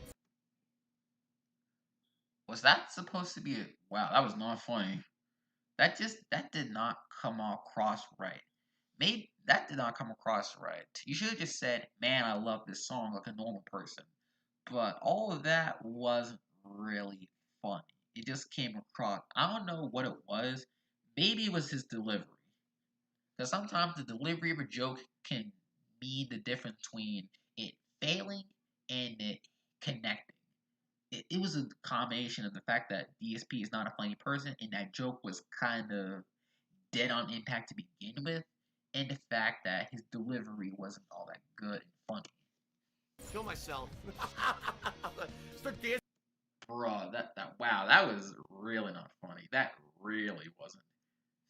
Was that supposed to be a... Wow, that was not funny. That did not come across right. That did not come across right. You should have just said, man, I love this song, like a normal person. But all of that wasn't really funny. It just came across... I don't know what it was. Maybe it was his delivery. Because sometimes the delivery of a joke can mean the difference between it failing and it connecting. It was a combination of the fact that DSP is not a funny person, and that joke was kind of dead on impact to begin with, and the fact that his delivery wasn't all that good and funny.
Kill myself. Start dancing.
Bruh, wow, that was really not funny. That really wasn't.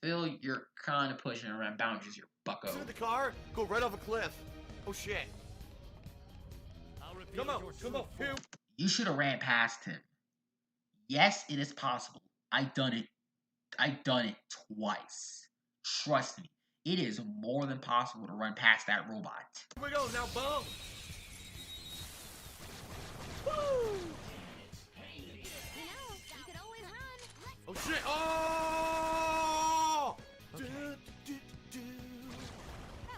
Phil, you're kind of pushing around boundaries here, bucko.
Sit in the car, go right off a cliff. Oh shit. Come on.
You should have ran past him. Yes, it is possible. I've done it twice. Trust me, it is more than possible to run past that robot.
Here we go, now boom. Woo!
You could always run.
Oh shit! Oh!
Okay.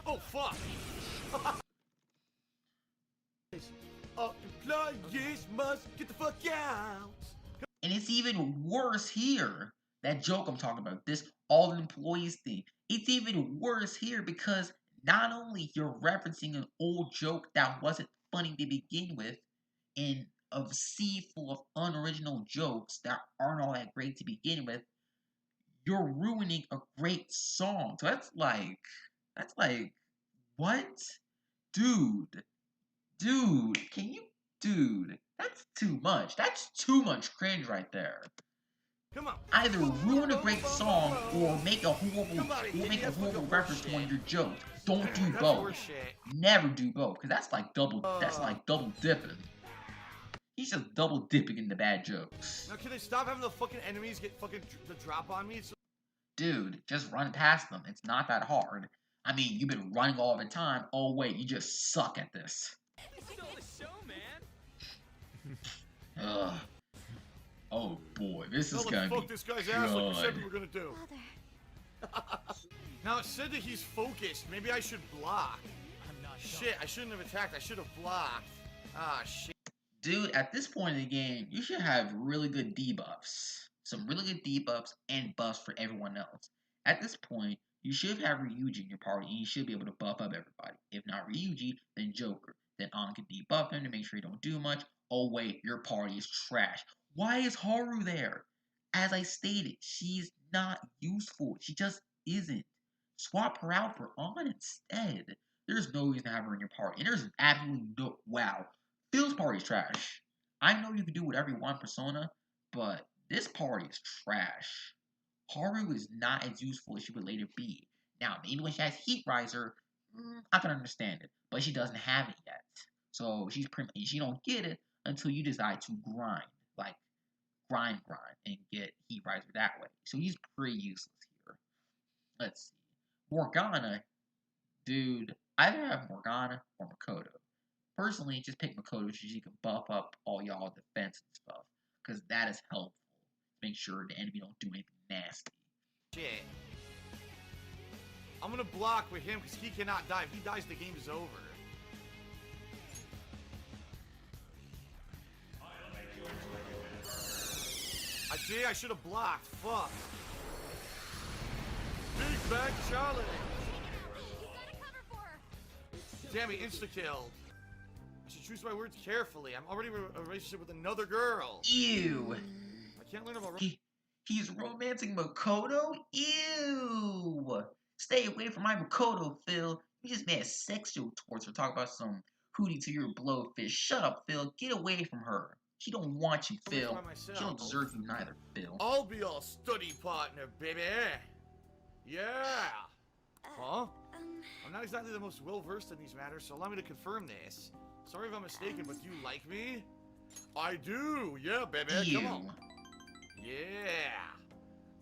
Oh fuck! Employees must get the fuck out.
And it's even worse here. That joke I'm talking about, this all employees thing. It's even worse here because not only you're referencing an old joke that wasn't funny to begin with, and a sea full of unoriginal jokes that aren't all that great to begin with, you're ruining a great song. So that's like, what? Dude, that's too much. That's too much cringe right there.
Come on.
Either ruin a great song or make a horrible reference to one of your jokes. Don't do both. Never do both, because that's like double dipping. He's just double dipping in the bad jokes.
Now can they stop having the fucking enemies get fucking the drop on me?
Dude, just run past them. It's not that hard. I mean, you've been running all the time. Oh wait, you just suck at this.
Stole the show, man.
Ugh. Oh boy, this is gonna
fuck
be
this guy's ass like we said we
good.
were gonna do. Now it said that he's focused. Maybe I should block.
I'm not
Shit, I shouldn't have attacked. I should have blocked. Ah, shit.
Dude, at this point in the game, you should have really good debuffs. Some really good debuffs and buffs for everyone else. At this point, you should have Ryuji in your party, and you should be able to buff up everybody. If not Ryuji, then Joker. Then An can debuff him to make sure you don't do much. Oh wait, your party is trash. Why is Haru there? As I stated, she's not useful. She just isn't. Swap her out for An instead. There's no reason to have her in your party. And there's absolutely no... Wow. Phil's party's trash. I know you can do whatever you want Persona, but this party is trash. Haru is not as useful as she would later be. Now, maybe when she has Heat Riser, I can understand it, but she doesn't have it yet. So she don't get it until you decide to grind, like grind, and get Heat Riser that way. So he's pretty useless here. Let's see. Morgana, dude, either have Morgana or Makoto. Personally, just pick Makoto so she can buff up all y'all defense and stuff, because that is helpful. Make sure the enemy don't do anything nasty.
Shit. I'm gonna block with him because he cannot die. If he dies, the game is over. see, I should have blocked. Fuck. Big Bang Charlie. Damn, he insta-killed. I should choose my words carefully. I'm already in a relationship with another girl.
Ew.
I can't learn about...
He's romancing Makoto? Ew. Stay away from my Makoto, Phil. You just made a sexual towards her. Talk about some hootie to your blowfish. Shut up, Phil. Get away from her. She don't want you, Phil. She don't deserve you neither, Phil.
I'll be your study partner, baby. Yeah. Huh? I'm not exactly the most well-versed in these matters, so allow me to confirm this. Sorry if I'm mistaken, but do you like me? I do. Yeah, baby.
Ew.
Come on. Yeah.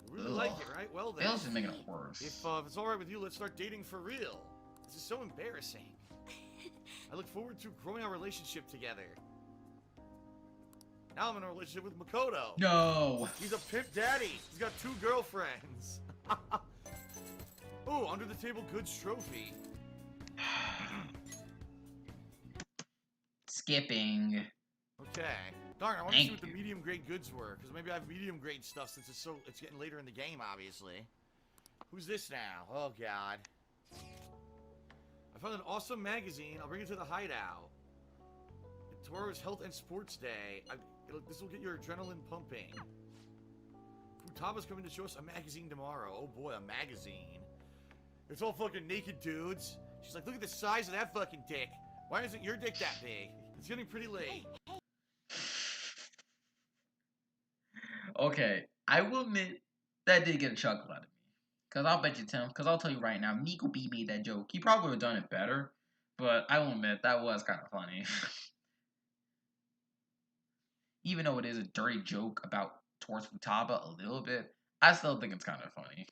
You really like it, right? Well then.
Phil's just making it worse.
If it's alright with you, let's start dating for real. This is so embarrassing. I look forward to growing our relationship together. Now I'm in a relationship with Makoto.
No.
He's a pimp daddy. He's got 2 girlfriends. Oh, under the table goods trophy.
Skipping.
Okay. Darn, I want to see what the
Thank you.
medium grade goods were, because maybe I have medium grade stuff since it's getting later in the game, obviously. Who's this now? Oh god. I found an awesome magazine. I'll bring it to the hideout. Tomorrow's Health and Sports Day. This will get your adrenaline pumping. Futaba's coming to show us a magazine tomorrow. Oh boy, a magazine. It's all fucking naked dudes. She's like, look at the size of that fucking dick. Why isn't your dick that big? It's getting pretty late.
Okay, I will admit that did get a chuckle out of me. Because I'll bet you, Tim, because I'll tell you right now, Nikob made that joke. He probably would have done it better, but I will admit that was kind of funny. Even though it is a dirty joke towards Futaba a little bit, I still think it's kind of funny.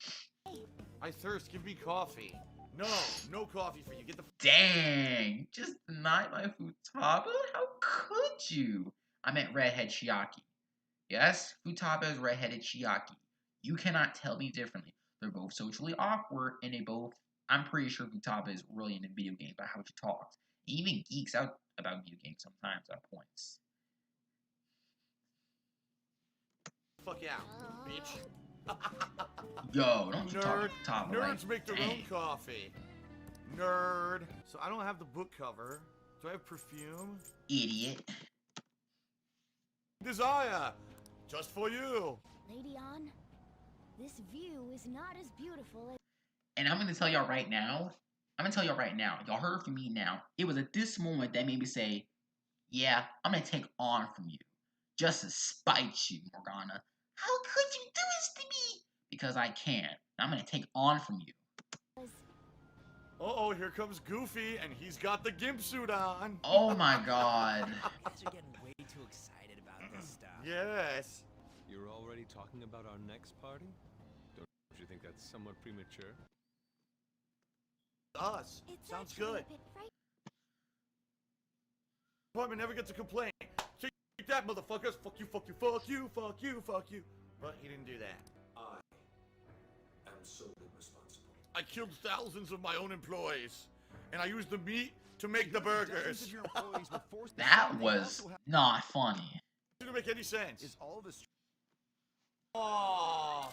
I thirst, give me coffee. No, no coffee for you. Get the
Dang, just deny my Futaba? How could you? I meant redhead Chiaki. Yes, Futaba is redheaded Chiaki. You cannot tell me differently. They're both socially awkward, and I'm pretty sure Futaba is really into video games about how she talks. He even geeks out about video games sometimes at points.
fuck out, bitch.
Yo, don't you
Nerd.
talk
Nerds
like,
make their
dang.
own coffee. Nerd. So I don't have the book cover. Do I have perfume?
Idiot.
Desire. Just for you.
Lady On, this view is not as beautiful as...
And I'm gonna tell y'all right now. Y'all heard from me now. It was at this moment that made me say, yeah, I'm gonna take on from you. Just to spite you, Morgana. How could you do this to me? Because I can. I'm gonna take on from you.
Uh-oh, here comes Goofy, and he's got the gimp suit on.
Oh my god.
You guys are getting way too excited about this stuff.
Yes.
You're already talking about our next party? Don't you think that's somewhat premature?
Us.
It's
Sounds
actually
good.
a bit fright-
Department never gets a complaint. Take that, motherfuckers. Fuck you, fuck you, fuck you, fuck you, fuck you. But he didn't do that.
I am solely responsible.
I killed thousands of my own employees, and I used the meat to make the burgers.
That was not funny.
Didn't make any sense.
Is all this
Oh.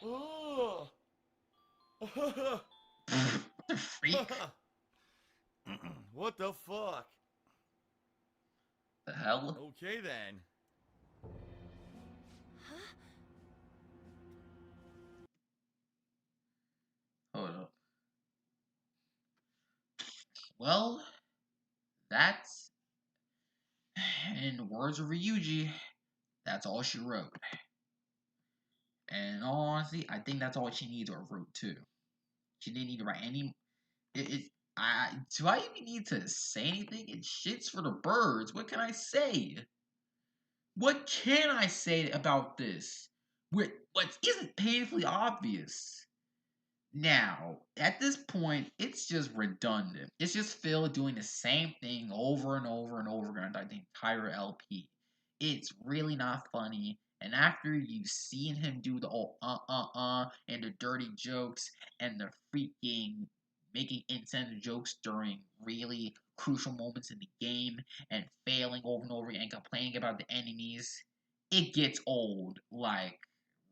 Oh.
The freak.
What the fuck?
The hell?
Okay then.
Hold up. Well, that's, in the words of Ryuji, that's all she wrote. And in all honesty, I think that's all she needs to have wrote too. She didn't need to write any. Do I even need to say anything? It shits for the birds. What can I say? What can I say about this? What isn't painfully obvious? Now, at this point, it's just redundant. It's just Phil doing the same thing over and over and over again throughout the entire LP. It's really not funny. And after you've seen him do the old and the dirty jokes and the freaking making insensitive jokes during really crucial moments in the game and failing over and over again and complaining about the enemies, it gets old, like,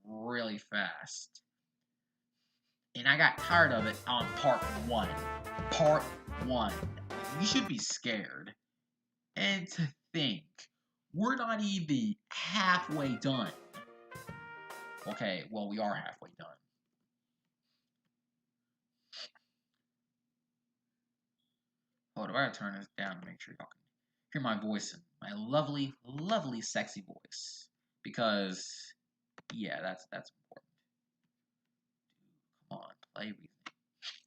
really fast. And I got tired of it on part 1. Part 1. You should be scared. And to think, we're not even halfway done. Okay, well, we are halfway done. Hold on, I gotta turn this down to make sure y'all can hear my voice, my lovely, lovely, sexy voice. Because, yeah, that's important. Come on, play with me.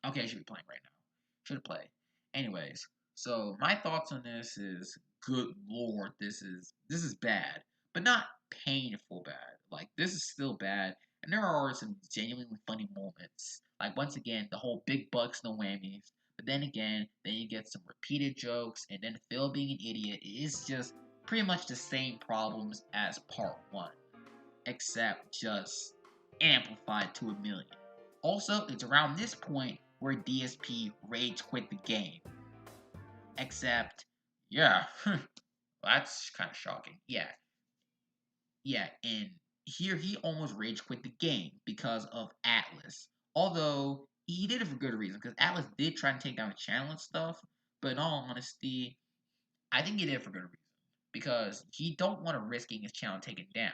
Okay, I should be playing right now. Should play. Anyways, so my thoughts on this is, good lord, this is bad, but not painful bad. Like, this is still bad, and there are some genuinely funny moments. Like, once again, the whole big bucks, no whammies. But then again, then you get some repeated jokes, and then Phil being an idiot. It's just pretty much the same problems as part 1, except just amplified to a million. Also, it's around this point where DSP rage quit the game. Except, yeah, that's kind of shocking. Yeah, and here he almost rage quit the game because of Atlas. Although, he did it for good reason, because Atlas did try to take down the channel and stuff, but in all honesty, I think he did it for good reason. Because he don't want to risk getting his channel taken down.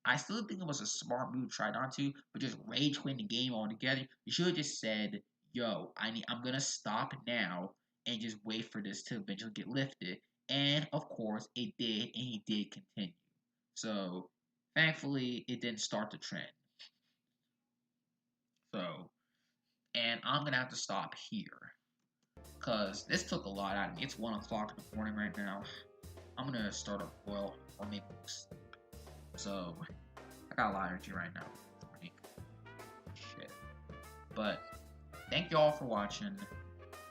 I still think it was a smart move to try not to, but just rage quit the game altogether. You should have just said, yo, I'm gonna stop now and just wait for this to eventually get lifted. And of course it did, and he did continue. So thankfully it didn't start the trend. So, and I'm gonna have to stop here. Cause this took a lot out of me. It's 1 o'clock in the morning right now. I'm gonna start a boil or maybe sleep. So, I got a lot of energy right now. Shit. But, thank y'all for watching.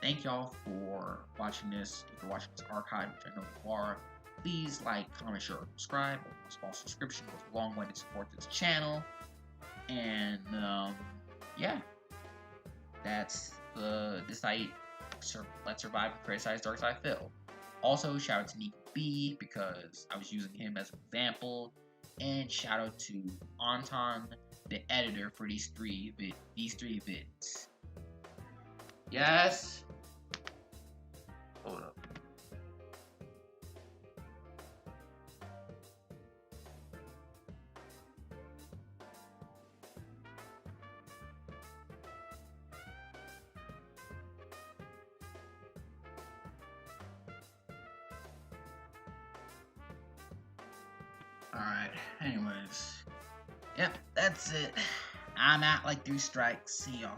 Thank y'all for watching this. If you're watching this archive, which I know you are, please like, comment, share, or subscribe. A small subscription goes a long way to support this channel. And, yeah. That's this I Let's Survive and Criticize Dark Side Phil. Also, shout out to Nikob because I was using him as an example. And shout out to Anton, the editor for these three vids. Yes. Hold up. Alright, anyways. Yep, that's it. I'm out like 3 strikes. See y'all.